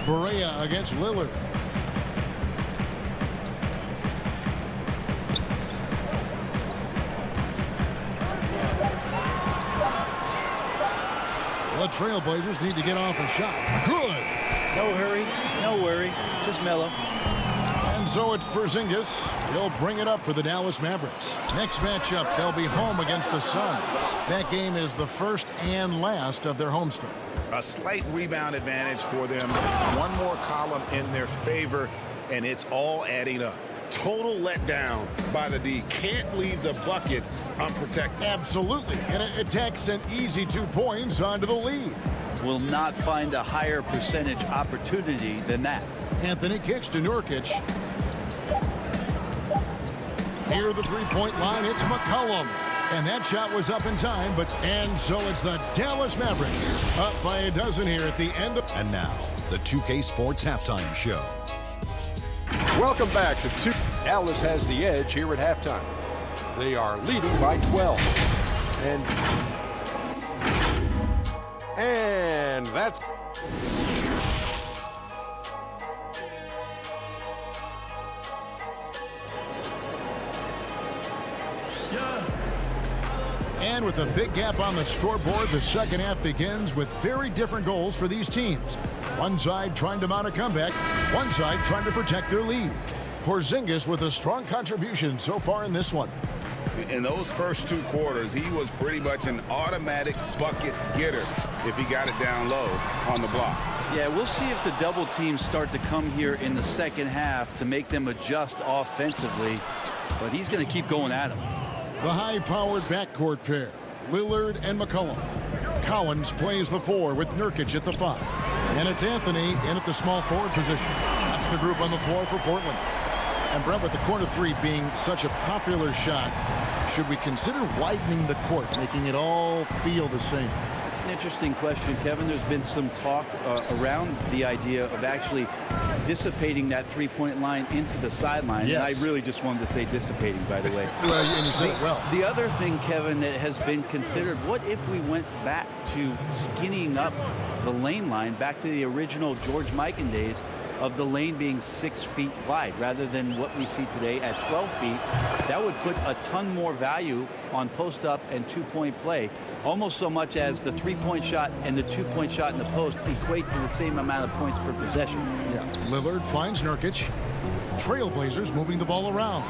Barea against Lillard. The Trailblazers need to get off a shot. Good. No hurry, no worry, just mellow. And so it's Porzingis. He'll bring it up for the Dallas Mavericks. Next matchup, they'll be home against the Suns. That game is the first and last of their homestand. A slight rebound advantage for them. One more column in their favor, and it's all adding up. Total letdown by the D. Can't leave the bucket unprotected. Absolutely. And it takes an easy 2 points onto the lead. Will not find a higher percentage opportunity than that. Anthony kicks to Nurkic. Near the three-point line, it's McCollum. And that shot was up in time, and so it's the Dallas Mavericks up by a dozen here at the end of... And now, the 2K Sports Halftime Show. Welcome back to 2. Dallas has the edge here at halftime. They are leading by 12. And that's... And with a big gap on the scoreboard, the second half begins with very different goals for these teams. One side trying to mount a comeback, one side trying to protect their lead. Porzingis with a strong contribution so far in this one. In those first 2 quarters, he was pretty much an automatic bucket getter if he got it down low on the block. Yeah, we'll see if the double teams start to come here in the second half to make them adjust offensively, but he's going to keep going at him. The high-powered backcourt pair, Lillard and McCollum. Collins plays the 4 with Nurkic at the 5. And it's Anthony in at the small forward position. That's the group on the floor for Portland. And Brett, with the corner 3 being such a popular shot, should we consider widening the court, making it all feel the same? It's an interesting question, Kevin. There's been some talk around the idea of actually dissipating that three-point line into the sideline. Yes. And I really just wanted to say dissipating, by the way. Well, and you said it well. The other thing, Kevin, that has been considered, what if we went back to skinnying up the lane line, back to the original George Mikan days, of the lane being 6 feet wide rather than what we see today at 12 feet. That would put a ton more value on post-up and two-point play, almost so much as the three-point shot and the two-point shot in the post equate to the same amount of points per possession. Yeah. Lillard finds Nurkic. Trailblazers moving the ball around.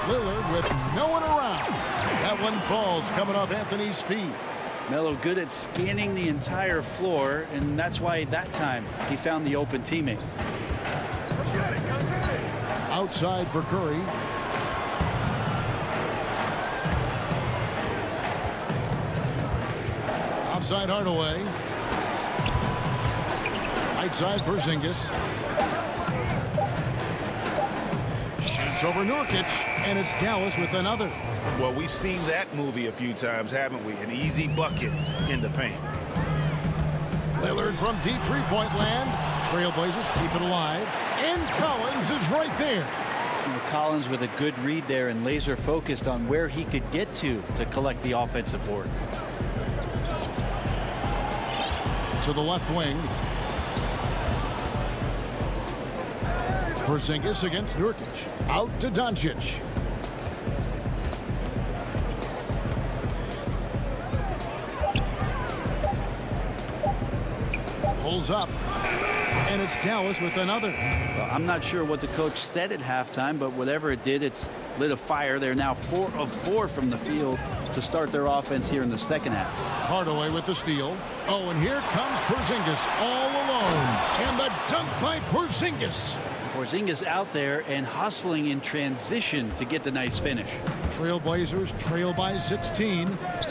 Lillard with no one around. That one falls coming off Anthony's feet. Melo good at scanning the entire floor, and that's why that time he found the open teammate. Outside for Curry. Outside Hardaway. Right side Porzingis. Shoots over Nurkic, and it's Dallas with another. Well, we've seen that movie a few times, haven't we? An easy bucket in the paint. Lillard from deep three-point land. Trailblazers keep it alive. And Collins is right there. Collins with a good read there and laser focused on where he could get to collect the offensive board. To the left wing. Porzingis against Nurkic. Out to Doncic. Pulls up. And it's Dallas with another. Well, I'm not sure what the coach said at halftime, but whatever it did, it's lit a fire. They're now 4 of 4 from the field to start their offense here in the second half. Hardaway with the steal. Oh, and here comes Porzingis all alone. And the dunk by Porzingis. Porzingis out there and hustling in transition to get the nice finish. Trailblazers trail by 16.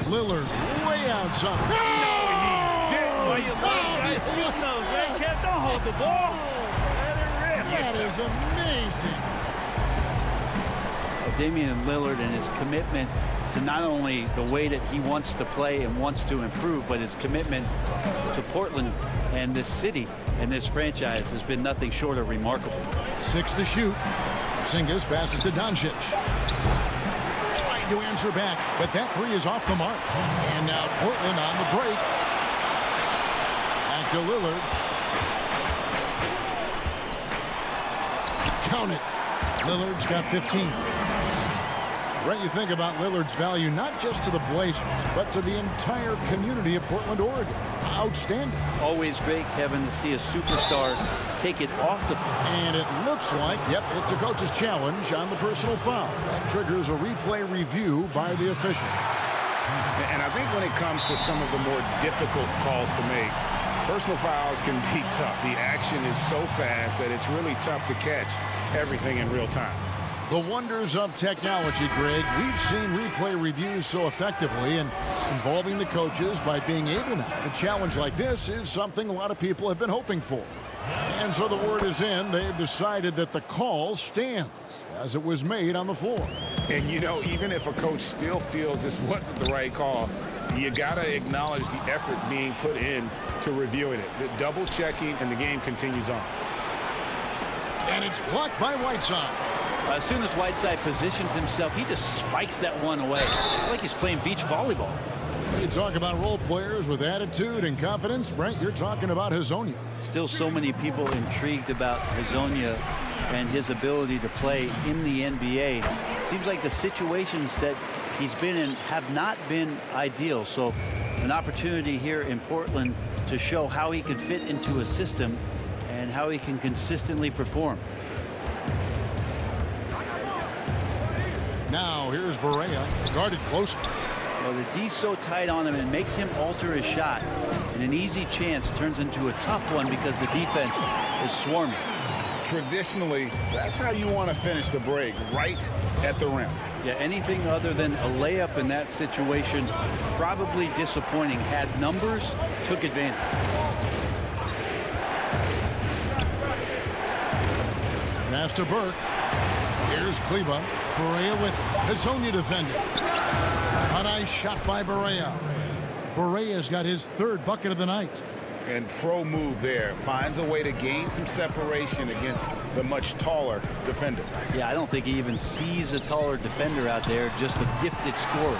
Lillard way outside. No, he didn't. Why you guys miss those, right, Kev? Don't hold the ball. Let it rip. That is amazing. Damian Lillard and his commitment to not only the way that he wants to play and wants to improve, but his commitment to Portland and this city and this franchise has been nothing short of remarkable. 6 to shoot. Porzingis passes to Doncic. Trying to answer back, but that three is off the mark. And now Portland on the break. Back to Lillard. Count it. Lillard's got 15. Brent, you think about Lillard's value not just to the Blazers, but to the entire community of Portland, Oregon. Outstanding. Always great, Kevin, to see a superstar take it off the... And it looks like, yep, it's a coach's challenge on the personal foul. That triggers a replay review by the official. And I think when it comes to some of the more difficult calls to make, personal fouls can be tough. The action is so fast that it's really tough to catch everything in real time. The wonders of technology, Greg. We've seen replay reviews so effectively and involving the coaches by being able now. A challenge like this is something a lot of people have been hoping for. And so the word is in. They've decided that the call stands as it was made on the floor. And, you know, even if a coach still feels this wasn't the right call, you got to acknowledge the effort being put in to reviewing it. The double checking, and the game continues on. And it's blocked by Whiteside. As soon as Whiteside positions himself, he just spikes that one away. It's like he's playing beach volleyball. You talk about role players with attitude and confidence. Brent, you're talking about Hezonja. Still so many people intrigued about Hezonja and his ability to play in the NBA. Seems like the situations that he's been in have not been ideal. So an opportunity here in Portland to show how he can fit into a system and how he can consistently perform. Now here's Barea, guarded closely. Well, the D's so tight on him and makes him alter his shot. And an easy chance turns into a tough one because the defense is swarming. Traditionally, that's how you want to finish the break, right at the rim. Yeah, anything other than a layup in that situation, probably disappointing. Had numbers, took advantage. Pass to Burke. Here's Kleba. Barea with Hezonja defending. A nice shot by Barea. Barea's got his third bucket of the night. And pro move there. Finds a way to gain some separation against the much taller defender. Yeah, I don't think he even sees a taller defender out there, just a gifted scorer.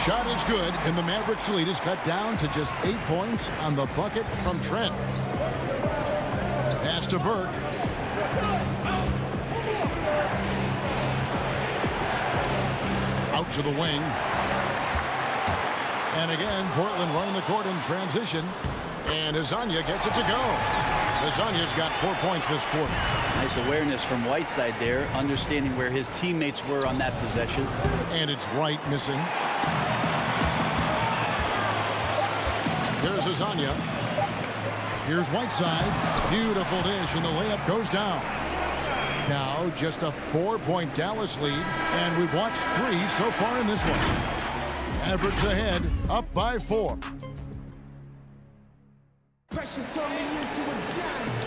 Shot is good, and the Mavericks lead is cut down to just 8 points on the bucket from Trent. Pass to Burke. Out to the wing. And again, Portland running the court in transition. And Azania gets it to go. Azania's got 4 points this quarter. Nice awareness from Whiteside there, understanding where his teammates were on that possession. And it's Wright missing. There's Azania. Here's Whiteside. Beautiful dish, and the layup goes down. Now just a 4-point Dallas lead, and we've watched 3 so far in this one. Mavericks ahead, up by 4.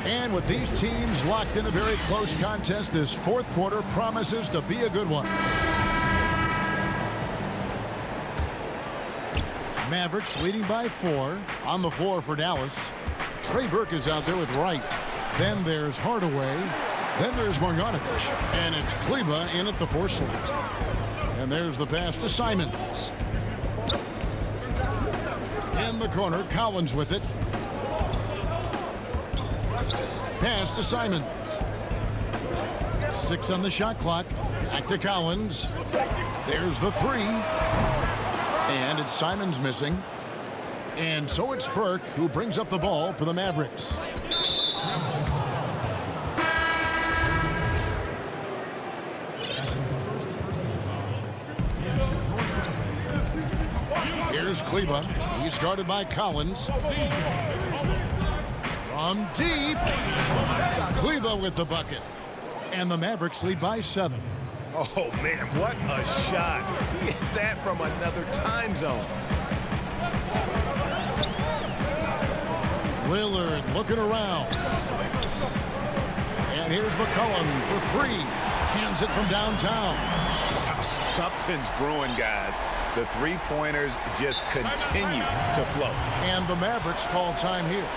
And with these teams locked in a very close contest, this fourth quarter promises to be a good one. Mavericks leading by 4. On the floor for Dallas, Trey Burke is out there with Wright. Then there's Hardaway. Then there's Marjanovic. And it's Kleba in at the 4 slot. And there's the pass to Simons. In the corner, Collins with it. Pass to Simons. 6 on the shot clock. Back to Collins. There's the 3. And it's Simons missing. And so it's Burke who brings up the ball for the Mavericks. Here's Kleba. He's guarded by Collins. From deep. Kleba with the bucket. And the Mavericks lead by 7. Oh, man, what a shot. He hit that from another time zone. Lillard looking around. And here's McCollum for 3. Cans it from downtown. Wow, something's brewing, guys. The three-pointers just continue to flow. And the Mavericks call time here.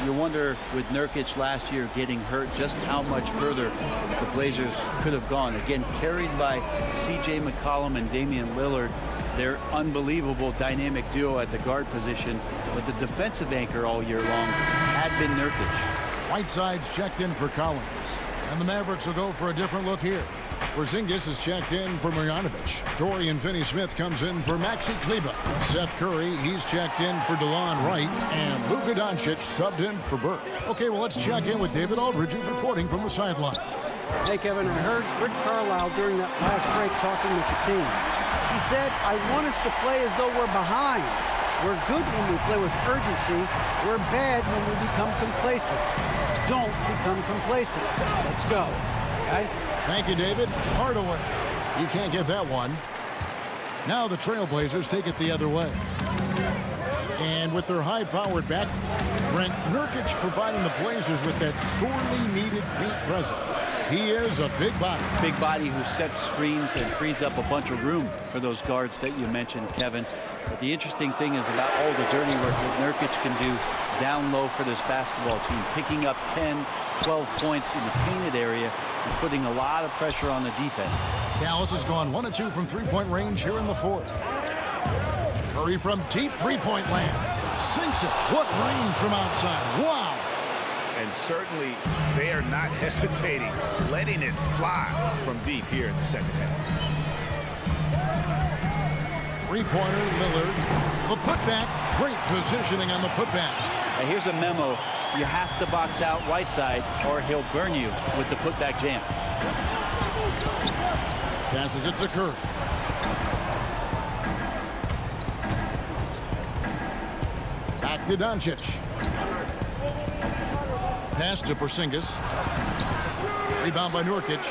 You wonder, with Nurkic last year getting hurt, just how much further the Blazers could have gone. Again, carried by C.J. McCollum and Damian Lillard. Their unbelievable dynamic duo at the guard position. But the defensive anchor all year long had been Nurkic. Whiteside's checked in for Collins. And the Mavericks will go for a different look here. Porzingis is checked in for Marjanovic. Dorian Finney-Smith comes in for Maxi Kleba. Seth Curry, he's checked in for DeLon Wright. And Luka Doncic subbed in for Burke. Okay, well, let's check in with David Aldridge, who's reporting from the sideline. Hey, Kevin, I heard Rick Carlisle during that last break talking with the team. He said, I want us to play as though we're behind. We're good when we play with urgency. We're bad when we become complacent. Don't become complacent. Let's go, guys. Thank you, David. Hardaway. You can't get that one. Now the Trailblazers take it the other way. And with their high-powered back, Brent Nurkic providing the Blazers with that sorely needed paint presence. He is a big body. Big body who sets screens and frees up a bunch of room for those guards that you mentioned, Kevin. But the interesting thing is about all the dirty work that Nurkic can do down low for this basketball team, picking up 10, 12 points in the painted area and putting a lot of pressure on the defense. Dallas has gone 1 of 2 from three-point range here in the fourth. Curry from deep three-point land. Sinks it. What range from outside. Wow. And certainly they are not hesitating, letting it fly from deep here in the second half. Three-pointer, Lillard. The putback. Great positioning on the putback. Now here's a memo. You have to box out Whiteside or he'll burn you with the putback jam. Passes it to Curry. Back to Doncic. Pass to Porzingis. Rebound by Nurkic.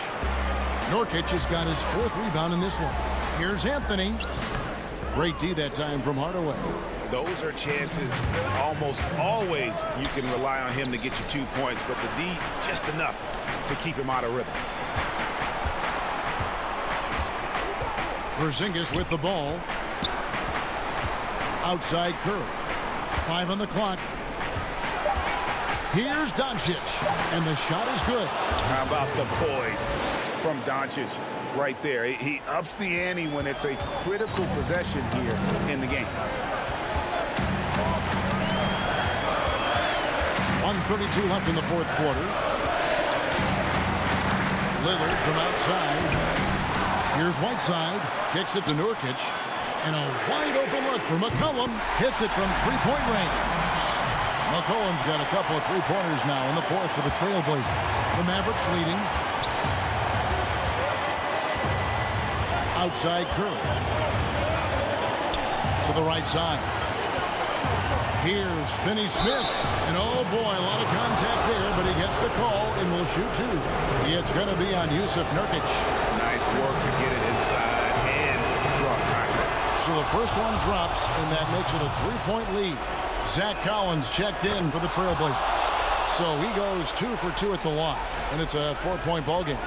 Nurkic has got his 4th rebound in this one. Here's Anthony. Great D that time from Hardaway. Those are chances almost always you can rely on him to get you 2 points, but the D just enough to keep him out of rhythm. Porzingis with the ball. Outside Curry. 5 on the clock. Here's Doncic, and the shot is good. How about the poise from Doncic right there? He ups the ante when it's a critical possession here in the game. 1:32 left in the fourth quarter. Lillard from outside. Here's Whiteside. Kicks it to Nurkic. And a wide-open look for McCollum. Hits it from three-point range. McCollum's got a couple of three-pointers now in the fourth for the Trailblazers. The Mavericks leading. Outside Curry. To the right side. Here's Finney-Smith. And oh boy, a lot of contact there, but he gets the call and will shoot two. It's going to be on Yusuf Nurkic. Nice work to get it inside and draw contact. So the first one drops, and that makes it a three-point lead. Zach Collins checked in for the Trailblazers. So he goes 2 for 2 at the line, and it's a 4-point ball game.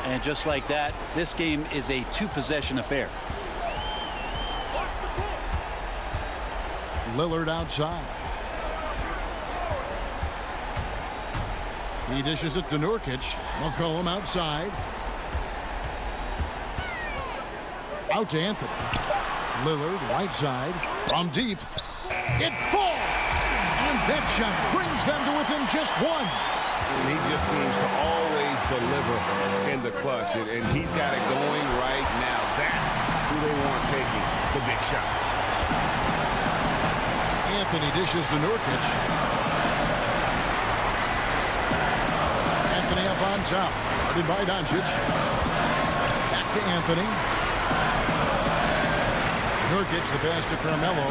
And just like that, this game is a two-possession affair. Lillard outside. He dishes it to Nurkic. McCollum outside. Out to Anthony. Lillard right side. From deep. It falls! And that shot brings them to within just one. And he just seems to always deliver in the clutch. And he's got it going right now. That's who they want taking the big shot. Anthony dishes to Nurkic. Anthony up on top. Guarded by Doncic. Back to Anthony. Nurkic the pass to Carmelo.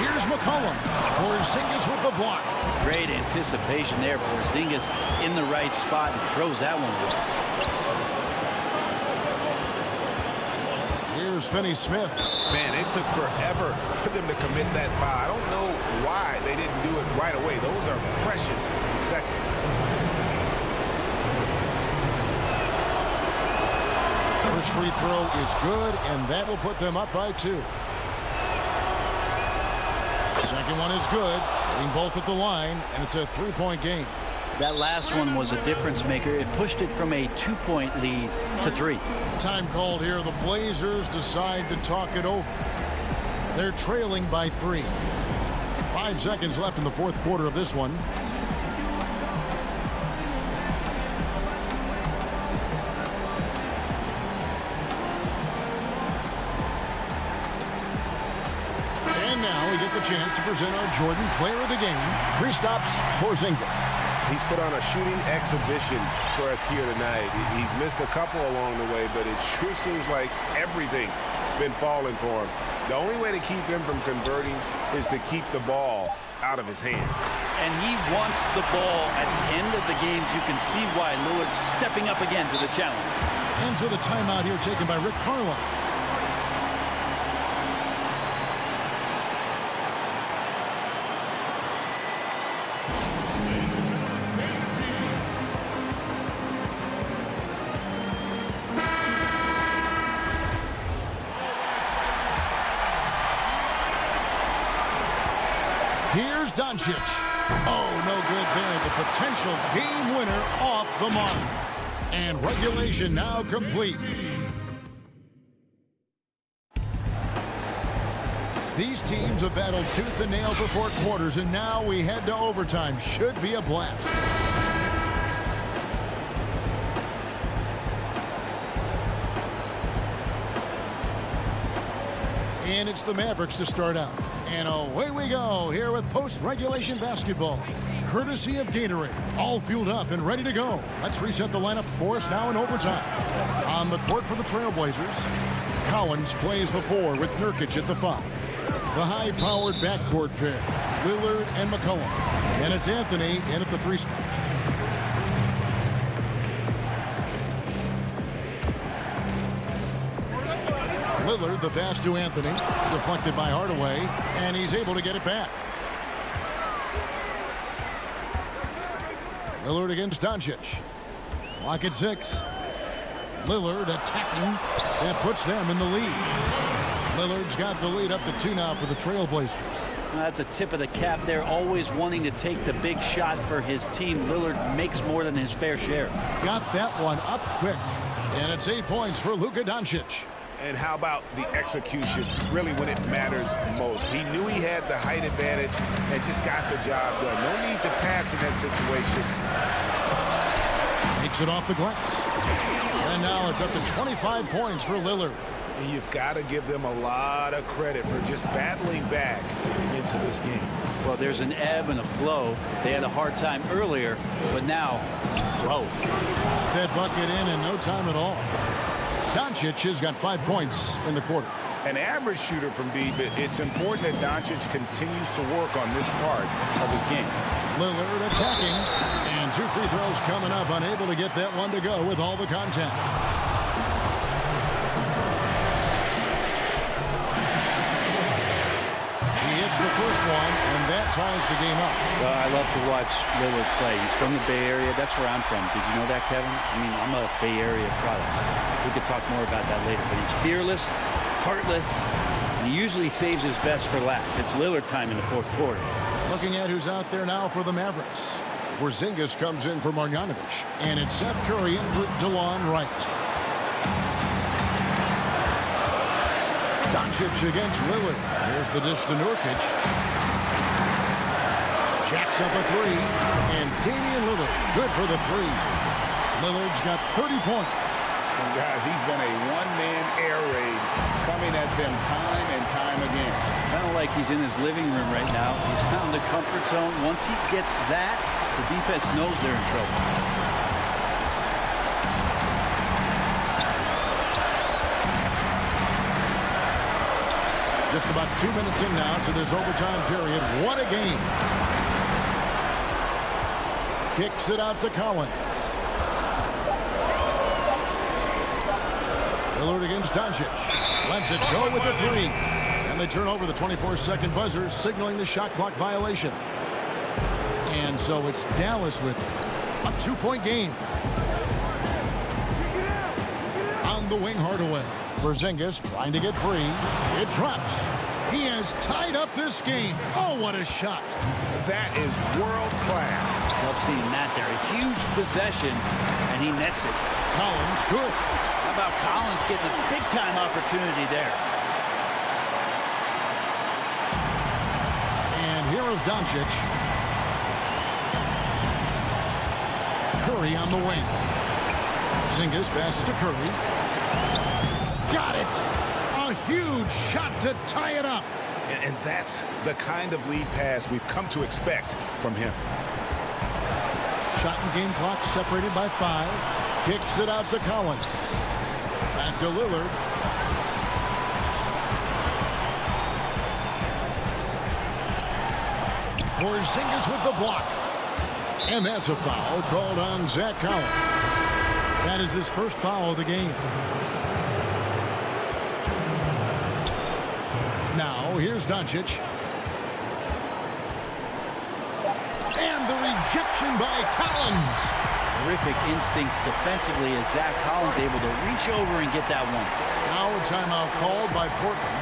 Here's McCollum. Porzingis with the block. Great anticipation there. Porzingis in the right spot and throws that one away. Here's Finney-Smith. Man, it took forever for them to commit that foul. I don't know why they didn't do it right away. Those are precious seconds. First free throw is good, and that will put them up by 2. Second one is good. Getting both at the line, and it's a 3-point game. That last one was a difference maker. It pushed it from a 2-point lead to 3. Time called here. The Blazers decide to talk it over. They're trailing by 3. 5 seconds left in the fourth quarter of this one. And now we get the chance to present our Jordan Player of the Game, Kristaps Porzingis. He's put on a shooting exhibition for us here tonight. He's missed a couple along the way, but it sure seems like everything's been falling for him. The only way to keep him from converting is to keep the ball out of his hand. And he wants the ball at the end of the games. You can see why Lillard's stepping up again to the challenge. And so the timeout here taken by Rick Carlisle. Here's Doncic. Oh, no good there. The potential game winner off the mark. And regulation now complete. These teams have battled tooth and nail for 4 quarters, and now we head to overtime. Should be a blast. And it's the Mavericks to start out. And away we go here with post-regulation basketball. Courtesy of Gatorade. All fueled up and ready to go. Let's reset the lineup for us now in overtime. On the court for the Trailblazers, Collins plays the 4 with Nurkic at the 5. The high-powered backcourt pair, Lillard and McCollum. And it's Anthony in at the 3 spot. Lillard, the pass to Anthony, deflected by Hardaway, and he's able to get it back. Lillard against Doncic. Clock at 6. Lillard attacking. That puts them in the lead. Lillard's got the lead up to 2 now for the Trailblazers. That's a tip of the cap there, always wanting to take the big shot for his team. Lillard makes more than his fair share. Got that one up quick. And it's 8 points for Luka Doncic. And how about the execution, really when it matters most? He knew he had the height advantage and just got the job done. No need to pass in that situation. He Takes it off the glass. And now it's up to 25 points for Lillard. And you've got to give them a lot of credit for just battling back into this game. Well, there's an ebb and a flow. They had a hard time earlier, but now, flow. That bucket in no time at all. Doncic has got 5 points in the quarter. An average shooter from deep, but it's important that Doncic continues to work on this part of his game. Lillard attacking, and 2 free throws coming up, unable to get that one to go with all the contact. He hits the first one, and that ties the game up. Well, I love to watch Lillard play. He's from the Bay Area. That's where I'm from. Did you know that, Kevin? I mean, I'm a Bay Area product. We could talk more about that later, but he's fearless, heartless, and he usually saves his best for last. It's Lillard time in the fourth quarter. Looking at who's out there now for the Mavericks. Porzingis comes in for Marjanovic, and it's Seth Curry in for DeLon Wright. Doncic against Lillard. Here's the dish to Nurkic. Jacks up a 3, and Damian Lillard good for the 3. Lillard's got 30 points. And guys, he's been a one-man air raid coming at them time and time again. Kind of like he's in his living room right now. He's found the comfort zone. Once he gets that, the defense knows they're in trouble. Just about 2 minutes in now to this overtime period. What a game. Kicks it out to Collins. Lillard against Doncic. Lets it go with the 3. And they turn over the 24-second buzzer, signaling the shot clock violation. And so it's Dallas with a 2-point game. On the wing, Hardaway. Porzingis trying to get free. It drops. He has tied up this game. Oh, what a shot. That is world class. Love seeing that there. A huge possession, and he nets it. Collins, good. How about Collins getting a big-time opportunity there? And here is Doncic. Curry on the wing. Porzingis passes to Curry. Got it. A huge shot to tie it up. And that's the kind of lead pass we've come to expect from him. Shot and game clock separated by 5. Kicks it out to Collins. Back to Lillard. Porzingis with the block. And that's a foul called on Zach Collins. That is his first foul of the game. Now, here's Doncic. And the rejection by Collins. Terrific instincts defensively as Zach Collins able to reach over and get that one. Now a timeout called by Portland.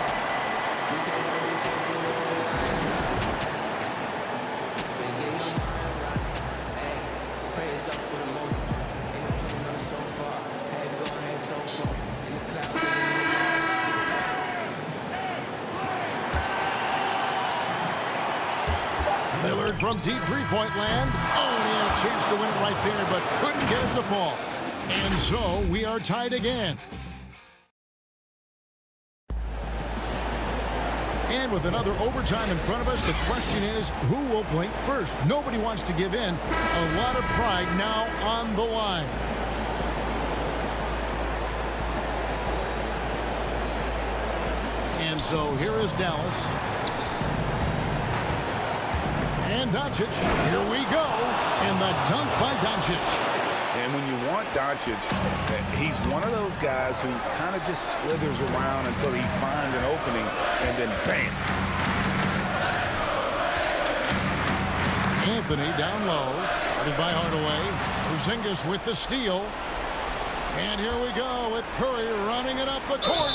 Lillard from deep three-point land. Oh, he had a chance to win it right there, but couldn't get it to fall. And so we are tied again. And with another overtime in front of us, the question is, who will blink first? Nobody wants to give in. A lot of pride now on the line. And so here is Dallas. And Doncic, here we go, and the dunk by Doncic. And when you want Doncic, he's one of those guys who kind of just slithers around until he finds an opening, and then bam. Anthony down low, guarded by Hardaway. Porzingis with the steal. And here we go with Curry running it up the court.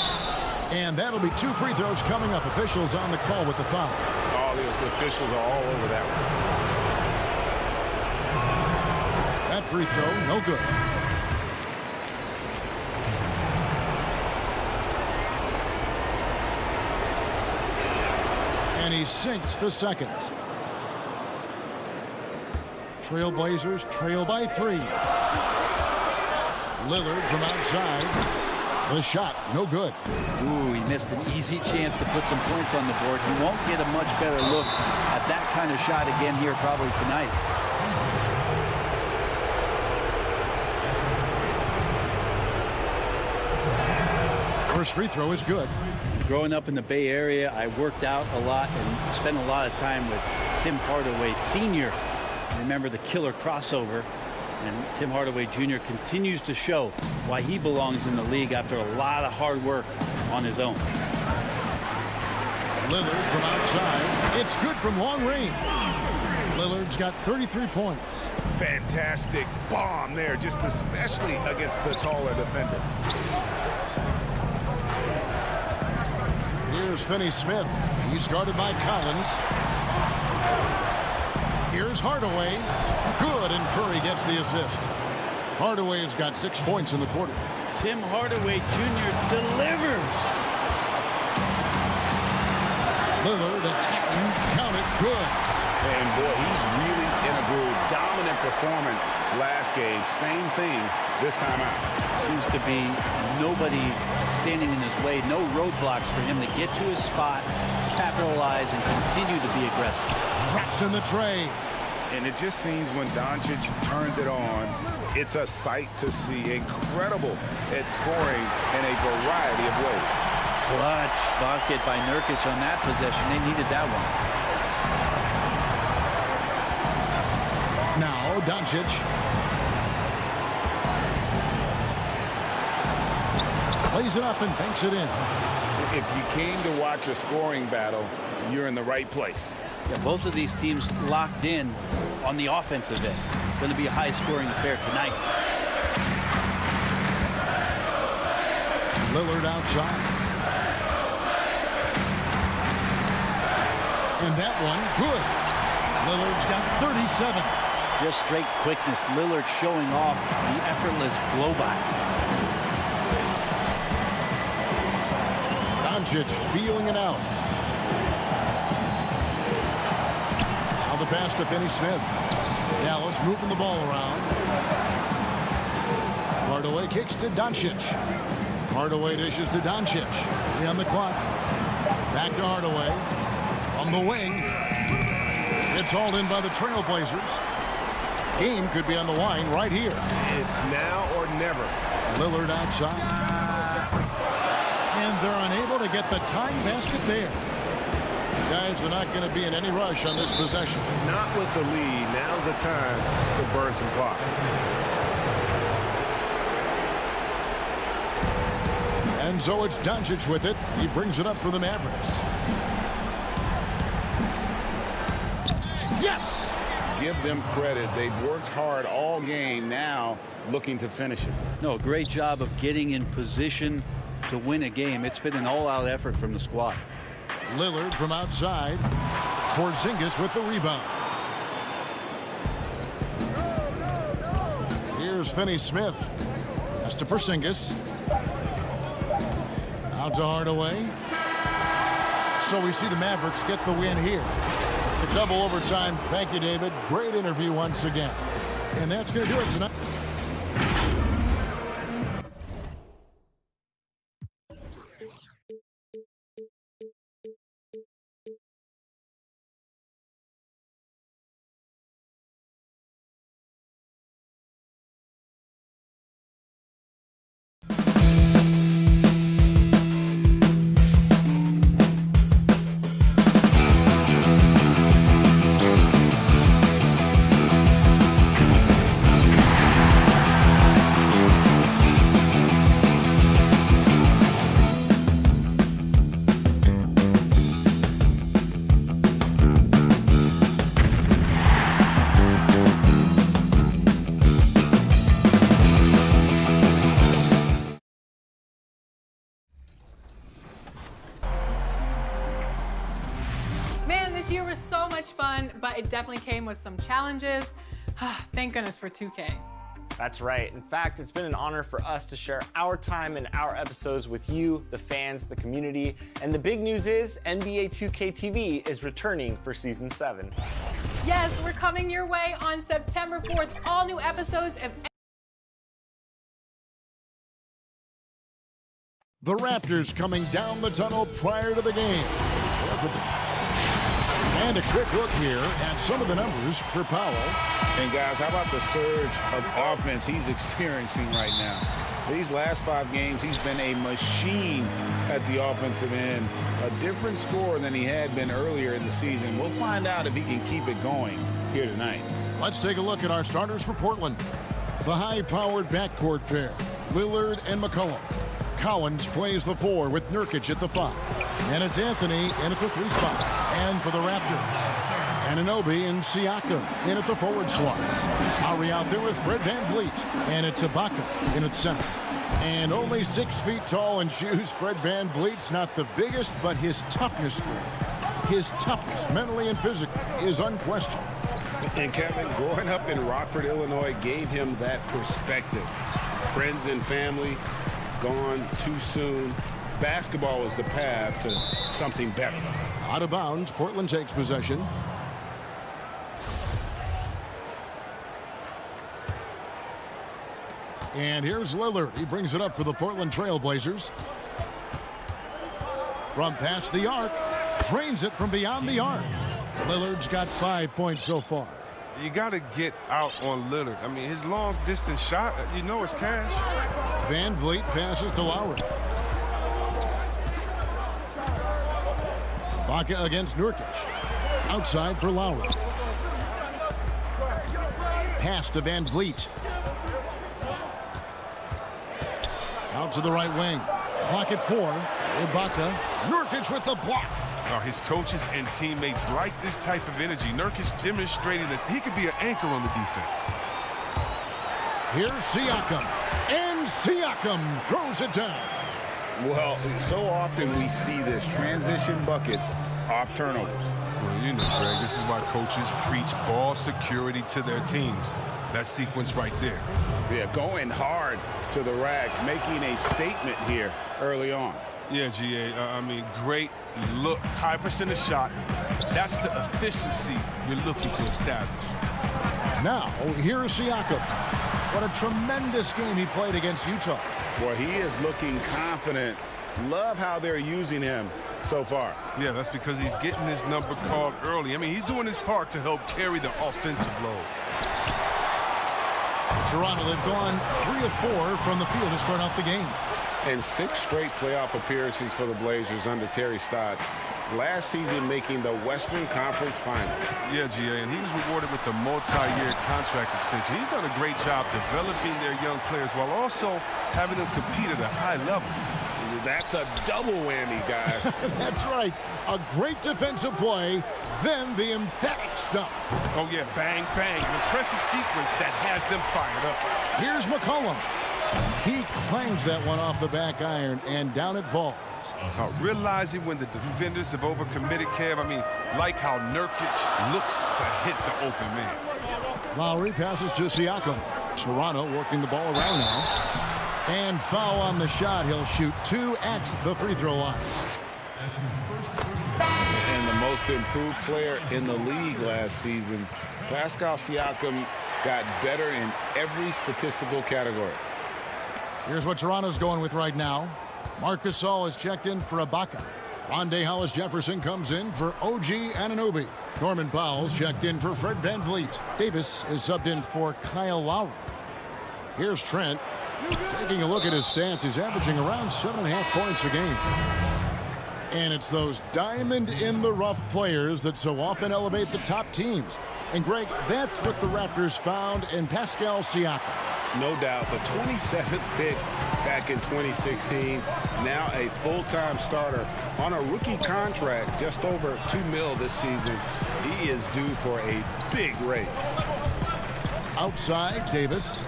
And that'll be 2 free throws coming up. Officials on the call with the foul. The officials are all over that one. That free throw, no good. And he sinks the second. Trailblazers trail by 3. Lillard from outside. The shot, no good. Ooh, he missed an easy chance to put some points on the board. He won't get a much better look at that kind of shot again here probably tonight. First free throw is good. Growing up in the Bay Area, I worked out a lot and spent a lot of time with Tim Hardaway Sr. Remember the killer crossover. And Tim Hardaway Jr. continues to show why he belongs in the league after a lot of hard work on his own. Lillard from outside. It's good from long range. Lillard's got 33 points. Fantastic bomb there, just especially against the taller defender. Here's Finney-Smith. He's guarded by Collins. Here's Hardaway. Good, and Curry gets the assist. Hardaway has got 6 points in the quarter. Tim Hardaway Jr. delivers. Lillard attacking. Count it. Good. And boy, he's really in a groove. Dominant performance last game. Same thing this time out. Seems to be nobody standing in his way. No roadblocks for him to get to his spot, capitalize, and continue to be aggressive. Drops in the tray. And it just seems when Doncic turns it on, it's a sight to see. Incredible at scoring in a variety of ways. Clutch bucket by Nurkic on that possession. They needed that one. Now Doncic. Plays it up and banks it in. If you came to watch a scoring battle, you're in the right place. Yeah, both of these teams locked in on the offensive end. Going to be a high-scoring affair tonight. Lillard outside. And that one, good. Lillard's got 37. Just straight quickness. Lillard showing off the effortless blow-by. Doncic feeling it out. Now the pass to Finney-Smith. Dallas moving the ball around. Hardaway kicks to Doncic. Hardaway dishes to Doncic. 3 on the clock. Back to Hardaway. On the wing. It's hauled in by the Trailblazers. Game could be on the line right here. It's now or never. Lillard outside. And they're unable to get the tying basket there. Guys, they're not going to be in any rush on this possession. Not with the lead. Now's the time to burn some clock. And so it's Doncic with it. He brings it up for the Mavericks. Yes! Give them credit. They've worked hard all game, now looking to finish it. No, great job of getting in position to win a game. It's been an all-out effort from the squad. Lillard from outside. Porzingis with the rebound. Here's Finney-Smith. That's to Porzingis. Out to Hardaway. So we see the Mavericks get the win here. The double overtime. Thank you, David. Great interview once again. And that's going to do it tonight. But it definitely came with some challenges. Thank goodness for 2K. That's right. In fact, it's been an honor for us to share our time and our episodes with you, the fans, the community. And the big news is NBA 2K TV is returning for Season 7. Yes, we're coming your way on September 4th. All new episodes of The Raptors coming down the tunnel prior to the game. And a quick look here at some of the numbers for Powell. And guys, how about the surge of offense he's experiencing right now? These last 5 games, he's been a machine at the offensive end. A different scorer than he had been earlier in the season. We'll find out if he can keep it going here tonight. Let's take a look at our starters for Portland. The high-powered backcourt pair, Lillard and McCollum. Collins plays the 4 with Nurkic at the 5. And it's Anthony in at the 3 spot. And for the Raptors, Anunoby and Siakam in at the forward slot. Lowry out there with Fred VanVleet. And it's Ibaka in at center. And only 6 feet tall in shoes, Fred VanVleet's not the biggest, but his toughness, mentally and physically, is unquestioned. And Kevin, growing up in Rockford, Illinois, gave him that perspective. Friends and family gone too soon. Basketball was the path to something better. Out of bounds, Portland takes possession. And here's Lillard. He brings it up for the Portland Trail Blazers. From past the arc, drains it from beyond the arc. Lillard's got 5 points so far. You got to get out on Lillard. I mean, his long-distance shot, you know it's cash. VanVleet passes to Lowry. Ibaka against Nurkic. Outside for Lowry. Pass to VanVleet. Out to the right wing. Clock at 4. Ibaka. Nurkic with the block. His coaches and teammates like this type of energy. Nurkic demonstrating that he could be an anchor on the defense. Here's Siakam. And Siakam throws it down. Well, so often we see this. Transition buckets off turnovers. Well, you know, Greg, this is why coaches preach ball security to their teams. That sequence right there. Yeah, going hard to the rack, making a statement here early on. Yeah, GA, I mean, great look, high percentage shot. That's the efficiency you're looking to establish. Now, here's Siakam. What a tremendous game he played against Utah. Boy, he is looking confident. Love how they're using him so far. Yeah, that's because he's getting his number called early. I mean, he's doing his part to help carry the offensive load. Toronto, they've gone 3 of 4 from the field to start out the game. And 6 straight playoff appearances for the Blazers under Terry Stotts. Last season making the Western Conference Final. Yeah, GA, and he was rewarded with a multi-year contract extension. He's done a great job developing their young players while also having them compete at a high level. That's a double whammy, guys. That's right. A great defensive play, then the emphatic stuff. Oh, yeah, bang, bang. An impressive sequence that has them fired up. Here's McCollum. He clangs that one off the back iron, and down it falls. Realizing when the defenders have overcommitted, Kev, I mean, like how Nurkic looks to hit the open man. Lowry passes to Siakam. Toronto working the ball around now. And foul on the shot. He'll shoot 2 at the free throw line. And the most improved player in the league last season, Pascal Siakam, got better in every statistical category. Here's what Toronto's going with right now. Marc Gasol is checked in for Ibaka. Rondé Hollis-Jefferson comes in for OG Anunoby. Norman Powell's checked in for Fred VanVleet. Davis is subbed in for Kyle Lowry. Here's Trent. Taking a look at his stats, he's averaging around 7.5 points a game. And it's those diamond-in-the-rough players that so often elevate the top teams. And, Greg, that's what the Raptors found in Pascal Siakam. No doubt. The 27th pick back in 2016. Now a full-time starter on a rookie contract, just over $2 million this season. He is due for a big raise. Outside, Davis.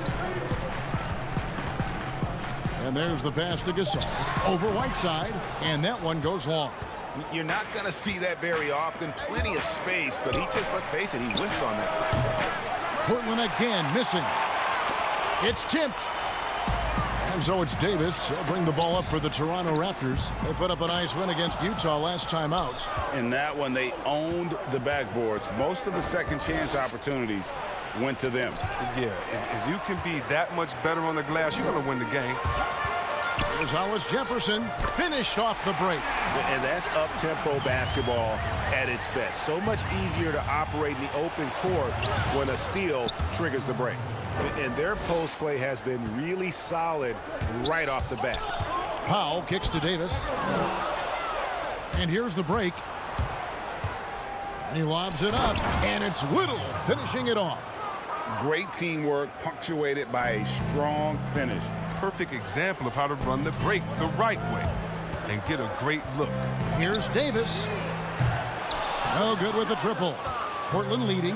And there's the pass to Gasol. Over Whiteside, and that one goes long. You're not going to see that very often. Plenty of space, but he just, let's face it, he whiffs on that. Portland again missing. It's tipped. And so it's Davis. He'll bring the ball up for the Toronto Raptors. They put up a nice win against Utah last time out. In that one, they owned the backboards. Most of the second chance opportunities went to them. Yeah, if you can be that much better on the glass, you're going to win the game. Here's Hollis Jefferson, finished off the break. And that's up-tempo basketball at its best. So much easier to operate in the open court when a steal triggers the break. And their post play has been really solid right off the bat. Powell kicks to Davis. And here's the break. He lobs it up, and it's Little finishing it off. Great teamwork punctuated by a strong finish. Perfect example of how to run the break the right way and get a great look. Here's Davis. No good with the triple. Portland leading.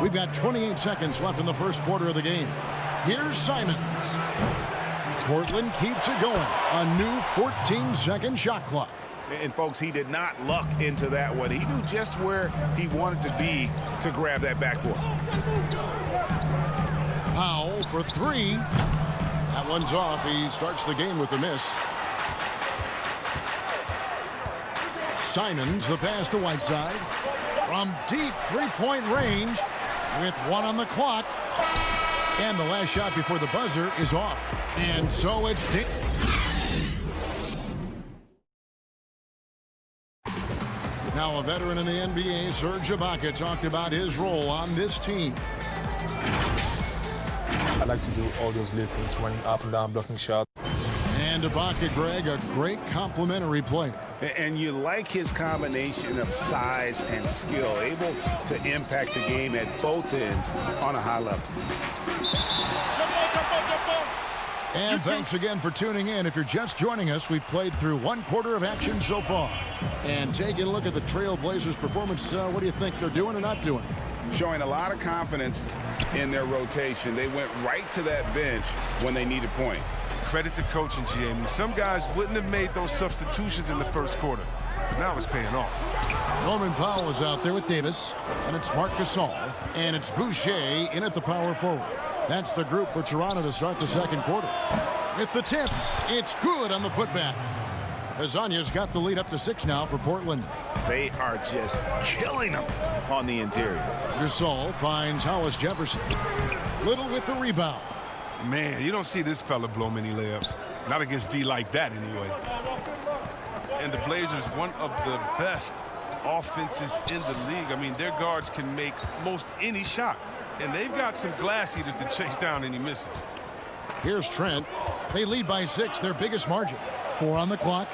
We've got 28 seconds left in the first quarter of the game. Here's Simons. Portland keeps it going. A new 14-second shot clock. And, folks, he did not luck into that one. He knew just where he wanted to be to grab that backboard. Powell for three. That one's off. He starts the game with a miss. Simons, the pass to Whiteside. From deep three-point range with one on the clock. And the last shot before the buzzer is off. And so it's... Now a veteran in the NBA, Serge Ibaka, talked about his role on this team. I like to do all those little things, running up and down, blocking shots. And Ibaka, Greg, a great complimentary player. And you like his combination of size and skill, able to impact the game at both ends on a high level. And thanks again for tuning in. If you're just joining us, we've played through one quarter of action so far. And taking a look at the Trailblazers' performance, what do you think they're doing or not doing? Showing a lot of confidence in their rotation. They went right to that bench when they needed points. Credit to coaching, GM. Some guys wouldn't have made those substitutions in the first quarter, but now it's paying off. Norman Powell is out there with Davis, and it's Marc Gasol, and it's Boucher in at the power forward. That's the group for Toronto to start the second quarter. With the tip, it's good on the putback. Azanya's got the lead up to 6 now for Portland. They are just killing them on the interior. Gasol finds Hollis Jefferson. Little with the rebound. Man, you don't see this fella blow many layups. Not against D like that, anyway. And the Blazers, one of the best offenses in the league. I mean, their guards can make most any shot. And they've got some glass eaters to chase down any misses. Here's Trent. They lead by 6, their biggest margin. 4 on the clock.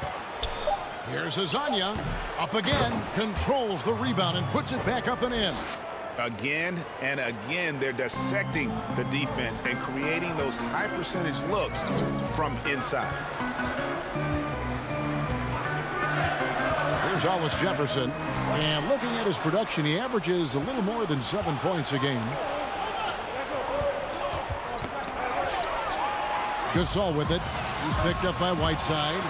Here's Azanya. Up again. Controls the rebound and puts it back up and in. Again and again, they're dissecting the defense and creating those high percentage looks from inside. Here's Hollis Jefferson. And looking at his production, he averages a little more than 7 points a game. Gasol with it. He's picked up by Whiteside.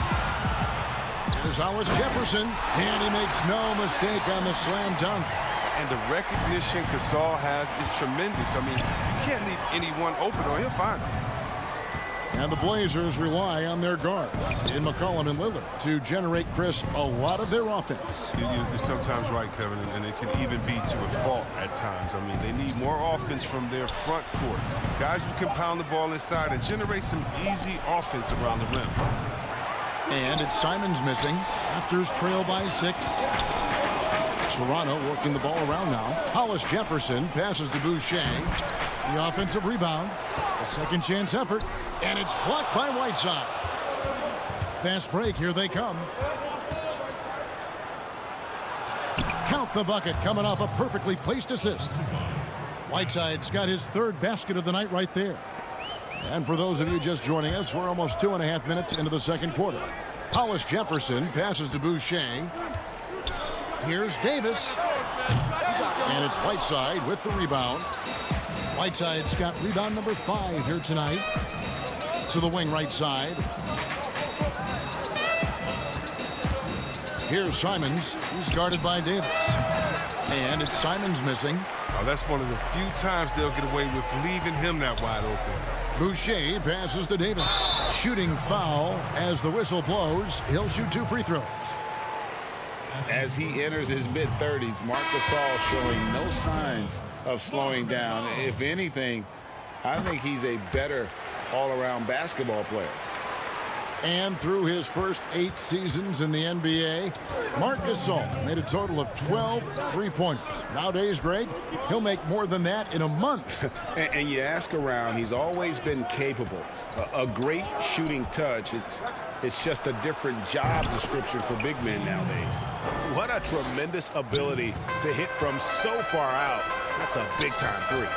Here's Hollis Jefferson. And he makes no mistake on the slam dunk. And the recognition Gasol has is tremendous. I mean, you can't leave anyone open or he'll find them. And the Blazers rely on their guards in McCollum and Lillard to generate, Chris, a lot of their offense. You're sometimes right, Kevin, and it can even be to a fault at times. I mean, they need more offense from their front court. Guys who can pound the ball inside and generate some easy offense around the rim. And it's Simons missing. Raptors trail by 6. Toronto working the ball around now. Hollis Jefferson passes to Boucher. The offensive rebound. A second chance effort. And it's blocked by Whiteside. Fast break. Here they come. Count the bucket coming off a perfectly placed assist. Whiteside's got his 3rd basket of the night right there. And for those of you just joining us, we're almost 2.5 minutes into the second quarter. Hollis Jefferson passes to Boucher. Here's Davis. And it's Whiteside with the rebound. Whiteside's got rebound number 5 here tonight. To the wing right side. Here's Simons. He's guarded by Davis. And it's Simons missing. Oh, that's one of the few times they'll get away with leaving him that wide open. Boucher passes to Davis. Shooting foul as the whistle blows. He'll shoot 2 free throws. As he enters his mid-30s, Marc Gasol showing no signs of slowing down. If anything, I think he's a better all-around basketball player. And through his first 8 seasons in the NBA, Marc Gasol made a total of 12 three-pointers. Nowadays, Greg, he'll make more than that in a month. and you ask around, he's always been capable. A great shooting touch. It's just a different job description for big men nowadays. What a tremendous ability to hit from so far out. That's a big-time three.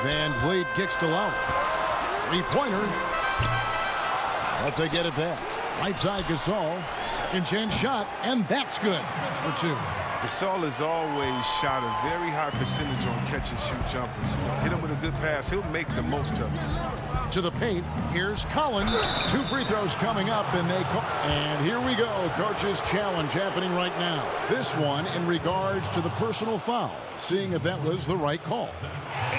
Van Vliet kicks to Lowry. Three-pointer. But they get it back. Right side Gasol. Second chance shot, and that's good for 2. Gasol has always shot a very high percentage on catch-and-shoot jumpers. Hit him with a good pass, he'll make the most of it. To the paint, here's Collins. 2 free throws coming up, and they call. And here we go, coach's challenge happening right now. This one in regards to the personal foul, seeing if that was the right call.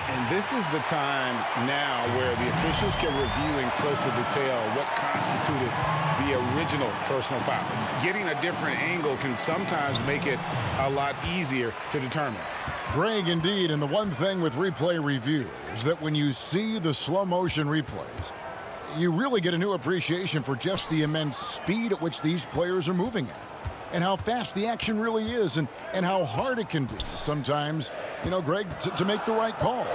And this is the time now where the officials can review in closer detail what constituted the original personal foul. Getting a different angle can sometimes make it a lot easier to determine. Greg, indeed, and the one thing with replay review is that when you see the slow motion replays, you really get a new appreciation for just the immense speed at which these players are moving at, and how fast the action really is, and how hard it can be sometimes, you know, Greg, to make the right call.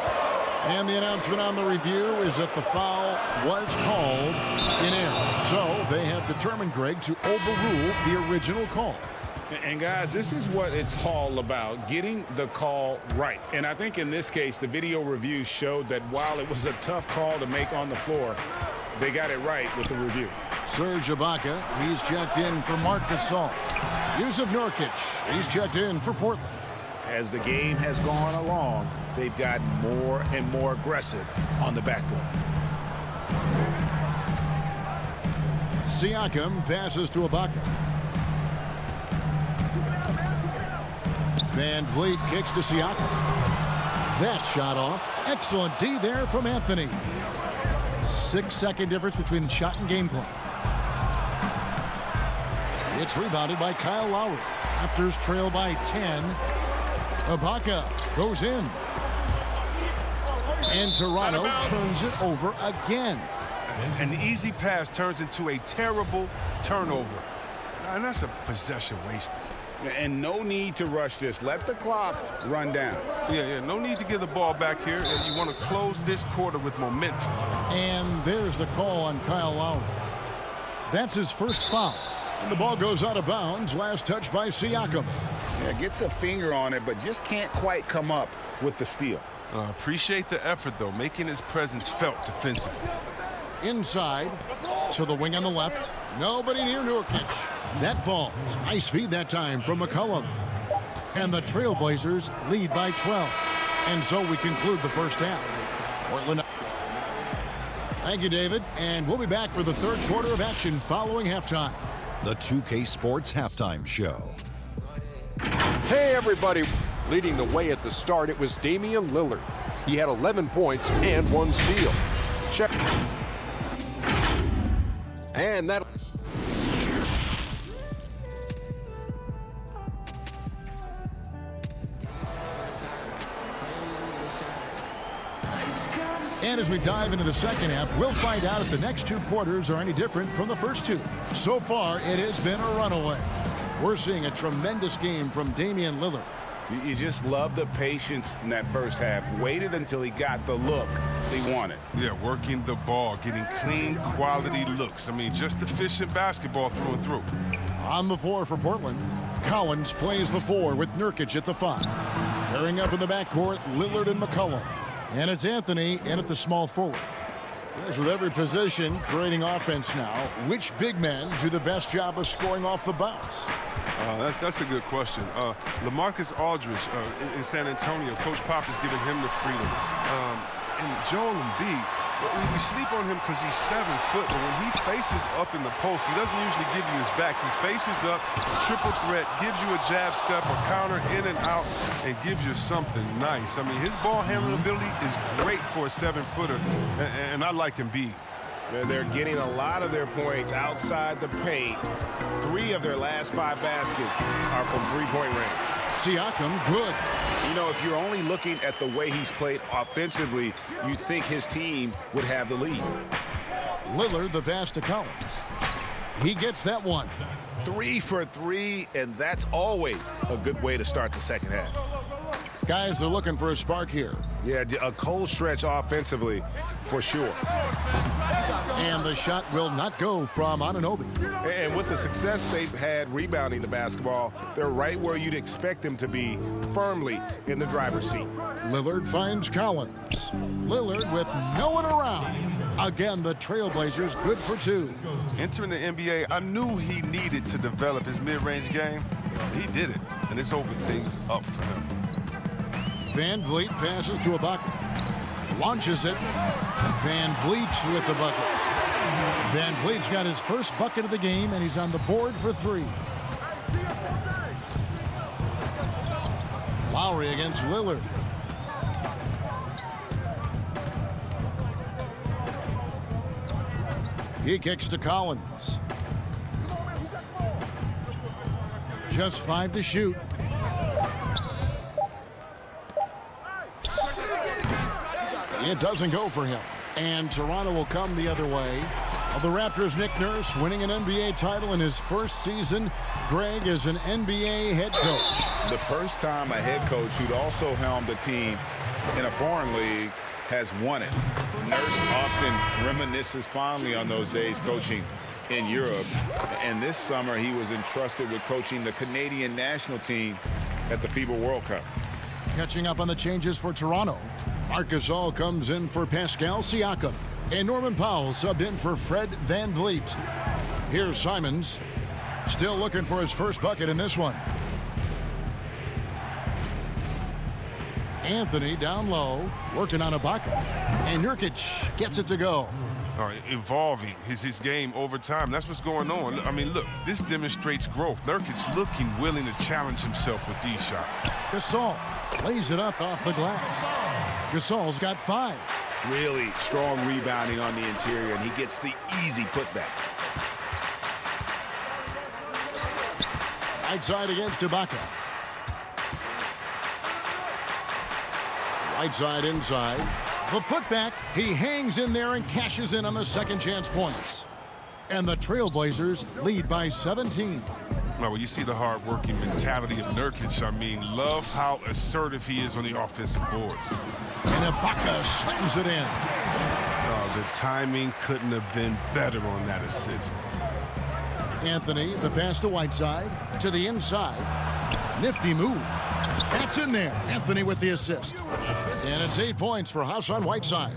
And the announcement on the review is that the foul was called in error. So they have determined, Greg, to overrule the original call. And guys, this is what it's all about, getting the call right. And I think in this case, the video review showed that while it was a tough call to make on the floor, they got it right with the review. Serge Ibaka, he's checked in for Marc Gasol. Jusuf Nurkic, he's checked in for Portland. As the game has gone along, they've gotten more and more aggressive on the backcourt. Siakam passes to Ibaka. Van Vliet kicks to Siakam. That shot off. Excellent D there from Anthony. 6-second difference between the shot and game clock. It's rebounded by Kyle Lowry. Raptors trail by 10. Ibaka goes in. And Toronto turns it over again. An easy pass turns into a terrible turnover. And that's a possession wasted. And no need to rush this. Let the clock run down. Yeah, no need to give the ball back here. You want to close this quarter with momentum. And there's the call on Kyle Lowry. That's his first foul. And the ball goes out of bounds. Last touch by Siakam. Yeah, gets a finger on it, but just can't quite come up with the steal. Appreciate the effort, though, making his presence felt defensively. Inside to the wing on the left. Nobody near Nurkic. That falls. Nice feed that time from McCollum. And the Trailblazers lead by 12. And so we conclude the first half. Portland. Thank you, David. And we'll be back for the third quarter of action following halftime. The 2K Sports Halftime Show. Hey, everybody. Leading the way at the start, it was Damian Lillard. He had 11 points and 1 steal. Check. And that... And as we dive into the second half, we'll find out if the next 2 quarters are any different from the first 2. So far, it has been a runaway. We're seeing a tremendous game from Damian Lillard. You just love the patience in that first half. Waited until he got the look he wanted. Yeah, working the ball, getting clean, quality looks. I mean, just efficient basketball through and through. On the floor for Portland, Collins plays the 4 with Nurkic at the 5. Pairing up in the backcourt, Lillard and McCollum. And it's Anthony in at the small forward. As with every position creating offense now, which big men do the best job of scoring off the bounce? That's a good question. LaMarcus Aldridge in San Antonio, Coach Pop is giving him the freedom. And Joel Embiid, we sleep on him because he's 7 foot, but when he faces up in the post, he doesn't usually give you his back. He faces up, triple threat, gives you a jab step, a counter in and out, and gives you something nice. I mean, his ball handling ability is great for a 7-footer, and I like Embiid. They're getting a lot of their points outside the paint. 3 of their last 5 baskets are from three-point range. Siakam, good. You know, if you're only looking at the way he's played offensively, you think his team would have the lead. Lillard, the pass to Collins. He gets that one. 3 for 3, and that's always a good way to start the second half. Guys are looking for a spark here. Yeah, a cold stretch offensively for sure. And the shot will not go from Anunoby. And with the success they've had rebounding the basketball, they're right where you'd expect them to be, firmly in the driver's seat. Lillard finds Collins. Lillard with no one around. Again, the Trailblazers good for 2. Entering the NBA, I knew he needed to develop his mid-range game. He did it, and it's opened things up for him. Van Vliet passes to Ibaka. Launches it. Van Vliet with the bucket. Van Vliet's got his first bucket of the game, and he's on the board for 3. Lowry against Lillard. He kicks to Collins. Just 5 to shoot. It doesn't go for him. And Toronto will come the other way. The Raptors' Nick Nurse winning an NBA title in his first season. Greg is an NBA head coach. The first time a head coach who'd also helmed a team in a foreign league has won it. Nurse often reminisces fondly on those days coaching in Europe. And this summer he was entrusted with coaching the Canadian national team at the FIBA World Cup. Catching up on the changes for Toronto. Marc Gasol comes in for Pascal Siakam. And Norman Powell subbed in for Fred Van Vliet. Here's Simons. Still looking for his first bucket in this one. Anthony down low, working on Ibaka. And Nurkic gets it to go. All right, evolving his game over time. That's what's going on. I mean, look, this demonstrates growth. Nurkic looking willing to challenge himself with these shots. Gasol lays it up off the glass. Gasol's got 5. Really strong rebounding on the interior, and he gets the easy putback. Right side against Ibaka. Right side inside. The putback, he hangs in there and cashes in on the second chance points. And the Trailblazers lead by 17. Well, you see the hard-working mentality of Nurkic. I mean, love how assertive he is on the offensive boards. And Ibaka slams it in. The timing couldn't have been better on that assist. Anthony, the pass to Whiteside, to the inside. Nifty move. That's in there. Anthony with the assist. And it's 8 points for Hassan Whiteside.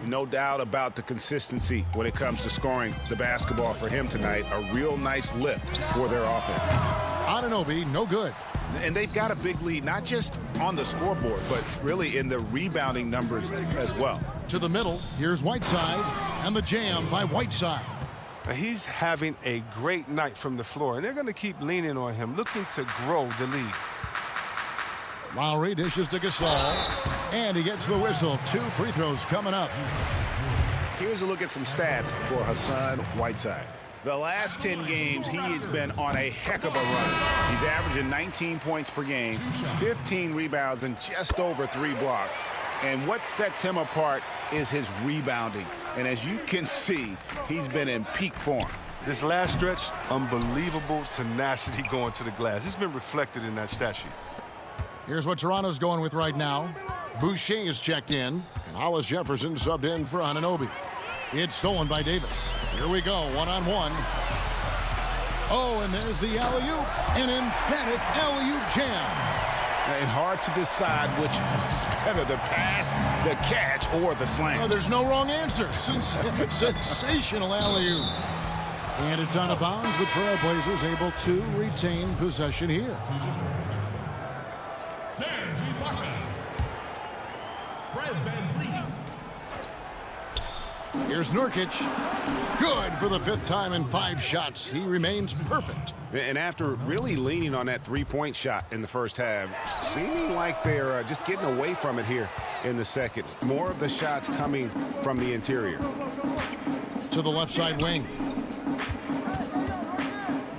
No doubt about the consistency when it comes to scoring the basketball for him tonight. A real nice lift for their offense. Anunoby, no good. And they've got a big lead, not just on the scoreboard, but really in the rebounding numbers as well. To the middle, here's Whiteside, and the jam by Whiteside. He's having a great night from the floor, and they're going to keep leaning on him, looking to grow the lead. Lowry dishes to Gasol, and he gets the whistle. 2 free throws coming up. Here's a look at some stats for Hassan Whiteside. The last 10 games, he has been on a heck of a run. He's averaging 19 points per game, 15 rebounds, and just over 3 blocks. And what sets him apart is his rebounding. And as you can see, he's been in peak form. This last stretch, unbelievable tenacity going to the glass. It's been reflected in that stat sheet. Here's what Toronto's going with right now. Boucher is checked in, and Hollis Jefferson subbed in for Anunoby. It's stolen by Davis. Here we go, one-on-one. Oh, and there's the alley-oop, an emphatic alley-oop jam. And hard to decide which was better, the pass, the catch, or the slam. Oh, there's no wrong answer. Sensational alley-oop. And it's out of bounds. The Trailblazers able to retain possession here. Here's Nurkic. Good for the 5th time in 5 shots. He remains perfect. And after really leaning on that 3-point shot in the first half, seeming like they're just getting away from it here in the second. More of the shots coming from the interior. To the left side wing.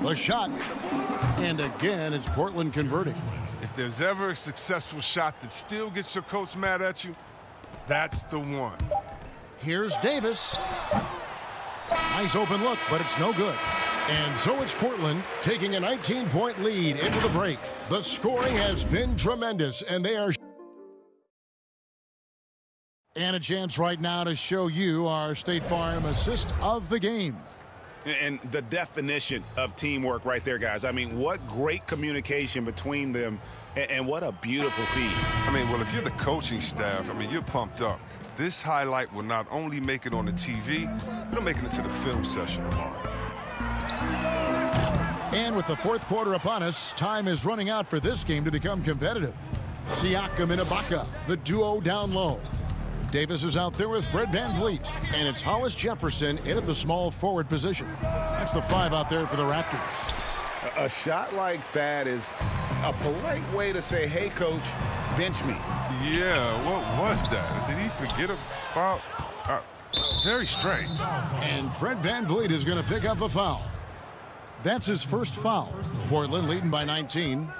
The shot. And again, it's Portland converting. if there's ever a successful shot that still gets your coach mad at you, that's the one. Here's Davis. Nice open look, but it's no good. And so it's Portland taking a 19-point lead into the break. The scoring has been tremendous, and they are... And a chance right now to show you our State Farm assist of the game. And the definition of teamwork right there, guys. I mean, what great communication between them, and what a beautiful feed. I mean, well, if you're the coaching staff, I mean, you're pumped up. This highlight will not only make it on the TV, it'll make it into the film session tomorrow. And with the fourth quarter upon us, time is running out for this game to become competitive. Siakam and Ibaka, the duo down low. Davis is out there with Fred VanVleet, and it's Hollis Jefferson in at the small forward position. That's the 5 out there for the Raptors. A shot like that is a polite way to say, hey, coach, bench me. Yeah, what was that? Did he forget about... very strange. And Fred VanVleet is going to pick up a foul. That's his first foul. Portland leading by 19.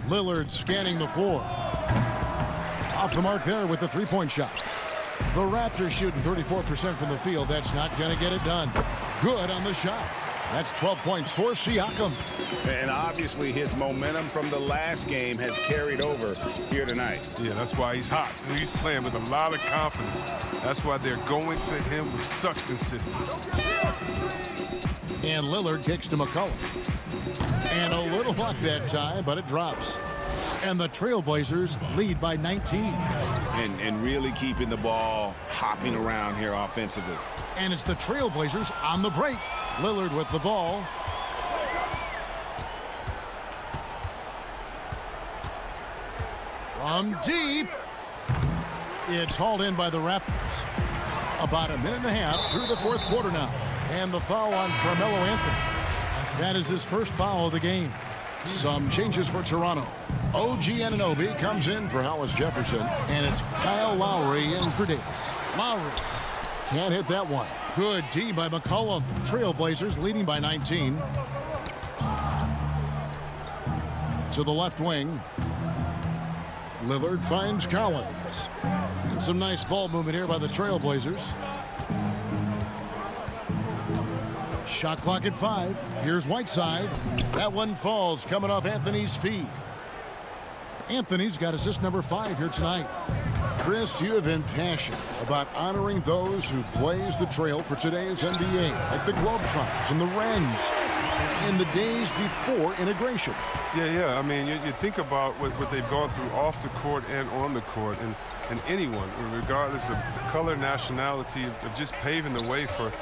Lillard scanning the floor. Off the mark there with the three-point shot. The Raptors shooting 34% from the field. That's not going to get it done. Good on the shot. That's 12 points for Siakam. And obviously his momentum from the last game has carried over here tonight. Yeah, that's why he's hot. He's playing with a lot of confidence. That's why they're going to him with such consistency. And Lillard kicks to McCollum. And a little luck that time, but it drops. And the Trailblazers lead by 19. And really keeping the ball hopping around here offensively. And it's the Trailblazers on the break. Lillard with the ball. From deep. It's hauled in by the Raptors. About a minute and a half through the fourth quarter now. And the foul on Carmelo Anthony. That is his first foul of the game. Some changes for Toronto. OG Anunoby comes in for Hollis Jefferson. And it's Kyle Lowry in for Davis. Lowry can't hit that one. Good D by McCollum. Trailblazers leading by 19. To the left wing. Lillard finds Collins. And some nice ball movement here by the Trailblazers. Shot clock at 5. Here's Whiteside. That one falls coming off Anthony's feet. Anthony's got assist number 5 here tonight. Chris, you have been passionate about honoring those who blazed the trail for today's NBA, like the Globetrotters and the Wrens in the days before integration. Yeah. I mean, you think about what they've gone through off the court and on the court, and anyone, regardless of color, nationality, of just paving the way for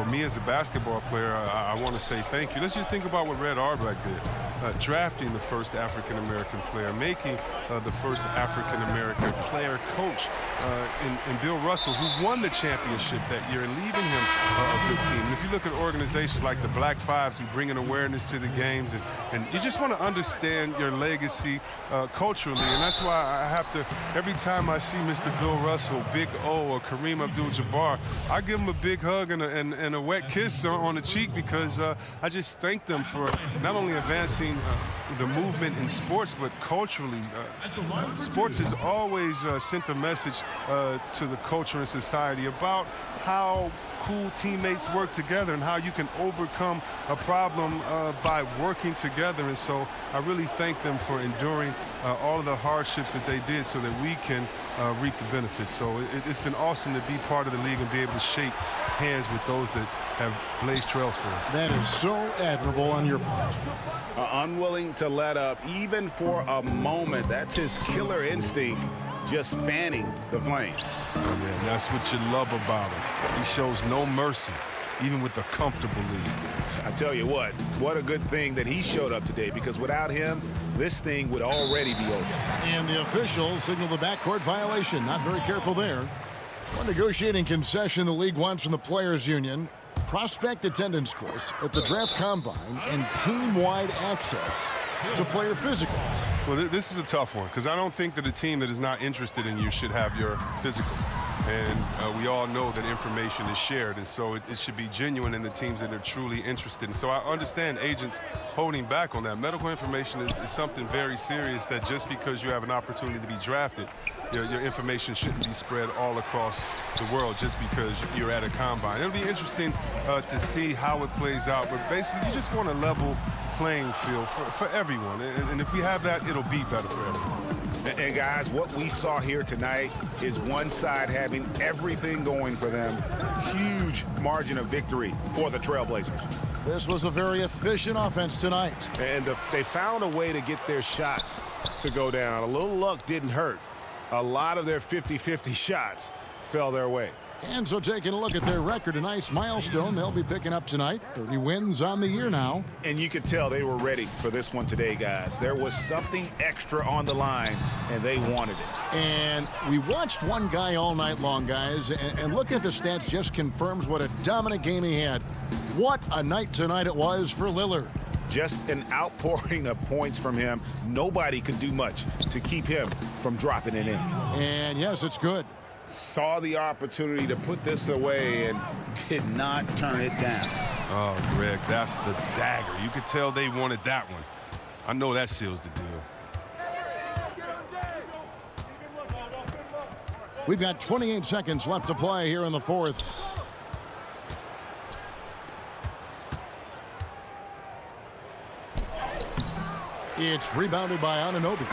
me as a basketball player, I want to say thank you. Let's just think about what Red Auerbach did. Drafting the first African-American player, making the first African-American player coach in Bill Russell, who won the championship that year, and leaving him a good team. And if you look at organizations like the Black Fives who bring an awareness to the games, and you just want to understand your legacy culturally, and that's why I have to, every time I see Mr. Bill Russell, Big O, or Kareem Abdul-Jabbar, I give him a big hug and a wet kiss on the cheek, because I just thank them for not only advancing the movement in sports, but culturally. Sports has always sent a message to the culture and society about how cool teammates work together and how you can overcome a problem by working together. And so I really thank them for enduring all of the hardships that they did so that we can reap the benefits. So it's been awesome to be part of the league and be able to shake hands with those that have blazed trails for us. That is so admirable on your part. Unwilling to let up even for a moment. That's his killer instinct, just fanning the flame. Oh, man, that's what you love about him. He shows no mercy, even with the comfortable lead. I tell you what a good thing that he showed up today, because without him, this thing would already be over. And the officials signal the backcourt violation. Not very careful there. One negotiating concession the league wants from the Players Union: prospect attendance course at the draft combine and team-wide access to player physical. Well, this is a tough one, because I don't think that a team that is not interested in you should have your physical. And we all know that information is shared, and so it should be genuine in the teams that are truly interested. And so I understand agents holding back on that. Medical information is something very serious that just because you have an opportunity to be drafted, your information shouldn't be spread all across the world just because you're at a combine. It'll be interesting to see how it plays out, but basically you just want a level playing field for everyone. And if we have that, it'll be better for everyone. And guys, what we saw here tonight is one side having everything going for them. Huge margin of victory for the Trailblazers. This was a very efficient offense tonight. And they found a way to get their shots to go down. A little luck didn't hurt. A lot of their 50-50 shots fell their way. And so taking a look at their record, a nice milestone they'll be picking up tonight. 30 wins on the year now. And you could tell they were ready for this one today, guys. There was something extra on the line, and they wanted it. And we watched one guy all night long, guys, and looking at the stats just confirms what a dominant game he had. What a night tonight it was for Lillard. Just an outpouring of points from him. Nobody could do much to keep him from dropping it in. And yes, it's good. Saw the opportunity to put this away and did not turn it down. Oh, Greg, that's the dagger. You could tell they wanted that one. I know that seals the deal. We've got 28 seconds left to play here in the fourth. It's rebounded by Anunoby.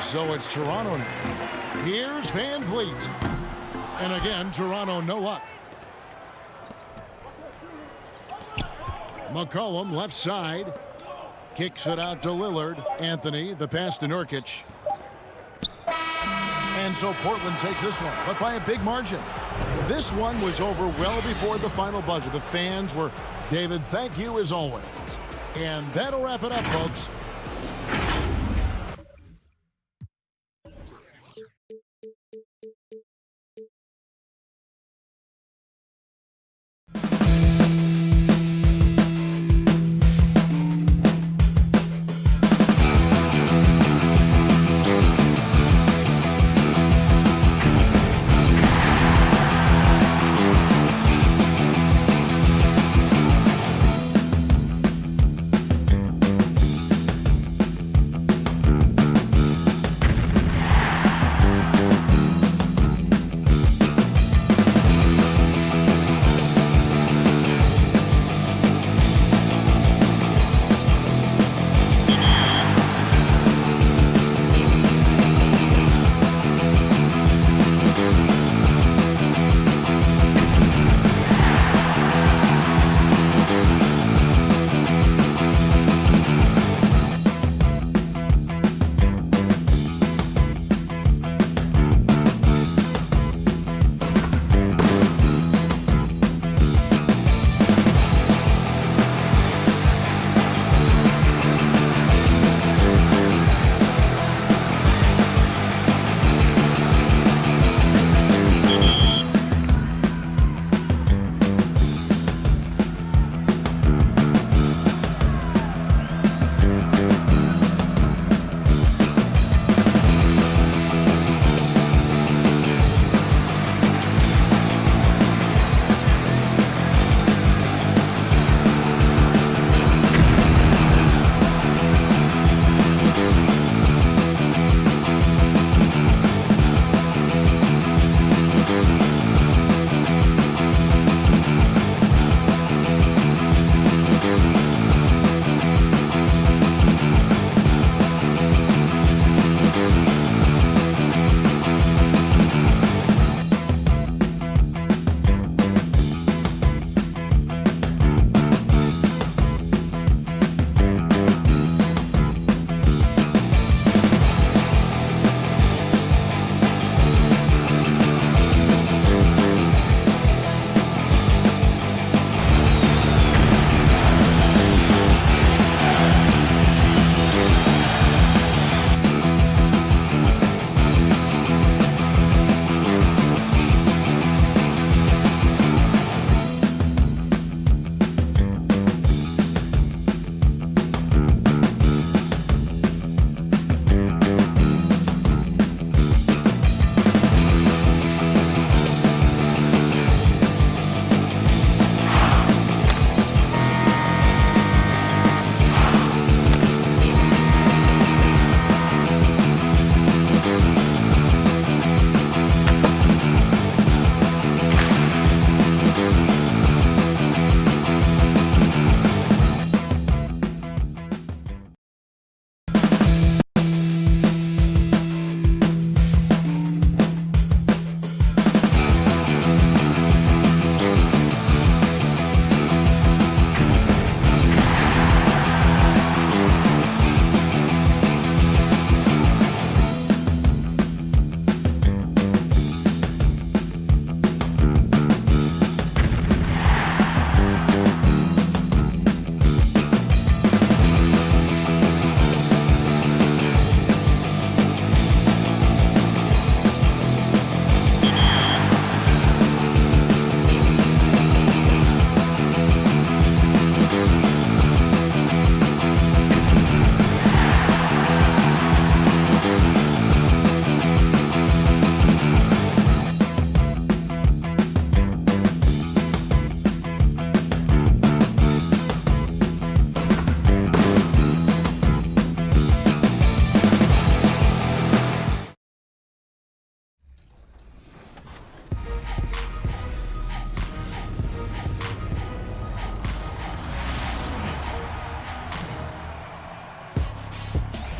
So it's Toronto now. Here's Van Vliet. And again, Toronto no luck. McCollum left side. Kicks it out to Lillard. Anthony, the pass to Nurkic. And so Portland takes this one, but by a big margin. This one was over well before the final buzzer. The fans were, David, thank you as always. And that'll wrap it up, folks.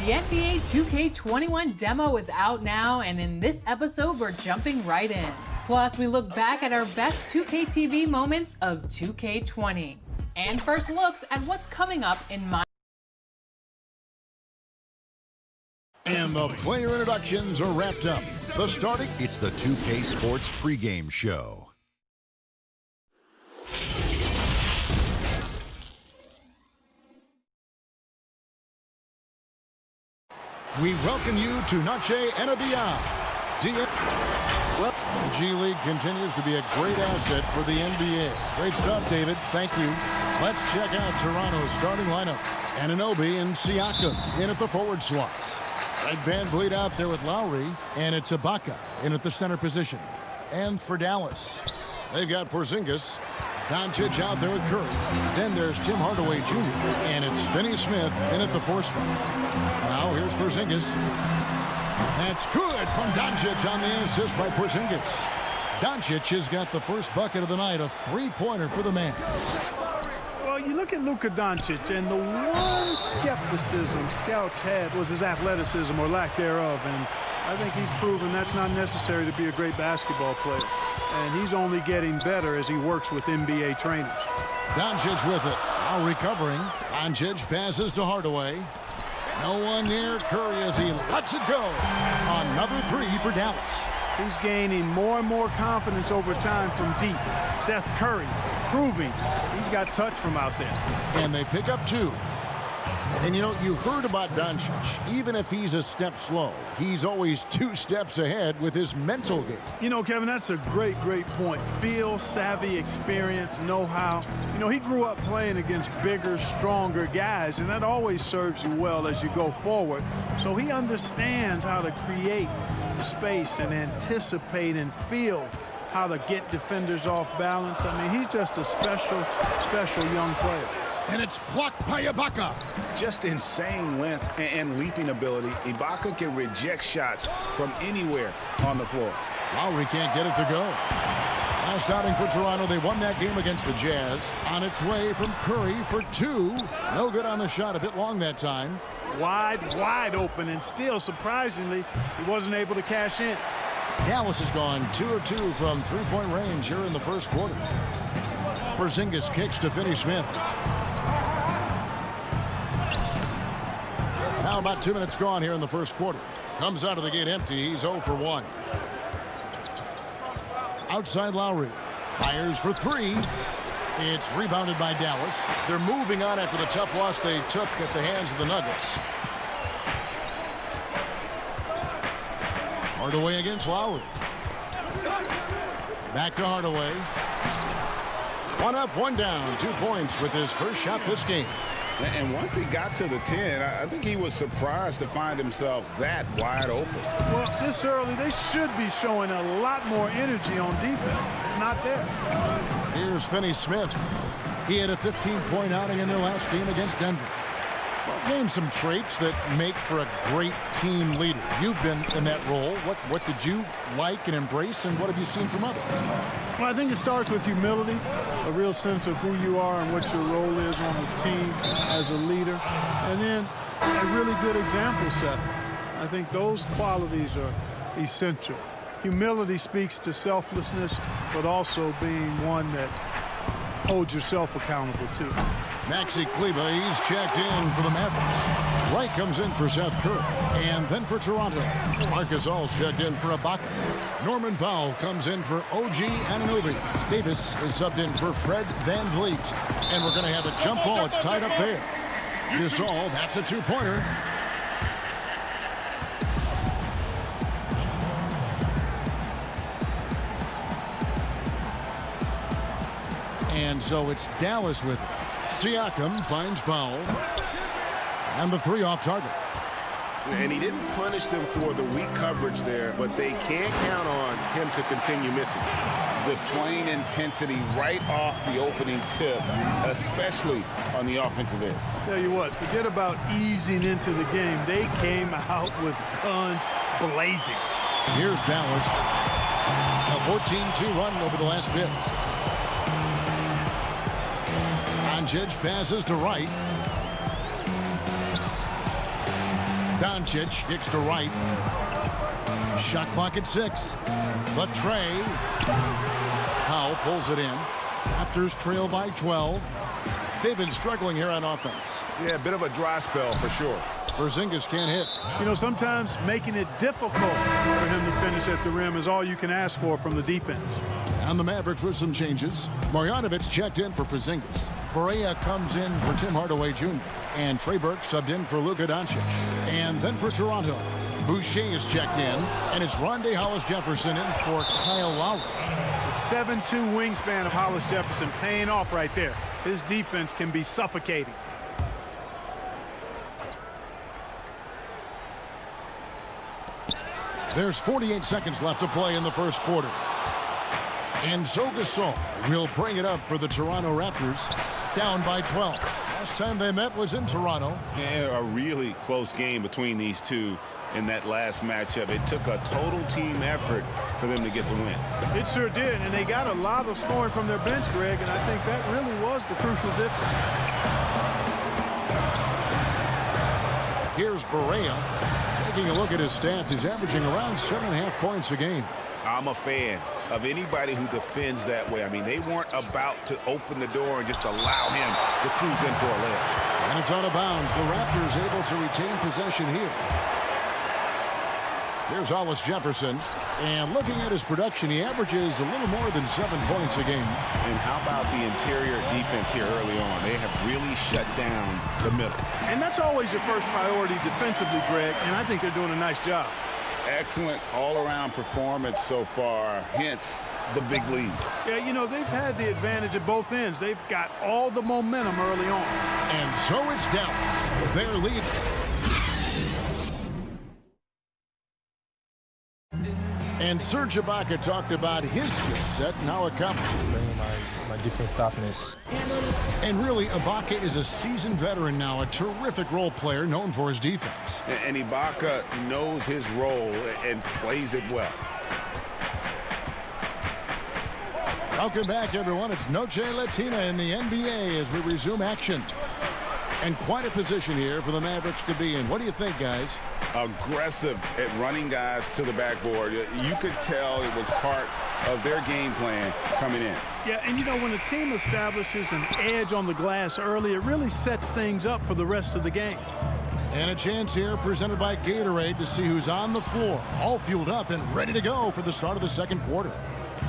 The NBA 2K21 demo is out now, and in this episode, we're jumping right in. Plus, we look back at our best 2K TV moments of 2K20. And first looks at what's coming up in my... And the player introductions are wrapped up. The starting... It's the 2K Sports pregame show. We welcome you to Noche and Beyond. Well, the G League continues to be a great asset for the NBA. Great stuff, David. Thank you. Let's check out Toronto's starting lineup. Anunoby and Siakam in at the forward slots. Red Van Vliet out there with Lowry, and it's Ibaka in at the center position. And for Dallas, they've got Porzingis, Doncic out there with Curry. Then there's Tim Hardaway Jr., and it's Finney Smith in at the 4 spot. Now here's Porzingis. That's good from Doncic on the assist by Porzingis. Doncic has got the first bucket of the night, a 3-pointer for the man. Well, you look at Luka Doncic, and the one skepticism scouts had was his athleticism or lack thereof, and I think he's proven that's not necessary to be a great basketball player. And he's only getting better as he works with NBA trainers. Doncic with it. Now recovering. Doncic passes to Hardaway. No one near Curry as he lets it go. Another 3 for Dallas. He's gaining more and more confidence over time from deep. Seth Curry proving he's got touch from out there. And they pick up 2. And, you know, you heard about Doncic. Even if he's a step slow, he's always 2 steps ahead with his mental game. You know, Kevin, that's a great point. Feel, savvy, experience, know-how. You know, he grew up playing against bigger, stronger guys, and that always serves you well as you go forward. So he understands how to create space and anticipate and feel how to get defenders off balance. I mean, he's just a special young player. And it's blocked by Ibaka. Just insane length and leaping ability. Ibaka can reject shots from anywhere on the floor. Lowry can't get it to go. Last outing for Toronto, they won that game against the Jazz. On its way from Curry for 2. No good on the shot, a bit long that time. Wide open, and still, surprisingly, he wasn't able to cash in. Dallas has gone 2 of 2 from 3-point range here in the first quarter. Porzingis kicks to Finney Smith. Now about 2 minutes gone here in the first quarter. Comes out of the gate empty. He's 0 for 1. Outside Lowry. Fires for 3. It's rebounded by Dallas. They're moving on after the tough loss they took at the hands of the Nuggets. Hardaway against Lowry. Back to Hardaway. 1 up, 1 down. 2 points with his first shot this game. And once he got to the 10, I think he was surprised to find himself that wide open. Well, this early, they should be showing a lot more energy on defense. It's not there. Here's Finney Smith. He had a 15-point outing in their last game against Denver. Well, name some traits that make for a great team leader. You've been in that role. What did you like and embrace, and what have you seen from others? Well, I think it starts with humility, a real sense of who you are and what your role is on the team as a leader, and then a really good example set. I think those qualities are essential. Humility speaks to selflessness, but also being one that holds yourself accountable too. Maxi Kleber, he's checked in for the Mavericks. Wright comes in for Seth Curry. And then for Toronto, Marcus All's checked in for Ibaka. Norman Powell comes in for OG Anunoby. Davis is subbed in for Fred Van Vliet. And we're going to have a jump ball. It's tied up there. Gasol, that's a 2-pointer. And so it's Dallas with it. Siakam finds Powell. And the 3 off target. And he didn't punish them for the weak coverage there, but they can't count on him to continue missing. Displaying intensity right off the opening tip, especially on the offensive end. Tell you what, forget about easing into the game. They came out with guns blazing. Here's Dallas. A 14-2 run over the last bit. Doncic passes to Wright. Doncic kicks to right. Shot clock at 6. The tray. Powell pulls it in. Raptors trail by 12. They've been struggling here on offense. Yeah, a bit of a dry spell for sure. Porzingis can't hit. You know, sometimes making it difficult for him to finish at the rim is all you can ask for from the defense. And the Mavericks with some changes. Marjanovic checked in for Porzingis. Barea comes in for Tim Hardaway Jr. And Trey Burke subbed in for Luka Doncic. And then for Toronto, Boucher is checked in. And it's Rondae Hollis-Jefferson in for Kyle Lowry. The 7'2" wingspan of Hollis-Jefferson paying off right there. His defense can be suffocating. There's 48 seconds left to play in the first quarter. And so Gasol will bring it up for the Toronto Raptors, down by 12. Last time they met was in Toronto. Yeah, a really close game between these two in that last matchup. It took a total team effort for them to get the win. It sure did, and they got a lot of scoring from their bench, Greg, and I think that really was the crucial difference. Here's Barea. Taking a look at his stats, he's averaging around 7.5 points a game. I'm a fan of anybody who defends that way. I mean, they weren't about to open the door and just allow him to cruise in for a layup. And it's out of bounds. The Raptors able to retain possession here. Here's Hollis-Jefferson. And looking at his production, he averages a little more than 7 points a game. And how about the interior defense here early on? They have really shut down the middle. And that's always your first priority defensively, Greg, and I think they're doing a nice job. Excellent all-around performance so far, hence the big lead. Yeah, you know, they've had the advantage at both ends. They've got all the momentum early on. And so it's Dallas. They're leading. And Serge Ibaka talked about his skill set and how it comes. My defense toughness. And really, Ibaka is a seasoned veteran now, a terrific role player known for his defense. And Ibaka knows his role and plays it well. Welcome back, everyone. It's Noche Latina in the NBA as we resume action. And quite a position here for the Mavericks to be in. What do you think, guys? Aggressive at running guys to the backboard. You could tell it was part of their game plan coming in. Yeah, and you know, when a team establishes an edge on the glass early, it really sets things up for the rest of the game. And a chance here presented by Gatorade to see who's on the floor, all fueled up and ready to go for the start of the second quarter.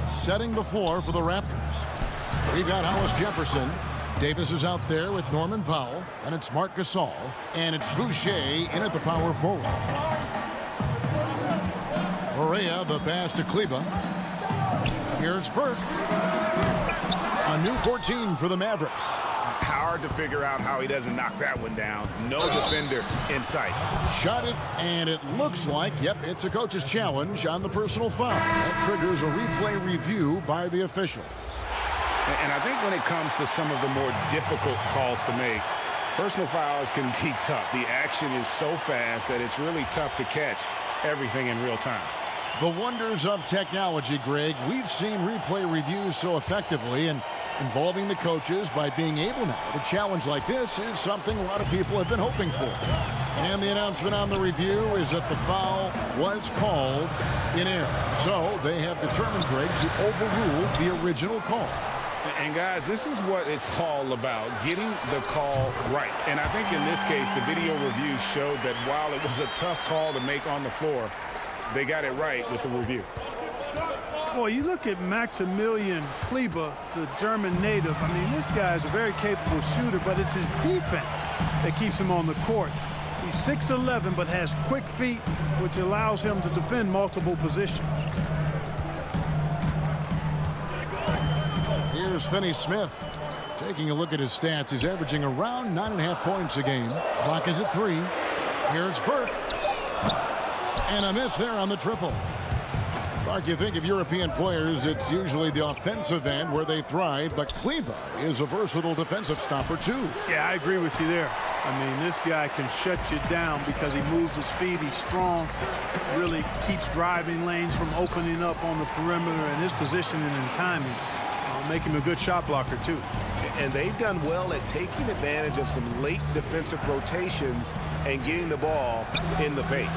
Setting the floor for the Raptors. We've got Hollis-Jefferson. Davis is out there with Norman Powell, and it's Marc Gasol, and it's Boucher in at the power forward. Barea, the pass to Kleba. Here's Burke. A new 14 for the Mavericks. Hard to figure out how he doesn't knock that one down. No defender in sight. Shot it, and it looks like, yep, it's a coach's challenge on the personal foul. That triggers a replay review by the officials. And I think when it comes to some of the more difficult calls to make, personal fouls can be tough. The action is so fast that it's really tough to catch everything in real time. The wonders of technology, Greg. We've seen replay reviews so effectively, and involving the coaches by being able now to challenge like this is something a lot of people have been hoping for. And the announcement on the review is that the foul was called in error. So they have determined, Greg, to overrule the original call. And guys, this is what it's all about, getting the call right. And I think in this case, the video review showed that while it was a tough call to make on the floor, they got it right with the review. Boy, you look at Maximilian Kleba, the German native. I mean, this guy's a very capable shooter, but it's his defense that keeps him on the court. He's 6'11", but has quick feet, which allows him to defend multiple positions. Here's Finney Smith. Taking a look at his stats, he's averaging around 9.5 points a game. Clock is at 3. Here's Burke. And a miss there on the triple. Mark, you think of European players, it's usually the offensive end where they thrive, but Kleba is a versatile defensive stopper too. Yeah, I agree with you there. I mean, this guy can shut you down because he moves his feet, he's strong, really keeps driving lanes from opening up on the perimeter, and his positioning and timing make him a good shot blocker, too. And they've done well at taking advantage of some late defensive rotations and getting the ball in the paint.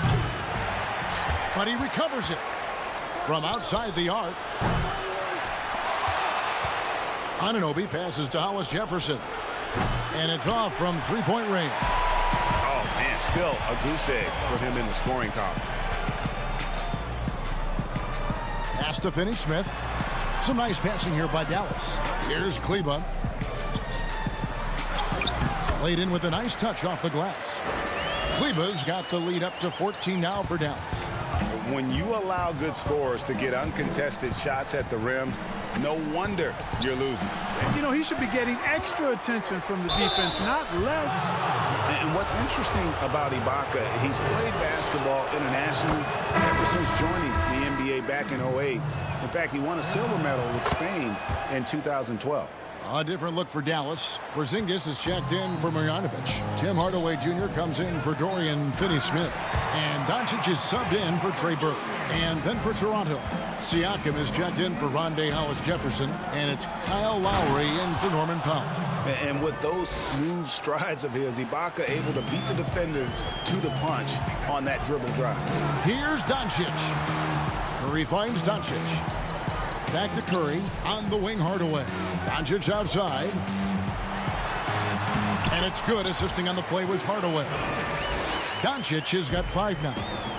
But he recovers it from outside the arc. Anunoby passes to Hollis Jefferson. And it's off from three-point range. Oh, man, still a goose egg for him in the scoring column. Pass to Finney-Smith. Some nice passing here by Dallas. Here's Kleba. Laid in with a nice touch off the glass. Kleba's got the lead up to 14 now for Dallas. When you allow good scorers to get uncontested shots at the rim, no wonder you're losing. You know, he should be getting extra attention from the defense, not less. And what's interesting about Ibaka, he's played basketball internationally ever since joining the NBA back in 08. In fact, he won a silver medal with Spain in 2012. A different look for Dallas. Porzingis is checked in for Marjanovic. Tim Hardaway Jr. comes in for Dorian Finney-Smith. And Doncic is subbed in for Trey Burke. And then for Toronto, Siakam is checked in for Rondé Hollis-Jefferson. And it's Kyle Lowry in for Norman Powell. And with those smooth strides of his, Ibaka able to beat the defenders to the punch on that dribble drive. Here's Doncic. Curry finds Doncic. Back to Curry on the wing, Hardaway. Doncic outside. And it's good. Assisting on the play was Hardaway. Doncic has got 5 now.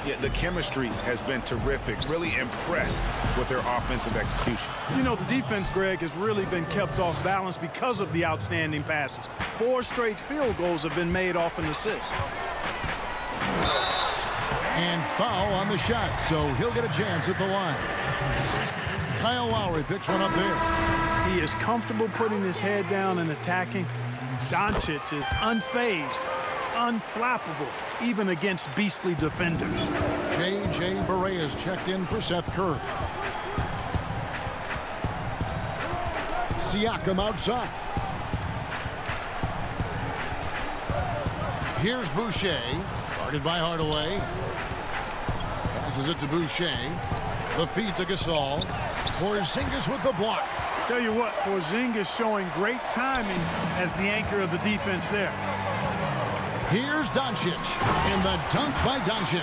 Yeah, the chemistry has been terrific. Really impressed with their offensive execution. You know, the defense, Greg, has really been kept off balance because of the outstanding passes. 4 straight field goals have been made off an assist. And foul on the shot, so he'll get a chance at the line. Kyle Lowry picks one up there. He is comfortable putting his head down and attacking. Doncic is unfazed, unflappable, even against beastly defenders. J.J. Barea is checked in for Seth Curry. Siakam outside. Here's Boucher, guarded by Hardaway. Passes it to Boucher. The feet to Gasol. Porzingis with the block. Tell you what, Porzingis showing great timing as the anchor of the defense there. Here's Doncic in the dunk by Doncic.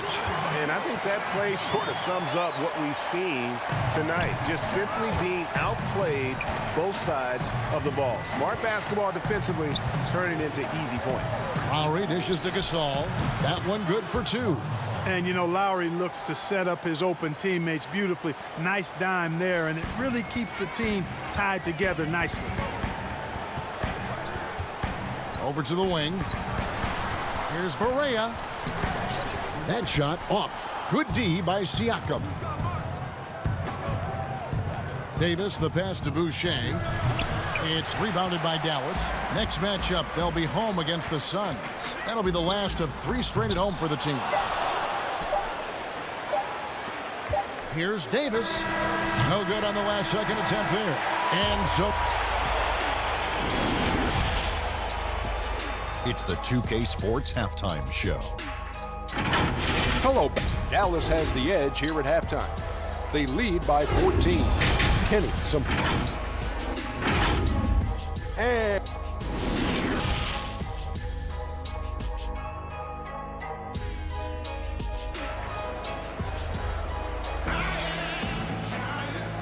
And I think that play sort of sums up what we've seen tonight. Just simply being outplayed both sides of the ball. Smart basketball defensively, turning into easy points. Lowry dishes to Gasol. That one good for 2. And, you know, Lowry looks to set up his open teammates beautifully. Nice dime there, and it really keeps the team tied together nicely. Over to the wing. Here's Barea. That shot off. Good D by Siakam. Davis, the pass to Boucher. It's rebounded by Dallas. Next matchup, they'll be home against the Suns. That'll be the last of 3 straight at home for the team. Here's Davis. No good on the last second attempt there. And so... It's the 2K Sports Halftime Show. Hello. Dallas has the edge here at halftime. They lead by 14. Kenny,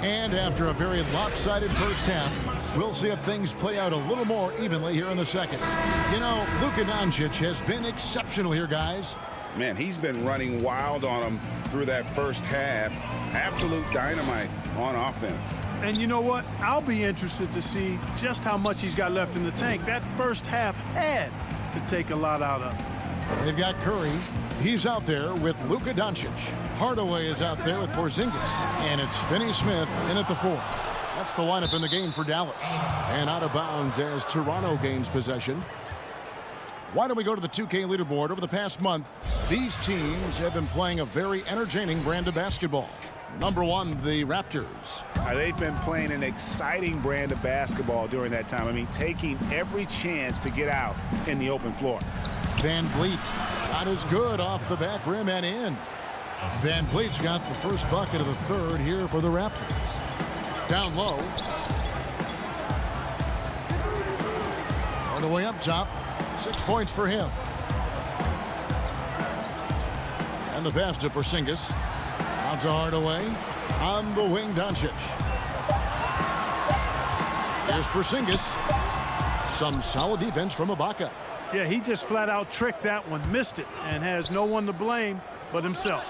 And after a very lopsided first half, we'll see if things play out a little more evenly here in the second. You know, Luka Doncic has been exceptional here, guys. Man, he's been running wild on them through that first half. Absolute dynamite on offense. And you know what? I'll be interested to see just how much he's got left in the tank. That first half had to take a lot out of him. They've got Curry. He's out there with Luka Doncic. Hardaway is out there with Porzingis. And it's Finney-Smith in at the 4. That's the lineup in the game for Dallas. And out of bounds as Toronto gains possession. Why don't we go to the 2K leaderboard? Over the past month, these teams have been playing a very entertaining brand of basketball. Number 1, the Raptors. They've been playing an exciting brand of basketball during that time. I mean, taking every chance to get out in the open floor. Van Vliet. Shot is good off the back rim and in. Van Vliet's got the first bucket of the third here for the Raptors. Down low. Hardaway up top. 6 points for him. And the pass to Porzingis. Out to Hardaway. On the wing, Doncic. Here's Porzingis. Some solid defense from Ibaka. Yeah, he just flat out tricked that one, missed it, and has no one to blame but himself.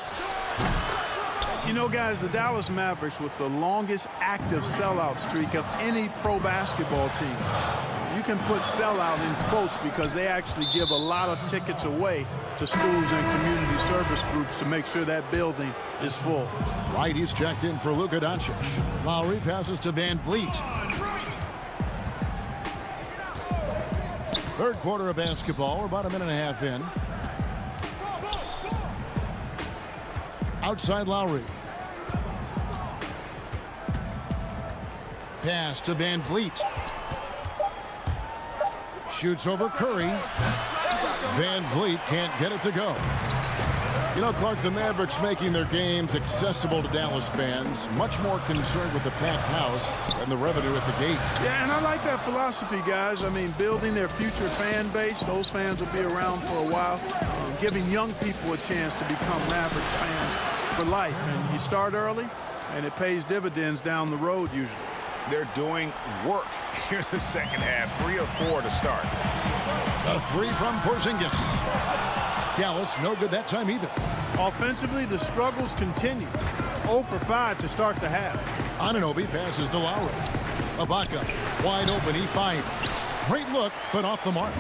You know, guys, the Dallas Mavericks with the longest active sellout streak of any pro basketball team. You can put sellout in quotes because they actually give a lot of tickets away to schools and community service groups to make sure that building is full. Right, he's checked in for Luka Doncic. Lowry passes to Van Vliet. Third quarter of basketball. We're about a minute and a half in. Outside Lowry. Pass to Van Vliet. Shoots over Curry. Van Vliet can't get it to go. You know, Clark, the Mavericks making their games accessible to Dallas fans, much more concerned with the packed house and the revenue at the gate. Yeah, and I like that philosophy, guys. I mean, building their future fan base. Those fans will be around for a while. Giving young people a chance to become Mavericks fans for life. And you start early, and it pays dividends down the road usually. They're doing work here in the second half. 3 of 4 to start. A 3 from Porzingis. Dallas, no good that time either. Offensively, the struggles continue. 0 for 5 to start the half. Anunoby passes to Lowry. Ibaka, wide open, he finds. Great look, but off the mark.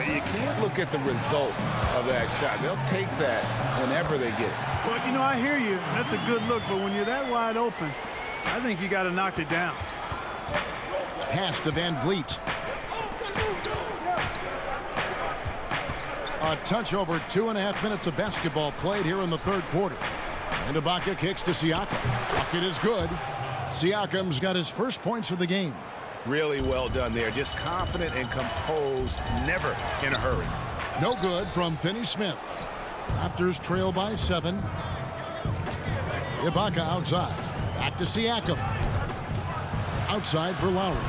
You can't look at the result of that shot. They'll take that whenever they get it. But, you know, I hear you. That's a good look, but when you're that wide open, I think you got to knock it down. Pass to Van Vliet. A touch over 2.5 minutes of basketball played here in the third quarter. And Ibaka kicks to Siakam. Bucket is good. Siakam's got his first points of the game. Really well done there. Just confident and composed, never in a hurry. No good from Finney-Smith. Raptors trail by 7. Ibaka outside. Back to Siakam. Outside for Lowry.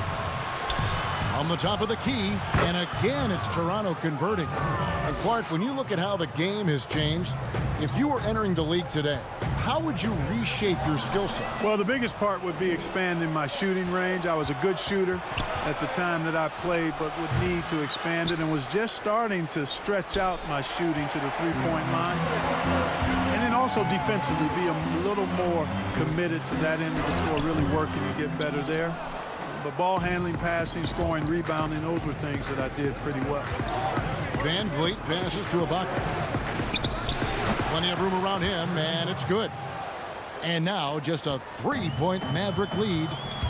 On the top of the key, and again it's Toronto converting. And Clark, when you look at how the game has changed, if you were entering the league today, how would you reshape your skill set? Well, the biggest part would be expanding my shooting range. I was a good shooter at the time that I played, but would need to expand it and was just starting to stretch out my shooting to the three-point line. And then also defensively be a little more committed to that end of the floor, really working to get better there. But ball handling, passing, scoring, rebounding, those were things that I did pretty well. Van Vliet passes to Ibaka. Plenty of room around him, and it's good. And now just a 3-point Maverick lead.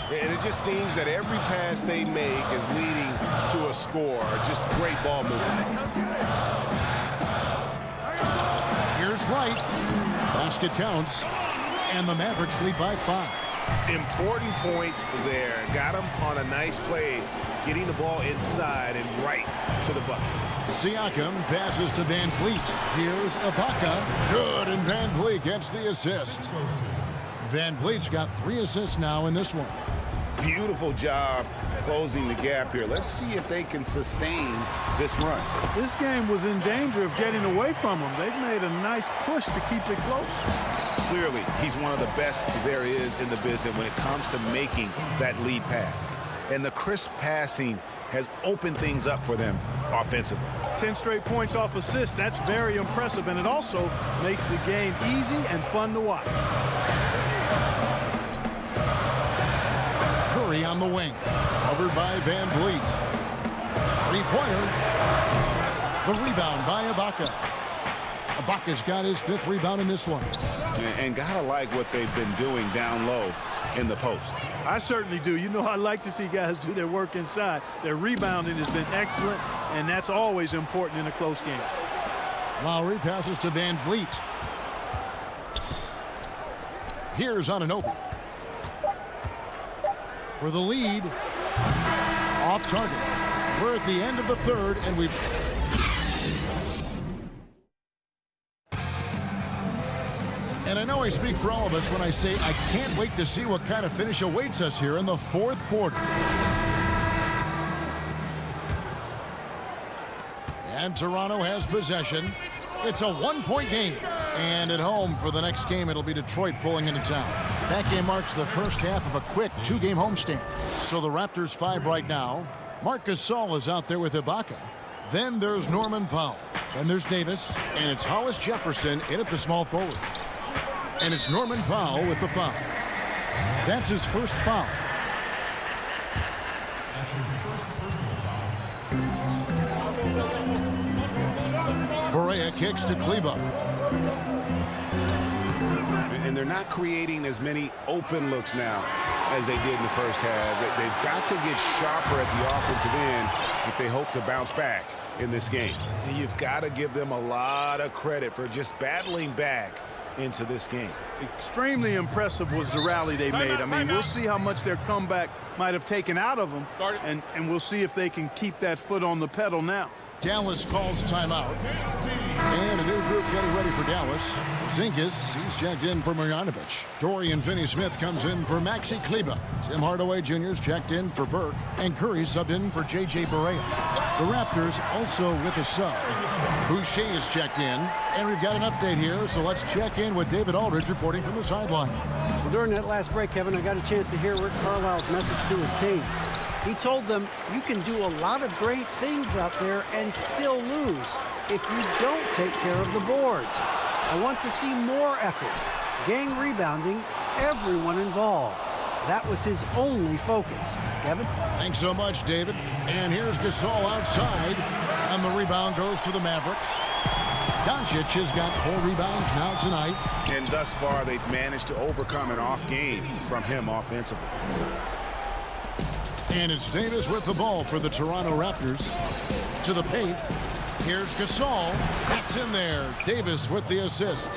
And it just seems that every pass they make is leading to a score. Just great ball movement. Here's Wright. Basket counts. And the Mavericks lead by 5. Important points there. Got him on a nice play, getting the ball inside and right to the bucket. Siakam passes to Van Vliet. Here's Ibaka. Good, and Van Vliet gets the assist. Van Vliet's got 3 assists now in this one. Beautiful job closing the gap here. Let's see if they can sustain this run. This game was in danger of getting away from them. They've made a nice push to keep it close. Clearly, he's one of the best there is in the business when it comes to making that lead pass. And the crisp passing has opened things up for them offensively. 10 straight points off assists. That's very impressive, and it also makes the game easy and fun to watch. Curry on the wing. Covered by Van Vliet. 3-pointer. The rebound by Ibaka. Ibaka's got his 5th rebound in this one. And gotta like what they've been doing down low in the post. I certainly do. You know, I like to see guys do their work inside. Their rebounding has been excellent, and that's always important in a close game. Lowry passes to Van Vliet. Here's Anunoby. For the lead. Off target. We're at the end of the third, and we've... And I know I speak for all of us when I say I can't wait to see what kind of finish awaits us here in the fourth quarter. And Toronto has possession. It's a one-point game. And at home for the next game, it'll be Detroit pulling into town. That game marks the first half of a quick two-game homestand. So the Raptors 5 right now. Marc Gasol is out there with Ibaka. Then there's Norman Powell. Then there's Davis. And it's Hollis Jefferson in at the small forward. And it's Norman Powell with the foul. That's his first foul. Barea kicks to Kleber. And they're not creating as many open looks now as they did in the first half. They've got to get sharper at the offensive end if they hope to bounce back in this game. So you've got to give them a lot of credit for just battling back into this game. Extremely impressive was the rally they made. I mean, we'll see how much their comeback might have taken out of them, and we'll see if they can keep that foot on the pedal now. Dallas calls timeout. And a new group getting ready for Dallas. Porzingis, he's checked in for Marjanovic. Dorian Finney-Smith comes in for Maxi Kleber. Tim Hardaway Jr.'s checked in for Burke. And Curry subbed in for J.J. Barea. The Raptors also with a sub. Boucher is checked in. And we've got an update here, so let's check in with David Aldridge reporting from the sideline. Well, during that last break, Kevin, I got a chance to hear Rick Carlisle's message to his team. He told them, you can do a lot of great things out there and still lose if you don't take care of the boards. I want to see more effort, gang rebounding, everyone involved. That was his only focus. Kevin? Thanks so much, David. And here's Gasol outside, and the rebound goes to the Mavericks. Doncic has got 4 rebounds now tonight. And thus far, they've managed to overcome an off game from him offensively. And it's Davis with the ball for the Toronto Raptors. To the paint. Here's Gasol. That's in there. Davis with the assist.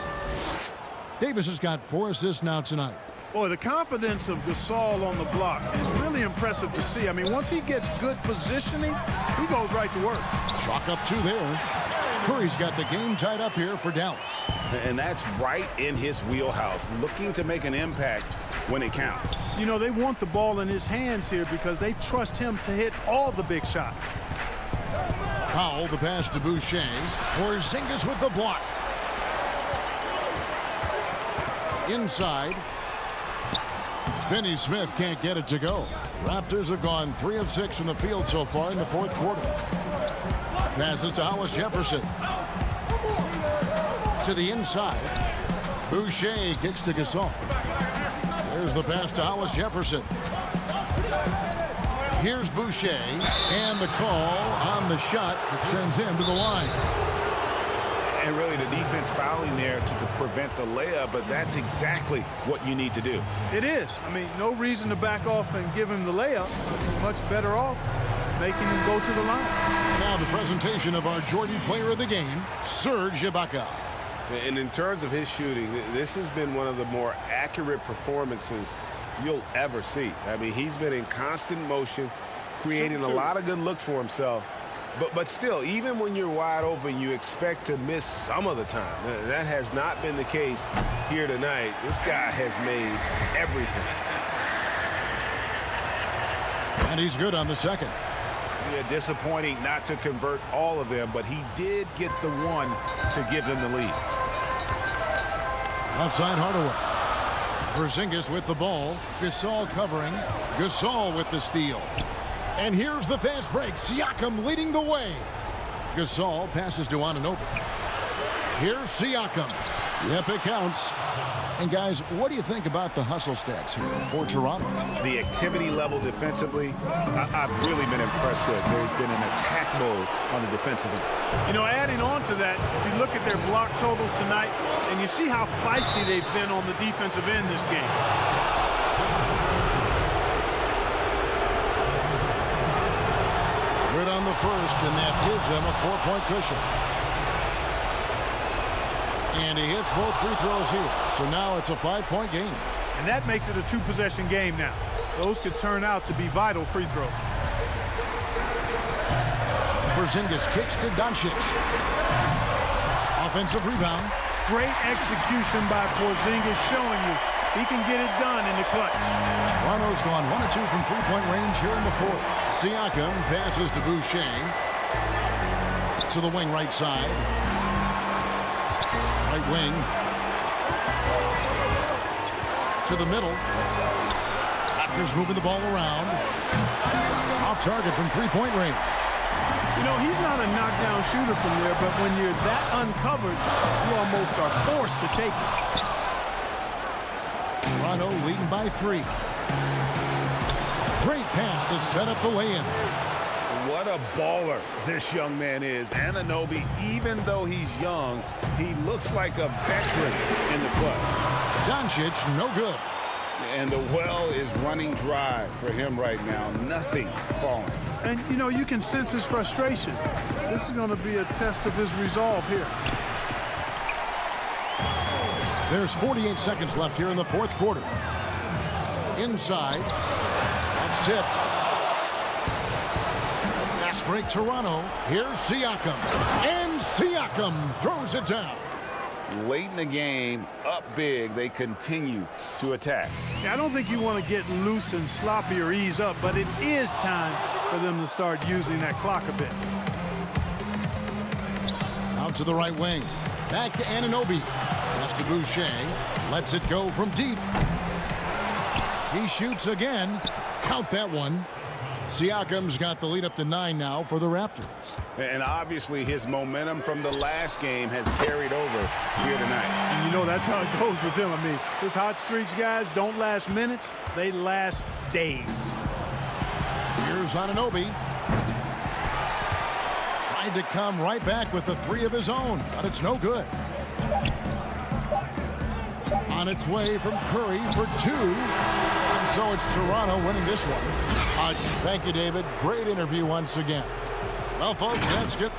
Davis has got 4 assists now tonight. Boy, the confidence of Gasol on the block is really impressive to see. I mean, once he gets good positioning, he goes right to work. Chalk up 2 there. Curry's got the game tied up here for Dallas. And that's right in his wheelhouse, looking to make an impact when it counts. You know, they want the ball in his hands here because they trust him to hit all the big shots. Powell, the pass to Boucher. Porzingis with the block. Inside. Finney-Smith can't get it to go. Raptors have gone 3 of 6 from the field so far in the 4th quarter. Passes to Hollis Jefferson. To the inside. Boucher kicks to Gasol. There's the pass to Hollis Jefferson. Here's Boucher. And the call on the shot that sends him to the line. And really the defense fouling there to prevent the layup, but that's exactly what you need to do. It is. I mean, no reason to back off and give him the layup. He's much better off making him go to the line. Now the presentation of our Jordan player of the game, Serge Ibaka. And in terms of his shooting, this has been one of the more accurate performances you'll ever see. I mean, he's been in constant motion, creating a lot of good looks for himself. But still, even when you're wide open, you expect to miss some of the time. That has not been the case here tonight. This guy has made everything. And he's good on the second. Yeah, disappointing not to convert all of them, but he did get the one to give them the lead. Outside Hardaway. Porzingis with the ball. Gasol covering. Gasol with the steal. And here's the fast break. Siakam leading the way. Gasol passes to Anunoby. Here's Siakam. Yep, it counts. And guys, what do you think about the hustle stats here for Toronto? The activity level defensively, I've really been impressed with. There's been an attack mode on the defensive end. You know, adding on to that, if you look at their block totals tonight, and you see how feisty they've been on the defensive end this game. Good on the first, and that gives them a 4-point cushion. And he hits both free throws here. So now it's a 5-point game. And that makes it a 2-possession game now. Those could turn out to be vital free throws. Porzingis kicks to Doncic. Offensive rebound. Great execution by Porzingis, showing you he can get it done in the clutch. Toronto's gone 1 of 2 from 3-point range here in the 4th. Siakam passes to Boucher. To the wing right side. Right wing. To the middle. Raptors moving the ball around. Off target from three-point range. You know, he's not a knockdown shooter from there, but when you're that uncovered, you almost are forced to take it. Toronto leading by 3. Great pass to set up the lay-in. What a baller this young man is. Anunoby, even though he's young, he looks like a veteran in the clutch. Doncic, no good. And the well is running dry for him right now. Nothing falling. And, you know, you can sense his frustration. This is going to be a test of his resolve here. There's 48 seconds left here in the fourth quarter. Inside. That's tipped. Fast break Toronto. Here's Siakam. And Siakam throws it down. Late in the game, up big, they continue to attack. Yeah, I don't think you want to get loose and sloppy or ease up, but it is time for them to start using that clock a bit. Out to the right wing. Back to Anunoby. Pass to Boucher. Lets it go from deep. He shoots again. Count that one. Siakam's got the lead up to 9 now for the Raptors. And obviously his momentum from the last game has carried over here tonight. And you know that's how it goes with him. I mean, his hot streaks, guys, don't last minutes. They last days. Here's Anunoby. Tried to come right back with the 3 of his own, but it's no good. On its way from Curry for 2. And so it's Toronto winning this one. Thank you, David. Great interview once again. Well, folks, that's good.